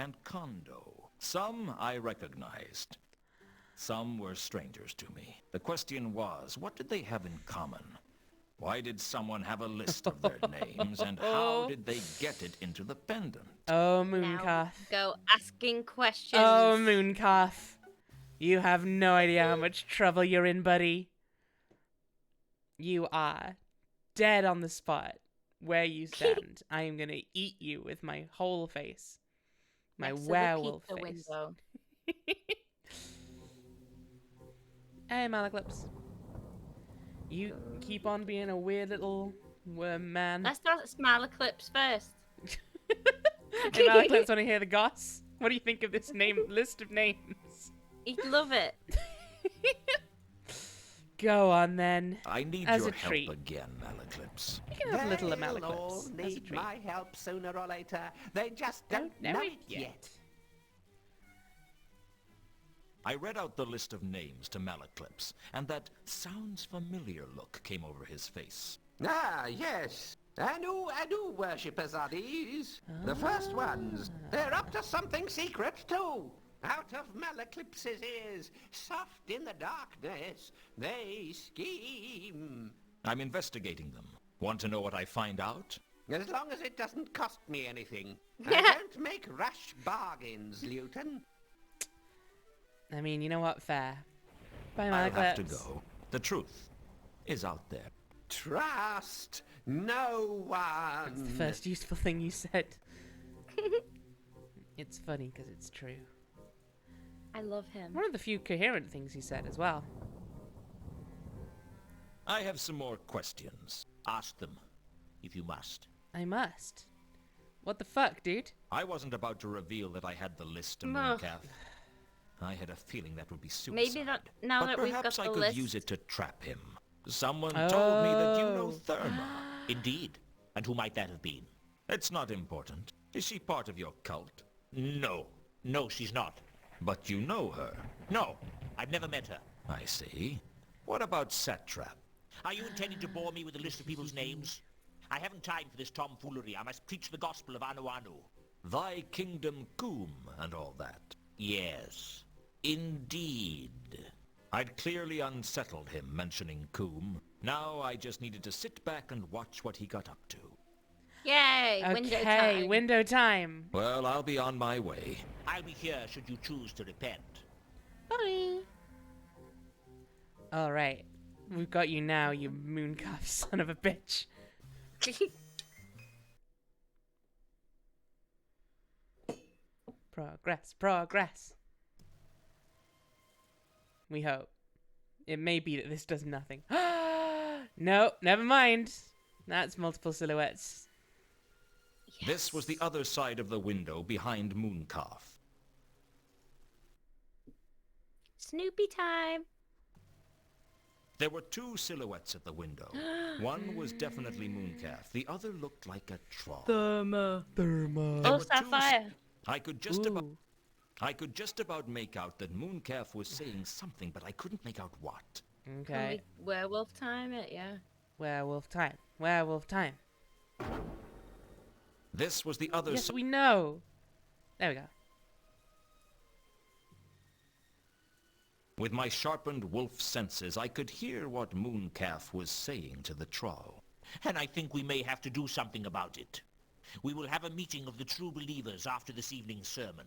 and Kondo. Some I recognized. Some were strangers to me. The question was, what did they have in common? Why did someone have a list of their names, and how did they get it into the pendant? Oh, Now Mooncalf. go asking questions. Oh, Mooncalf. You have no idea how much trouble you're in, buddy. You are dead on the spot where you stand. I am going to eat you with my whole face. My Next to the werewolf pizza face. window. Hey, Malaclips. You keep on being a weird little worm man. Let's start smile eclipse first. Hey, Malaclips, want to hear the goss? What do you think of this list of names? He'd love it. Go on, then. I need As your a treat. help again, Malaclips. You can have a little of They'll all Malaclips. As a need treat. my help sooner or later. They just don't know it yet. I read out the list of names to Malaclips, and that sounds familiar look came over his face. Ah, yes. Anu worshippers are these. The first ones. They're up to something secret, too. Out of Malaclips's ears, soft in the darkness, they scheme. I'm investigating them. Want to know what I find out? As long as it doesn't cost me anything. I don't make rash bargains, Luton. I mean, you know what? Fair. Bye, I'll have to Malaclips. go. The truth is out there. Trust no one. That's the first useful thing you said. It's funny because it's true. I love him. One of the few coherent things he said as well. I have some more questions. Ask them, if you must. I must. What the fuck, dude? I wasn't about to reveal that I had the list to Ugh. Mooncalf. I had a feeling that would be suicide. Maybe that now but that we've got perhaps the I could list. use it to trap him. Someone told me that you know Oh. Therma. Indeed. And who might that have been? It's not important. Is she part of your cult? No. No, she's not. But you know her. No. I've never met her. I see. What about Satrap? Are you intending to bore me with a list of people's names? I haven't time for this tomfoolery. I must preach the gospel of Anu Anu. Thy kingdom Coom and all that. Yes. Indeed. I'd clearly unsettled him mentioning Coom. Now I just needed to sit back and watch what he got up to. Yay! Window Okay, time. window time. Well, I'll be on my way. I'll be here should you choose to repent. Bye. All right, we've got you now, you Mooncalf son of a bitch. Progress, progress. We hope. It may be that this does nothing. No, never mind. That's multiple silhouettes. This was the other side of the window behind Mooncalf. Snoopy time. There were 2 silhouettes at the window. One was definitely Mooncalf. The other looked like a troll. Therma. Therma. There Oh, were 2 Sapphire. I could just about make out that Mooncalf was saying something, but I couldn't make out what. Can Okay. we werewolf time it? Yeah. Werewolf time. Werewolf time. This was the other Yes, we know. There we go. With my sharpened wolf senses, I could hear what Mooncalf was saying to the troll. And I think we may have to do something about it. We will have a meeting of the true believers after this evening's sermon.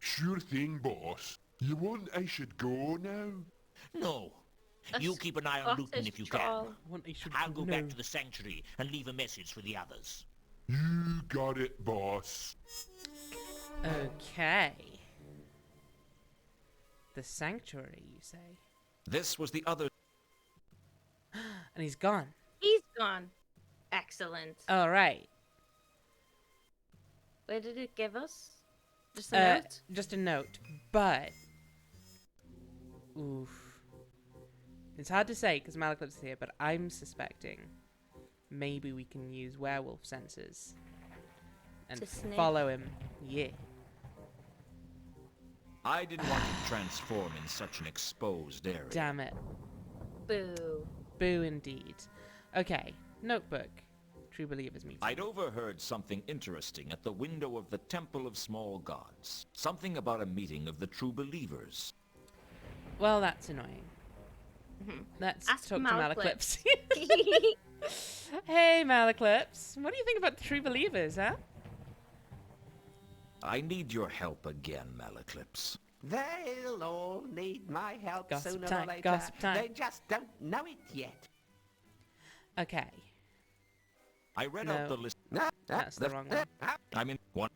Sure thing, boss. You want I should go now? No. You keep an eye on Luton if you can. I'll go back to the sanctuary and leave a message for the others. You got it, boss. Okay. The sanctuary, you say? This was the other... And he's gone. He's gone. Excellent. All right. Where did it give us? Just a note? Just a note. But... Oof. It's hard to say because Malaclips is here, but I'm suspecting maybe we can use werewolf senses and follow him. Yeah. I didn't want to transform in such an exposed area. Damn it. Boo. Boo indeed. Okay. Notebook. True Believers meeting. I'd overheard something interesting at the window of the Temple of Small Gods. Something about a meeting of the True Believers. Well, that's annoying. Let's Ask talk Malaclips. to Malaclips. Hey, Malaclips. What do you think about the True Believers, huh? I need your help again, Malaclips. They'll all need my help Gossip sooner time, or later. gossip time. They just don't know it yet. Okay. I read out the list. That's the wrong one. I mean, one.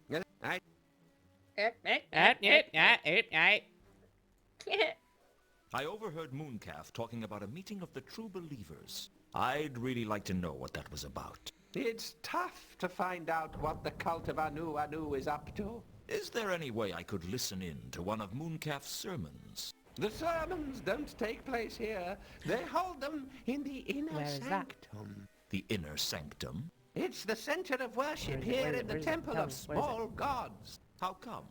I overheard Mooncalf talking about a meeting of the True Believers. I'd really like to know what that was about. It's tough to find out what the cult of Anu Anu is up to. Is there any way I could listen in to one of Mooncalf's sermons? The sermons don't take place here. They hold them in the inner sanctum. The inner sanctum? It's the center of worship here in the Temple of Small Gods. How come?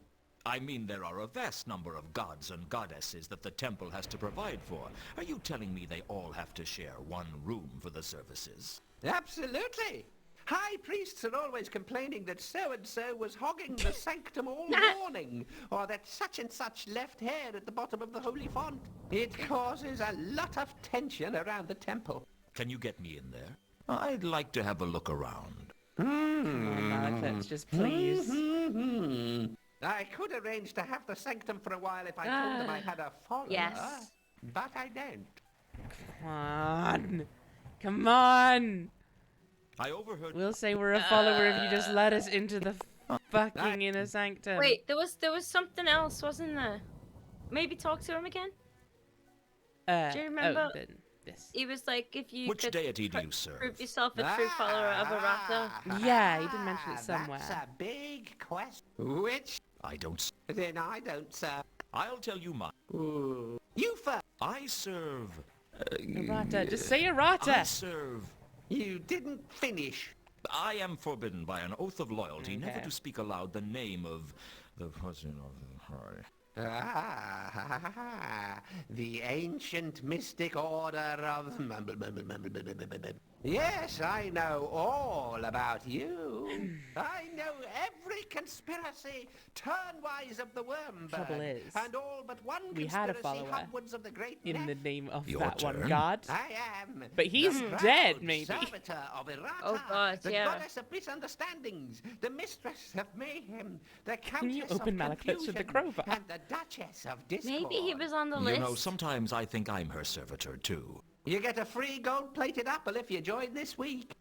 I mean, there are a vast number of gods and goddesses that the temple has to provide for. Are you telling me they all have to share one room for the services? Absolutely. High priests are always complaining that so-and-so was hogging the sanctum all morning, or that such and such left hair at the bottom of the holy font. It causes a lot of tension around the temple. Can you get me in there? I'd like to have a look around. Come on, Malaclips, just please. I could arrange to have the sanctum for a while if I told them I had a follower, Yes. but I don't. Come on. Come on. I overheard... We'll say we're a follower if you just let us into the fucking inner sanctum. Wait, there was something else, wasn't there? Maybe talk to him again? Do you remember? This. He was like, if you Which could deity do you serve? prove yourself a true follower of Arata. Yeah, he did mention it somewhere. That's a big question. Which? I don't... Then I don't serve. I'll tell you mine. You first. I serve... Arata. Just say Arata. I serve... You didn't finish. I am forbidden by an oath of loyalty never to speak aloud the name of the president of the party. The ancient mystic order of... Yes, I know all about you. I know every conspiracy turnwise of the Wormbird. Trouble is, and all but one we had a conspiracy follower upwards of the great in the Neff. name of Your that turn. one god. I am. But he's the dead, proud maybe. Servitor of Errata, Oh, God, the yeah. goddess of misunderstandings, the mistress of mayhem, the Can you countess open of Malaclips with the confusion, crowbar? and the duchess of discord. Maybe he was on the You list. know, sometimes I think I'm her servitor, too. You get a free gold-plated apple if you join this week.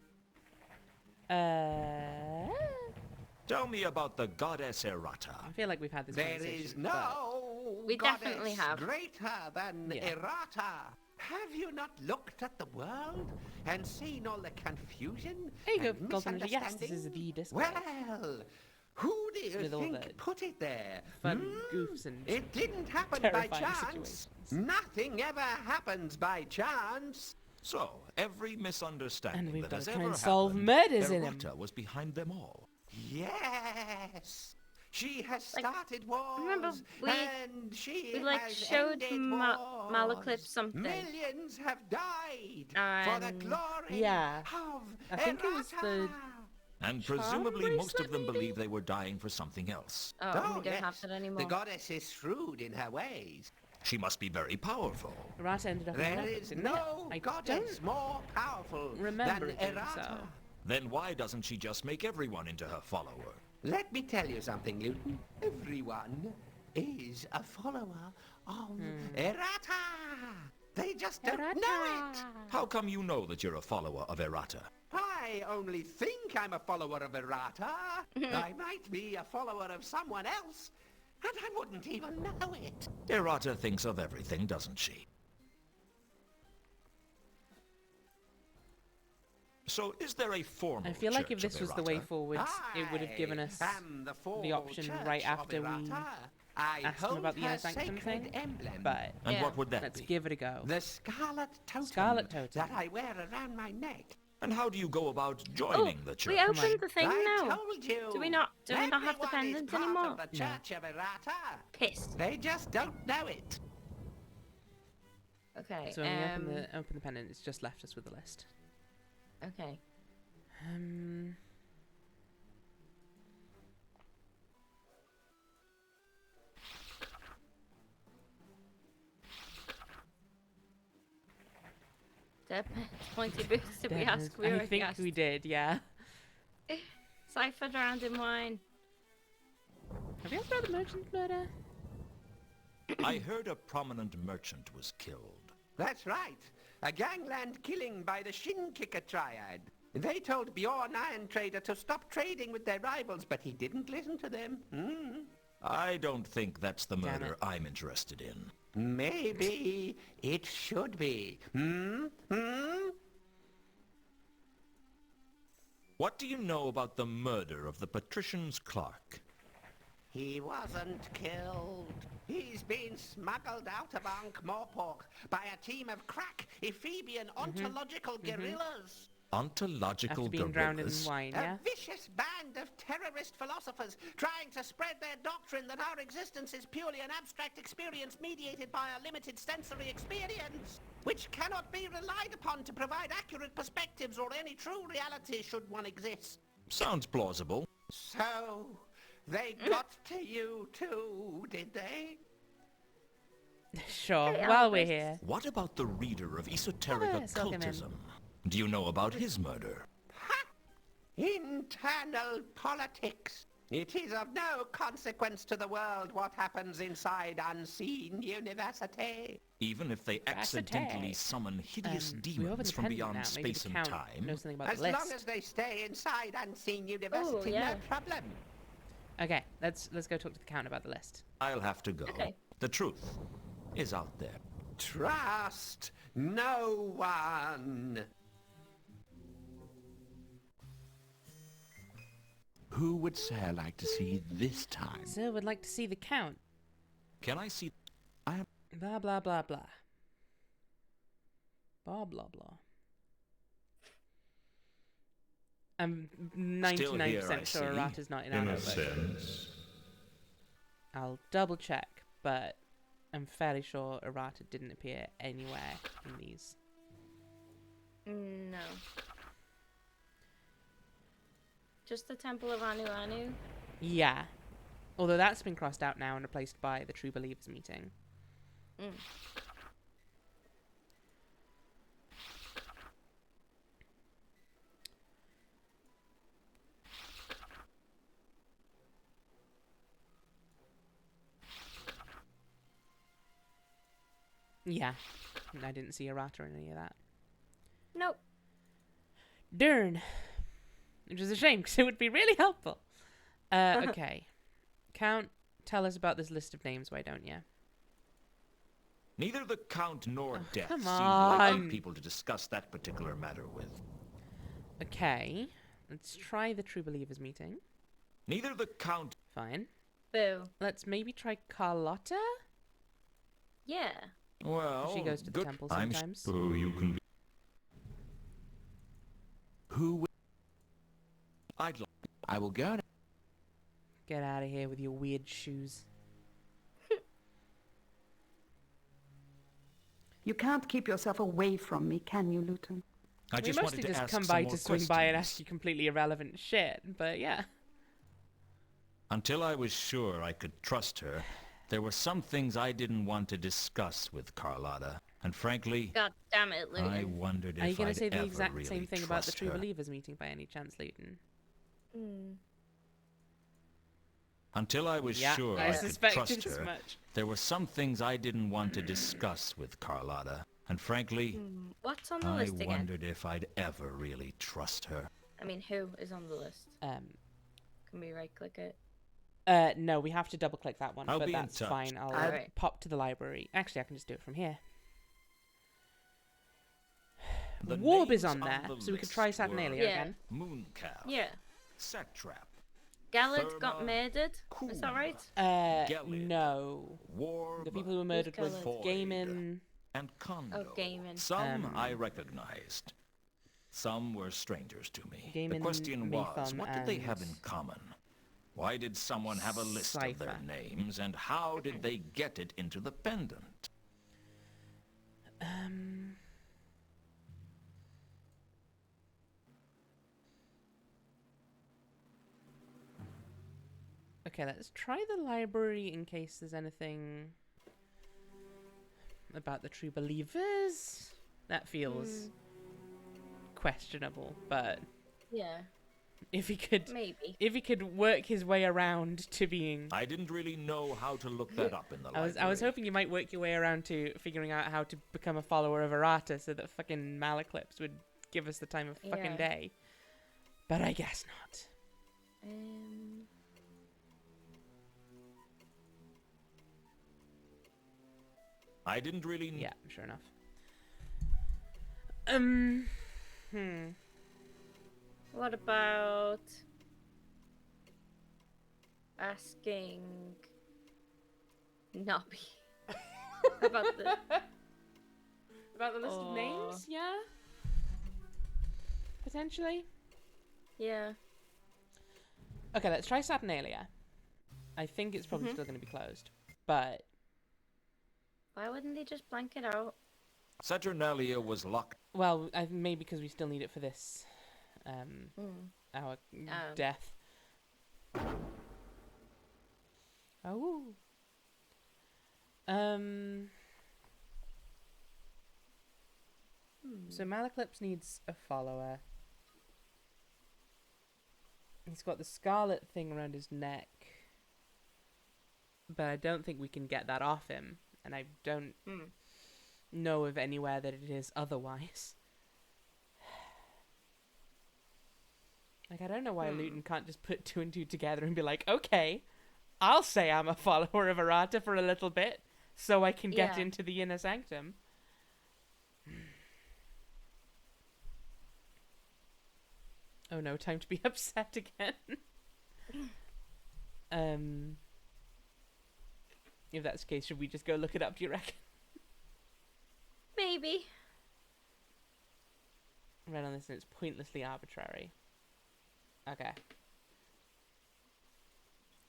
Tell me about the goddess Errata. I feel like we've had this There conversation. is no We goddess definitely have. greater than Errata. Have you not looked at the world and seen all the confusion There you go, and Golden Energy. Yes, this is misunderstanding? the Discworld. Well, who do you With all think the put it there? fun goofs and It didn't happen by terrifying chance. situations. Nothing ever happens by chance. So, every misunderstanding And we've that got has to try ever and solve happened, murders in him. Errata was behind them all. Yes. She has started wars, remember and she we like has showed ended Malaclips wars. something. Millions have died for the glory yeah, of I think it was the Errata. And charm presumably most of them bracelet, maybe? believe they were dying for something else. Oh, we don't have that anymore. The goddess is shrewd in her ways. She must be very powerful. Errata ended up in There Olympic, is didn't no it? I goddess don't more powerful remember than it being Errata. so. Then why doesn't she just make everyone into her follower? Let me tell you something, Luton. Everyone is a follower of Errata. They just don't know it. How come you know that you're a follower of Errata? I only think I'm a follower of Errata. I might be a follower of someone else, and I wouldn't even know it. Errata thinks of everything, doesn't she? So is there a formal I feel like if church this of was the way Errata? forward, it would have given us am the formal the option church right of after we Errata. I asked him hold about the her inner sanctum sacred thing. emblem. But And what would that let's be? give it a go. The scarlet totem, Scarlet totem. that I wear around my neck. And how do you go about joining the church? We opened the thing I now. told you. Do we not have the Everyone pendant is part anymore? of the Church of Errata. Pissed. They just don't know it. Okay. So when we open the pendant, it's just left us with the list. Okay. Dead pointy boots. Did we ask? We I already think asked. we did, yeah. Cipher drowned in wine. Have we asked about the merchant's murder? I heard a prominent merchant was killed. That's right. A gangland killing by the Shin Kicker Triad. They told Bjorn Iron Trader to stop trading with their rivals, but he didn't listen to them. I don't think that's the Damn murder it. I'm interested in. Maybe it should be. What do you know about the murder of the patrician's clerk? He wasn't killed. He's been smuggled out of Ankh-Morpork by a team of crack Ephebian ontological guerrillas. Ontological After being drowned in gorillas? wine, yeah? A vicious band of terrorist philosophers trying to spread their doctrine that our existence is purely an abstract experience mediated by a limited sensory experience, which cannot be relied upon to provide accurate perspectives or any true reality should one exist. Sounds plausible. So, they got to you too, did they? Sure, Hey, while we're Albert. here. What about the reader of esoteric Yes, welcome in. occultism? Do you know about his murder? Ha! Internal politics. It is of no consequence to the world what happens inside Unseen University. Even if they accidentally summon hideous we open demons the from pendant beyond now. Maybe space the and count time? knows something about As the list. long as they stay inside Unseen University, yeah. no problem. Okay, let's go talk to the count about the list. I'll have to go. Okay. The truth is out there. Trust no one. Who would Sir like to see this time? Sir would like to see the count. Can I see... Blah blah blah blah. Blah blah blah. I'm 99% sure Errata's not in our In a notebook. sense. I'll double check, but I'm fairly sure Errata didn't appear anywhere in these. No. Just the Temple of Anu Anu. Yeah. Although that's been crossed out now and replaced by the True Believers meeting. Yeah. I didn't see Errata in any of that. Nope. Darn. Which is a shame, because it would be really helpful. Okay. Count, tell us about this list of names, why don't you? Neither the Count nor Death come seem on. likely people to discuss that particular matter with. Okay. Let's try the True Believers meeting. Neither the Count... Fine. Boo. Let's maybe try Carlotta? Yeah. Well, She goes to the good. temple I'm sometimes. So you can be... Who would... I'd like... I will go now. Get out of here with your weird shoes. You can't keep yourself away from me, can you, Luton? I We just mostly wanted to just ask come some by more to swing by and ask questions. you completely irrelevant shit, but yeah. Until I was sure I could trust her, there were some things I didn't want to discuss with Carlotta. And frankly, God damn it, Luton. I wondered Are you if going I'd to say the ever exact really same thing about the trust True her. Believers meeting by any chance, Luton? Until I was Yeah, sure I I could suspected trust as her, much. there were some things I didn't want to discuss with Carlotta. And frankly, What's on the I list again? wondered if I'd ever really trust her. I mean, who is on the list? Can we right-click it? No, we have to double-click that one, I'll but be in that's touch. fine. I'll Alright. pop to the library. Actually, I can just do it from here. The Warb is names on there, the so we could list try were Saturnalia Yeah. again. Mooncalf, Yeah. Satrap, Gallard got Therma, murdered. Is that right? Gelid, No. Warb, The people who were murdered was Gellid? Gaiman. and Kondo. Oh, Gaiman. Some I recognized. Some were strangers to me. The Gaiman, question was, Mathon, what did they have in and common? Why did someone have a list of their Cypher. names, and how did they get it into the pendant? Okay, let's try the library in case there's anything about the True Believers. That feels questionable, but Yeah. if he could, Maybe. if he could work his way around to being, I didn't really know how to look that up in the library. I was hoping you might work your way around to figuring out how to become a follower of Errata so that fucking Malaclips would give us the time of fucking Yeah. day. But I guess not. I didn't really... Yeah, sure enough. What about asking Nobby? About the About the list of names, yeah? Potentially? Yeah. Okay, let's try Saturnalia. I think it's probably still going to be closed. But Why wouldn't they just blank it out? Saturnalia was locked. well, maybe because we still need it for this, our death. Oh. So Malaclips needs a follower. He's got the scarlet thing around his neck, but I don't think we can get that off him, and I don't know of anywhere that it is otherwise. Like, I don't know why Luton can't just put two and two together and be like, okay, I'll say I'm a follower of Errata for a little bit, so I can get Yeah. into the inner sanctum. Oh no, time to be upset again. If that's the case, should we just go look it up, do you reckon? Maybe. Read on this and it's pointlessly arbitrary. Okay.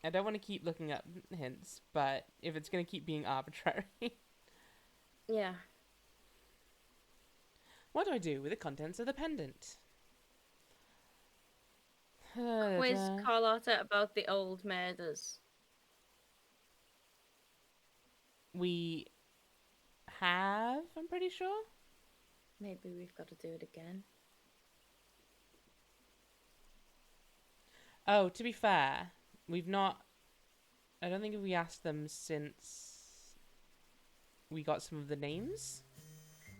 I don't want to keep looking up hints, but if it's going to keep being arbitrary. Yeah. What do I do with the contents of the pendant? Quiz Carlotta about the old murders. We have, I'm pretty sure. Maybe we've got to do it again. Oh, to be fair, we've not... I don't think we asked them since we got some of the names.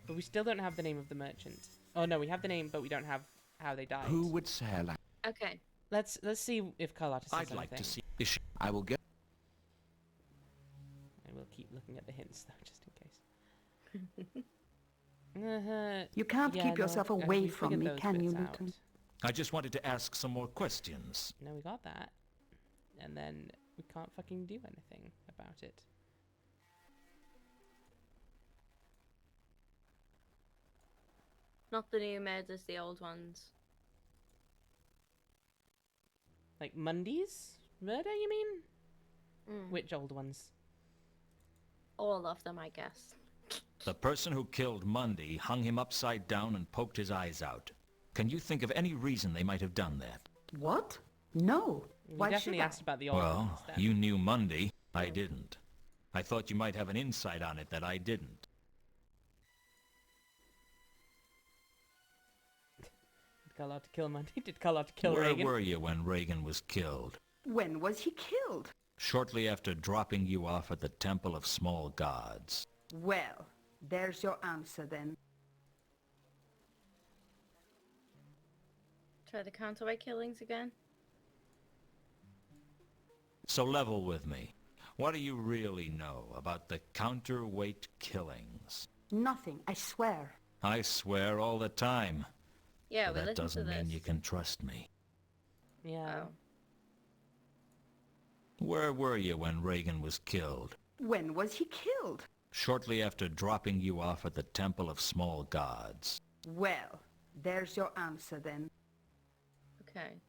But we still don't have the name of the merchant. Oh no, we have the name, but we don't have how they died. Who would sail like... Okay. Let's see if Carlotta says I'd like anything. to see... Is she... I will go... I will keep looking at the hints though, just in case. You can't Yeah, keep no, yourself okay, away we from figured me, those can you, bits out. Luton? I just wanted to ask some more questions. No, we got that. And then we can't fucking do anything about it. Not the new murders, the old ones. Like Mundy's murder, you mean? Which old ones? All of them, I guess. The person who killed Mundy hung him upside down and poked his eyes out. Can you think of any reason they might have done that? What? No. We Why definitely should asked about the old Well, ones then. you knew Mundy. I didn't. I thought you might have an insight on it that I didn't. Did Carlotta kill Monty? Did Carlotta kill Where Reagan? were you when Reagan was killed? When was he killed? Shortly after dropping you off at the Temple of Small Gods. Well, there's your answer then. Try the counterweight killings again. So level with me. What do you really know about the counterweight killings? Nothing, I swear. I swear all the time. Yeah, But we that listened to doesn't mean this. you can trust me. Yeah. Oh. Where were you when Reagan was killed? When was he killed? Shortly after dropping you off at the Temple of Small Gods. Well, there's your answer then. Okay.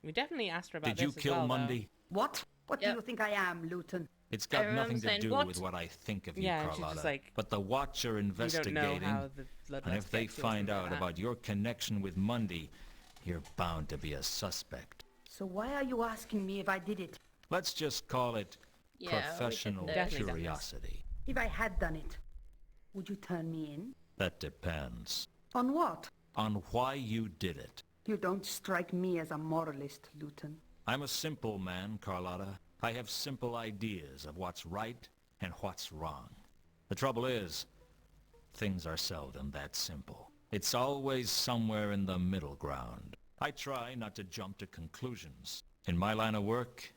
We definitely asked her about Did this you as kill well, Mundy? What? What Yep. do you think I am, Luton? It's I got remember nothing to saying, do "What?" with what I think of you, Yeah, and she's Carlotta. just like, but the Watch are though. You don't investigating, know how the blood and rights if they get to or find something out like that. about your connection with Mundy, you're bound to be a suspect. So why are you asking me if I did it? Let's just call it Yeah, we did professional this. Definitely done this. curiosity. If I had done it, would you turn me in? That depends On what? on why you did it. You don't strike me as a moralist, Luton. I'm a simple man, Carlotta. I have simple ideas of what's right and what's wrong. The trouble is, things are seldom that simple. It's always somewhere in the middle ground. I try not to jump to conclusions. In my line of work,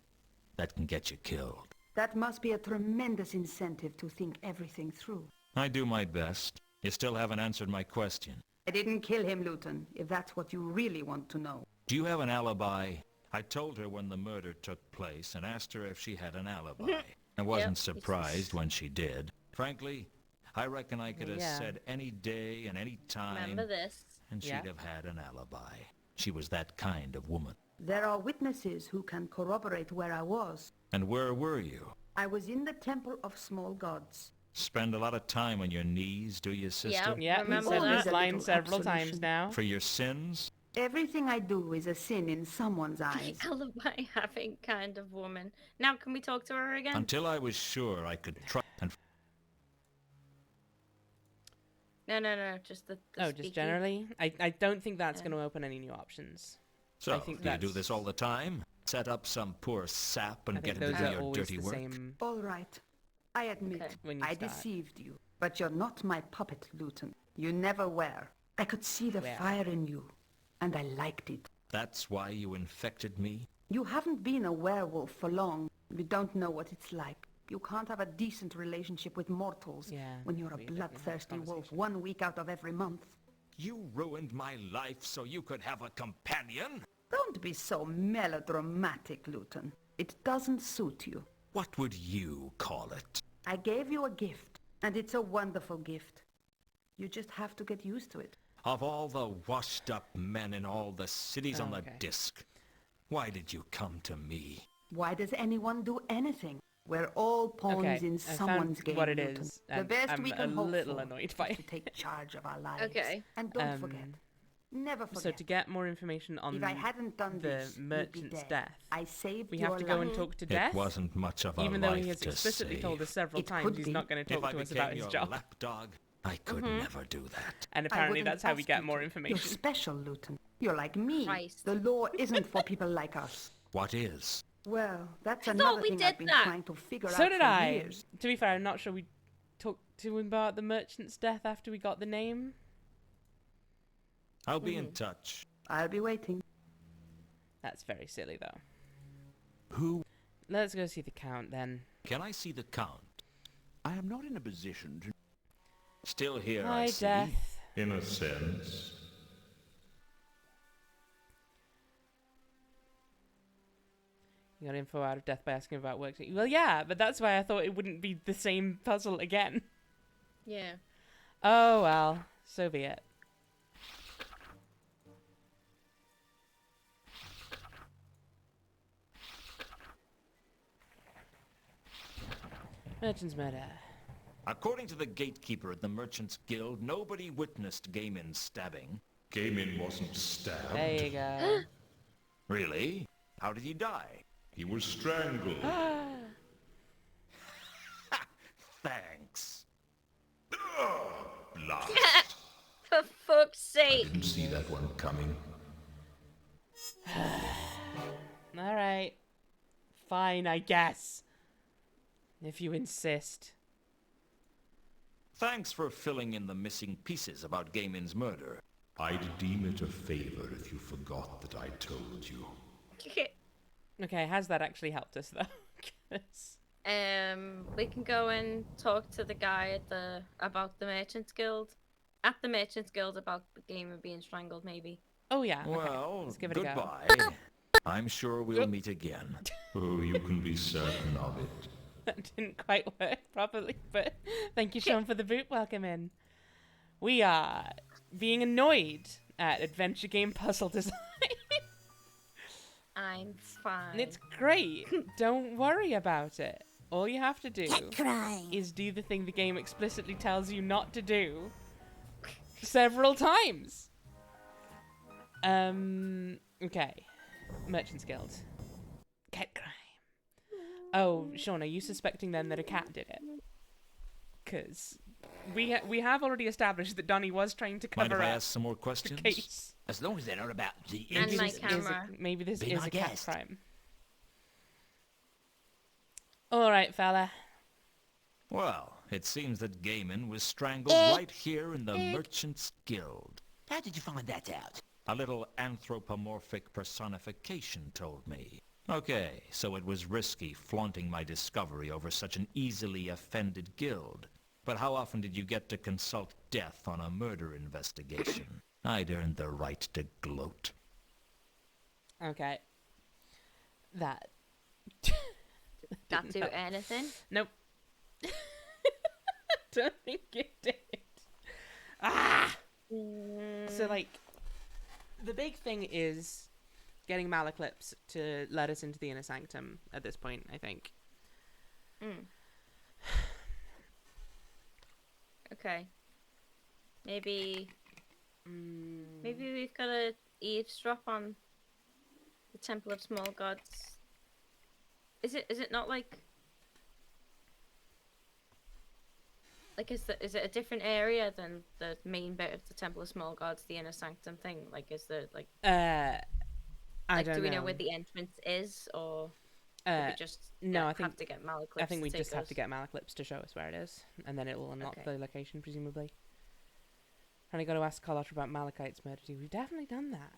that can get you killed. That must be a tremendous incentive to think everything through. I do my best. You still haven't answered my question. I didn't kill him, Luton, if that's what you really want to know. Do you have an alibi? I told her when the murder took place and asked her if she had an alibi. I wasn't surprised when she did. Frankly, I reckon I could have Yeah. said any day and any time, Remember this? and she'd Yeah. have had an alibi. She was that kind of woman. There are witnesses who can corroborate where I was. And where were you? I was in the Temple of Small Gods. Spend a lot of time on your knees, do you, sister? Yeah, we Remember said that? this line Little several absolution. times now. For your sins? Everything I do is a sin in someone's eyes. Alibi having kind of woman. Now, can we talk to her again? Until I was sure I could trust. And No. Just the Oh, just speaking. generally? I don't think that's Yeah. going to open any new options. so, I think do you do that's- this all the time? Set up some poor sap and I get think him those to do are your always dirty the work? same. All right. I admit, Okay. When you I start. deceived you. But you're not my puppet, Luton. You never were. I could see the Well. fire in you, and I liked it. That's why you infected me? You haven't been a werewolf for long. You don't know what it's like. You can't have a decent relationship with mortals Yeah, when you're a we definitely had bloodthirsty this wolf conversation. 1 week out of every month. You ruined my life so you could have a companion? Don't be so melodramatic, Luton. It doesn't suit you. What would you call it? I gave you a gift, and it's a wonderful gift. You just have to get used to it. Of all the washed-up men in all the cities on the Okay. disc, why did you come to me? Why does anyone do anything? We're all pawns Okay, in I someone's found game, what it Luton. is, The and best I'm we a can hope little for annoyed by is to it. take charge of our lives. Okay. And don't forget. Never forget. So to get more information on if I hadn't done the this, you'd be merchant's dead. death, I saved we your have to go life. and talk to It Death? wasn't much of a Even though life he has to explicitly told us save. several It times could he's be. not going to If talk I to us became about his your job. lapdog, I could never do that. And I apparently wouldn't that's how we ask get you more to. You're information. special, Luton. You're like me. Christ. The law isn't for people like us. What is? Well, that's I thought another we thing did I've been that. trying to figure out So did for I. years. To be fair, I'm not sure we talked to him about the merchant's death after we got the name. I'll be in touch. I'll be waiting. That's very silly, though. Who? Let's go see the Count, then. Can I see the Count? I am not in a position to... Still here, Hi, I see. Death. In a sense. You got info out of Death by asking about work. Well, yeah, but that's why I thought it wouldn't be the same puzzle again. Yeah. Oh, well. So be it. Merchant's murder. According to the gatekeeper at the Merchants Guild, nobody witnessed Gaimin's stabbing. Gaimin wasn't stabbed. There you go. Really? How did he die? He was strangled. Thanks. Blast. For fuck's sake. Didn't see that one coming. Alright. Fine, I guess. If you insist. Thanks for filling in the missing pieces about Gaimin's murder. I'd deem it a favor if you forgot that I told you. Okay, has that actually helped us though? 'Cause- We can go and talk to the guy about the Merchants Guild. At the Merchants Guild about the gamer being strangled, maybe. Oh yeah. Okay. Well, Let's give it a go. goodbye. I'm sure we'll meet again. Oh, you can be certain of it. That didn't quite work properly, but thank you, Sean, for the boot. Welcome in. We are being annoyed at adventure game puzzle design. I'm fine. It's great. Don't worry about it. All you have to do is do the thing the game explicitly tells you not to do several times. Okay. Merchants Guild. Cat crime. Oh, Sean, are you suspecting then that a cat did it? Because we have already established that Donnie was trying to Mind cover if I up ask some more the questions? case. As long as they're not about the And Maybe my this is camera. maybe this Be is my a cat guest. crime. All right, fella. Well, it seems that Gaimin was strangled right here in the Merchants Guild. How did you find that out? A little anthropomorphic personification told me. Okay, so it was risky flaunting my discovery over such an easily offended guild. But how often did you get to consult death on a murder investigation? I'd earned the right to gloat. Okay. That. That do help. anything? Nope. Don't think it did. Ah! So, like, the big thing is getting Malaclips to let us into the Inner Sanctum at this point, I think. Okay. Maybe we've got to eavesdrop on the Temple of Small Gods. Is it not like is it a different area than the main bit of the Temple of Small Gods, the Inner Sanctum thing? Like, is there like I don't do we know know where the entrance is, or do we just no, I have to get Malaclips? I think we to just take have us? to get Malaclips to show us where it is, and then it will unlock Okay. the location, presumably. And I got to ask Carlotta about Malachite's murder too. We've definitely done that.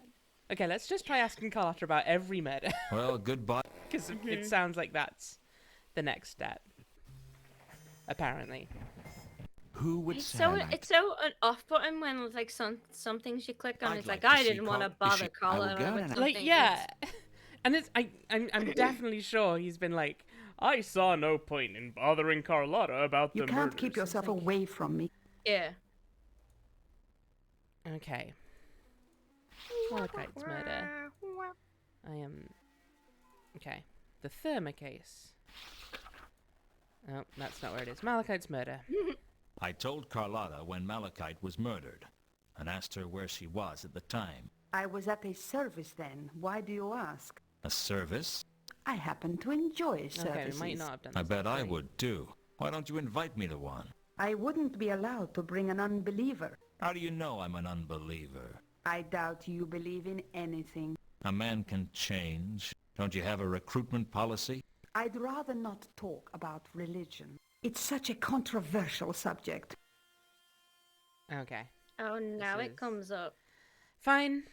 Okay, let's just try asking Carlotta about every murder, Well, goodbye. because it sounds like that's the next step. Apparently. Who would It's say so like it's so off-putting when like some things you click on. I'd It's like like to I see didn't want to Carl- is bother she- I will Colin go with and I- something. Like, yeah. And it's I'm definitely sure he's been like, I saw no point in bothering Carlotta about You the can't murders." keep yourself away from me. Yeah. Okay. Malachite's murder. I am... Okay. The Therma case. Oh, that's not where it is. Malachite's murder. I told Carlotta when Malachite was murdered, and asked her where she was at the time. I was at a service then. Why do you ask? A service? I happen to enjoy services. Okay, we might not have done I this bet I already. would too. Why don't you invite me to one? I wouldn't be allowed to bring an unbeliever. How do you know I'm an unbeliever? I doubt you believe in anything. A man can change. Don't you have a recruitment policy? I'd rather not talk about religion. It's such a controversial subject. Okay. Oh, now This it is- comes up. Fine.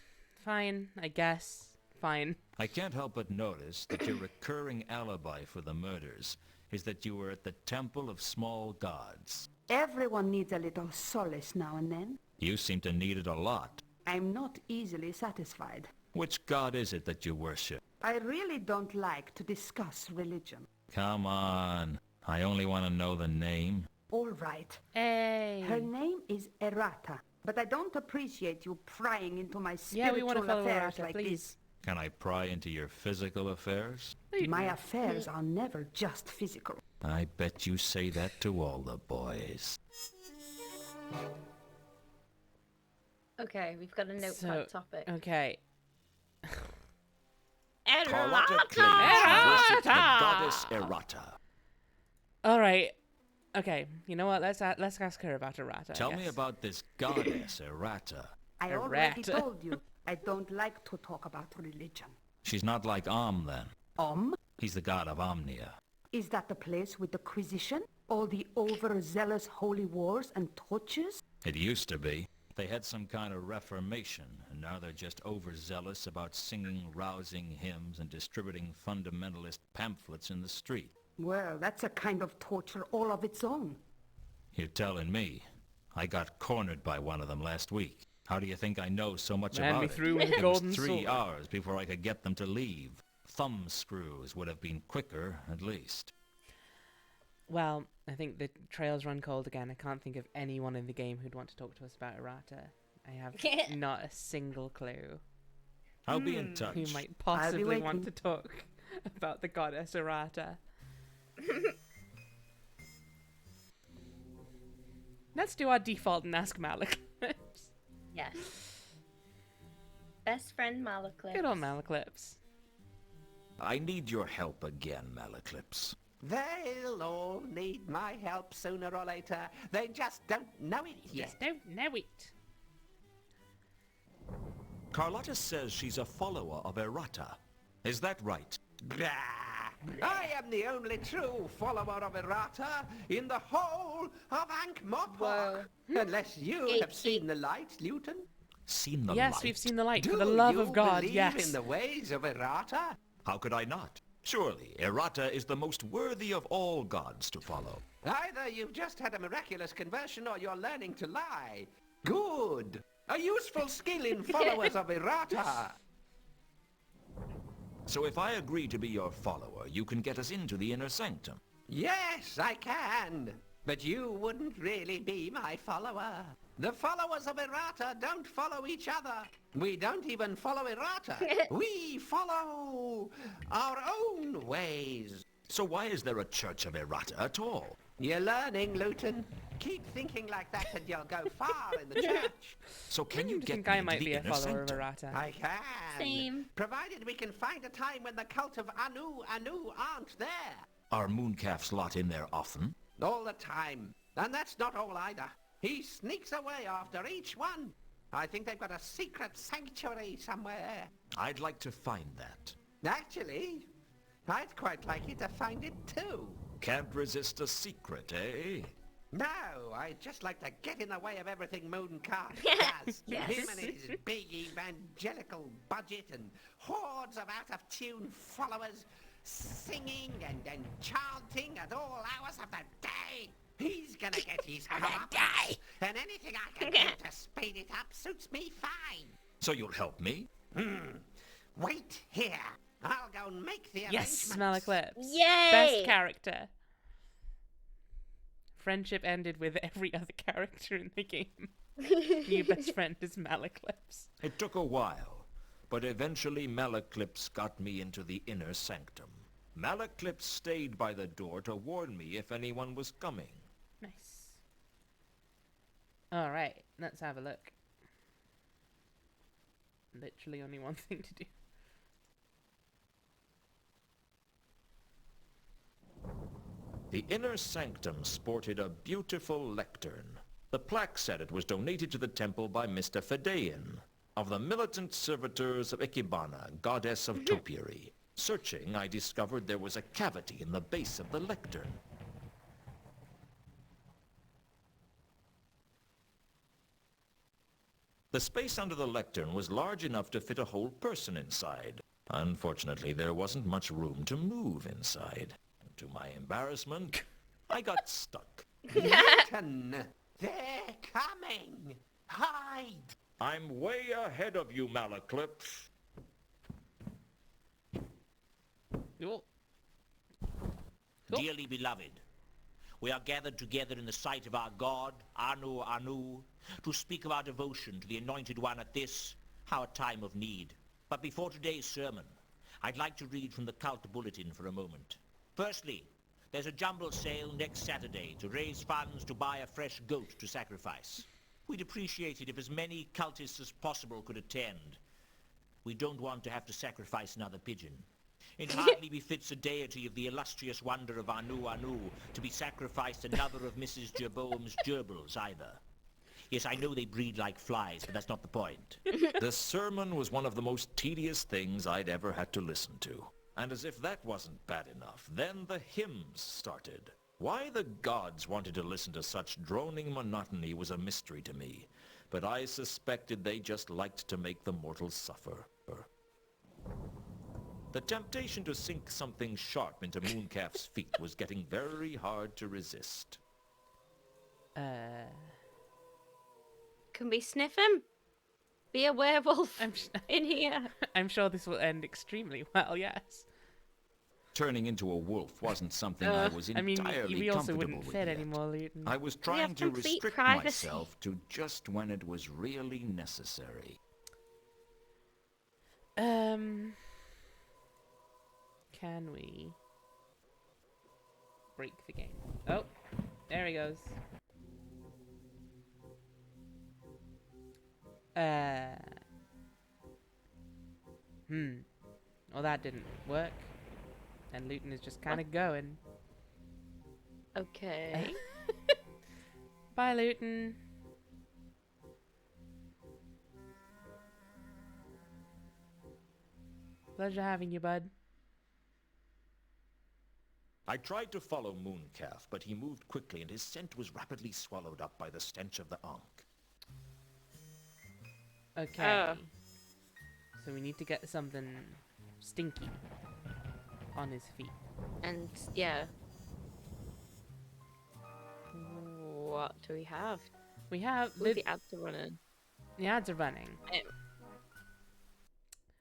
Fine, I guess. Fine. I can't help but notice that your recurring alibi for the murders is that you were at the Temple of Small Gods. Everyone needs a little solace now and then. You seem to need it a lot. I'm not easily satisfied. Which god is it that you worship? I really don't like to discuss religion. Come on. I only want to know the name. All right. Hey. Her name is Errata, but I don't appreciate you prying into my Yeah, we spiritual want to follow affairs Arata, like please. this. Can I pry into your physical affairs? My affairs are never just physical. I bet you say that to all the boys. Okay, we've got a notepad topic. Okay. Carlotta Errata! claims to worship the goddess Errata. All right. Okay. You know what? Let's ask her about Errata. Tell me about this goddess Errata. I already told you, I don't like to talk about religion. She's not like then. He's the god of Omnia. Is that the place with the Quisition? All the overzealous holy wars and torches? It used to be. They had some kind of reformation, and now they're just overzealous about singing rousing hymns and distributing fundamentalist pamphlets in the street. Well, that's a kind of torture all of its own. You're telling me. I got cornered by one of them last week. How do you think I know so much Ran about me it? through with a It golden was 3 sword. hours before I could get them to leave. Thumb screws would have been quicker, at least. Well, I think the trails run cold again. I can't think of anyone in the game who'd want to talk to us about Errata. I have not a single clue. I'll be in touch. Who might possibly want to talk about the goddess Errata. Let's do our default and ask Malaclips. Yes. Best friend Malaclips. Good old Malaclips. I need your help again, Malaclips. They'll all need my help sooner or later. They just don't know it yet. Just don't know it. Carlotta says she's a follower of Errata. Is that right? Bah! I am the only true follower of Errata in the whole of Ankh-Morpork. Unless you have seen the light, Luton. Seen the Yes, light? we've seen the light. Do For the love you of God, believe yes. in the ways of Errata? How could I not? Surely, Errata is the most worthy of all gods to follow. Either you've just had a miraculous conversion or you're learning to lie. Good. A useful skill in followers of Errata. So if I agree to be your follower, you can get us into the inner sanctum. Yes, I can. But you wouldn't really be my follower. The followers of Errata don't follow each other. We don't even follow Errata. We follow our own ways. So why is there a church of Errata at all? You're learning, Luton. Keep thinking like that and you'll go far in the church. So can you I get think me I into might the be a inner follower of sanctum? Errata. I can. Same. Provided we can find a time when the cult of Anu aren't there. Are mooncalfs lot in there often? All the time. And that's not all either. He sneaks away after each one. I think they've got a secret sanctuary somewhere. I'd like to find that. Actually, I'd quite like you to find it too. Can't resist a secret, eh? No, I'd just like to get in the way of everything Mooncalf does. Yes. Him and his big evangelical budget and hordes of out-of-tune followers singing and chanting at all hours of the day. He's gonna get his comeuppance, and anything I can do to speed it up suits me fine. So you'll help me? Wait here. I'll go and make the Yes, arrangements. Malaclips. Yay! Best character. Friendship ended with every other character in the game. New best friend is Malaclips. It took a while, but eventually Malaclips got me into the inner sanctum. Malaclips stayed by the door to warn me if anyone was coming. Nice. Alright, let's have a look. Literally only one thing to do. The inner sanctum sported a beautiful lectern. The plaque said it was donated to the temple by Mr. Fedean, of the militant servitors of Ikebana, goddess of topiary. Searching, I discovered there was a cavity in the base of the lectern. The space under the lectern was large enough to fit a whole person inside. Unfortunately, there wasn't much room to move inside. To my embarrassment, I got stuck. Luton, they're coming. Hide. I'm way ahead of you, Malaclips. Cool. Dearly beloved, we are gathered together in the sight of our God, Anu, to speak of our devotion to the Anointed One at this, our time of need. But before today's sermon, I'd like to read from the cult bulletin for a moment. Firstly, there's a jumble sale next Saturday to raise funds to buy a fresh goat to sacrifice. We'd appreciate it if as many cultists as possible could attend. We don't want to have to sacrifice another pigeon. It hardly befits a deity of the illustrious wonder of Anu Anu to be sacrificed another of Mrs. Jerboam's gerbils either. Yes, I know they breed like flies, but that's not the point. The sermon was one of the most tedious things I'd ever had to listen to. And as if that wasn't bad enough, then the hymns started. Why the gods wanted to listen to such droning monotony was a mystery to me, but I suspected they just liked to make the mortals suffer. The temptation to sink something sharp into Mooncalf's feet was getting very hard to resist. Can we sniff him? Be a werewolf in here. I'm sure this will end extremely well, yes. Turning into a wolf wasn't something I was entirely we also comfortable wouldn't with fit yet. anymore, Luton. I was trying to complete restrict privacy. myself to just when it was really necessary. Can we break the game? Oh, there he goes. Well, that didn't work. And Luton is just kind of going. Okay. Bye, Luton. Pleasure having you, bud. I tried to follow Mooncalf, but he moved quickly and his scent was rapidly swallowed up by the stench of the Ankh. Okay. So we need to get something stinky on his feet. And yeah. What do we have? We have the ads are running. The ads are running.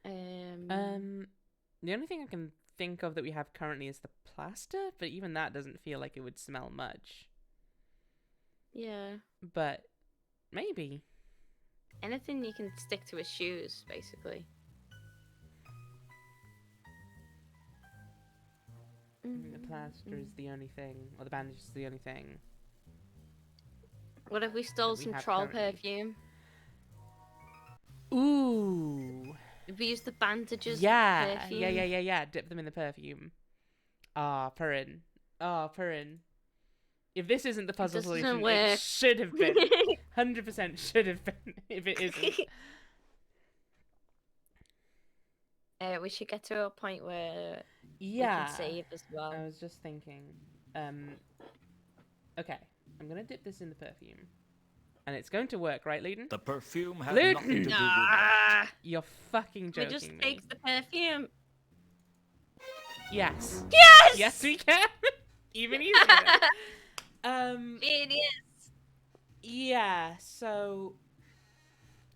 The only thing I can think of that we have currently is the plaster, but even that doesn't feel like it would smell much. Yeah. But maybe. Anything you can stick to his shoes, basically. The plaster is the only thing, or the bandage is the only thing. What if we stole we some have troll currently. perfume? Ooh. If we use the bandages Yeah. perfume? Yeah. Dip them in the perfume. Purrin. Purrin. If this isn't the puzzle Doesn't solution, work. it should have been. 100% should have been if it isn't. We should get to a point where Yeah. we can save as well. I was just thinking. Okay. I'm going to dip this in the perfume. And it's going to work, right, Luton? The perfume had Luton! nothing to do with that. You're fucking We joking just me. take the perfume. Yes. Yes! Yes, we can. Even easier. Genius. Yeah, so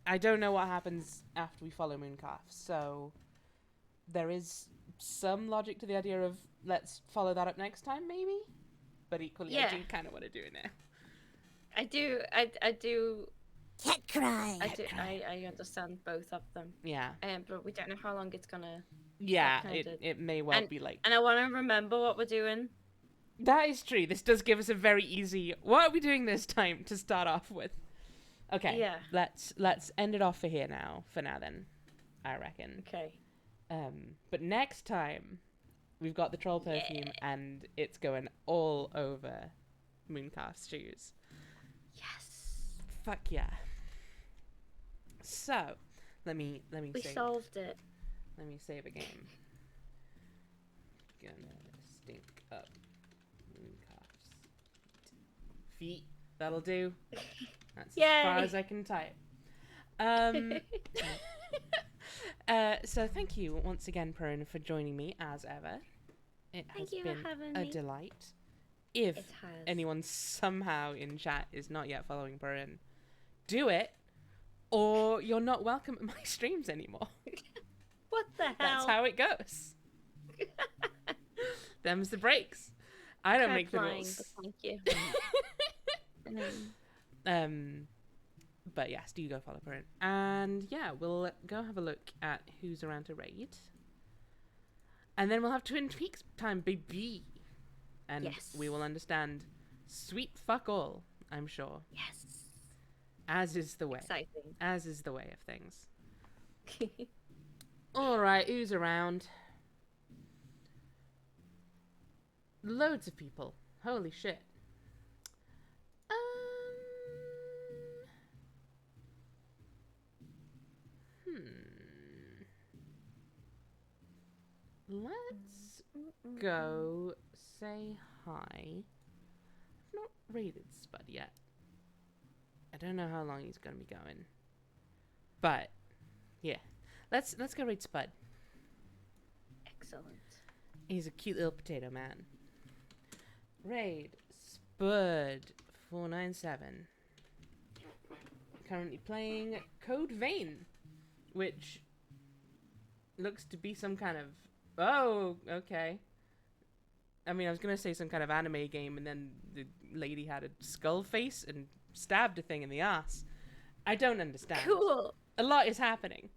I don't know what happens after we follow Mooncalf, so there is some logic to the idea of let's follow that up next time, maybe? But equally, I do kind of want to do it now. I do. Can't cry. I understand both of them. Yeah. But we don't know how long it's gonna. Yeah, kinda- it may well be like... And I want to remember what we're doing. That is true. This does give us a very easy... What are we doing this time to start off with? Okay. Yeah. Let's end it off for now then, I reckon. Okay. But next time, we've got the troll perfume and it's going all over Mooncalf's shoes. Yes. Fuck yeah. So, let me We save. solved it. Let me save a game. Gonna stink up Mooncalf's feet. That'll do. That's Yay. as far as I can type. So thank you once again, Perrin, for joining me as ever. It has Thank you for been having a me. delight. If It has. anyone somehow in chat is not yet following Perrin, do it, or you're not welcome at my streams anymore. What the hell? That's how it goes. Them's the breaks. I don't make the Flying, rules. but thank you. But yes, do go follow her. And yeah, we'll go have a look at who's around to raid. And then we'll have Twin Peaks time, baby. And Yes. we will understand sweet fuck all, I'm sure. Yes. As is the way. Exciting. As is the way of things. Alright, who's around? Loads of people. Holy shit. Let's go say hi. I've not raided Spud yet. I don't know how long he's gonna be going. But yeah. Let's go raid Spud. Excellent. He's a cute little potato man. Raid Spud 497. Currently playing Code Vein, which looks to be some kind of... Oh, okay. I mean, I was gonna say some kind of anime game, and then the lady had a skull face and stabbed a thing in the ass. I don't understand. Cool. A lot is happening.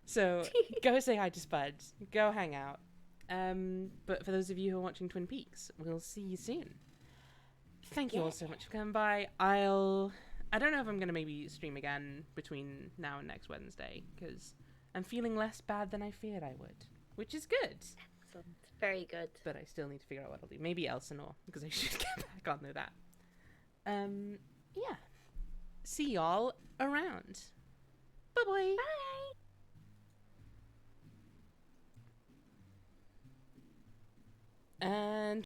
So, go say hi to Spud. Go hang out. But for those of you who are watching Twin Peaks, we'll see you soon. Thank you all so much for coming by. I don't know if I'm going to maybe stream again between now and next Wednesday, because I'm feeling less bad than I feared I would, which is good. Excellent. Very good. But I still need to figure out what I'll do. Maybe Elsinore, because I should get back on to that. Yeah. See y'all around. Bye-bye. Bye. And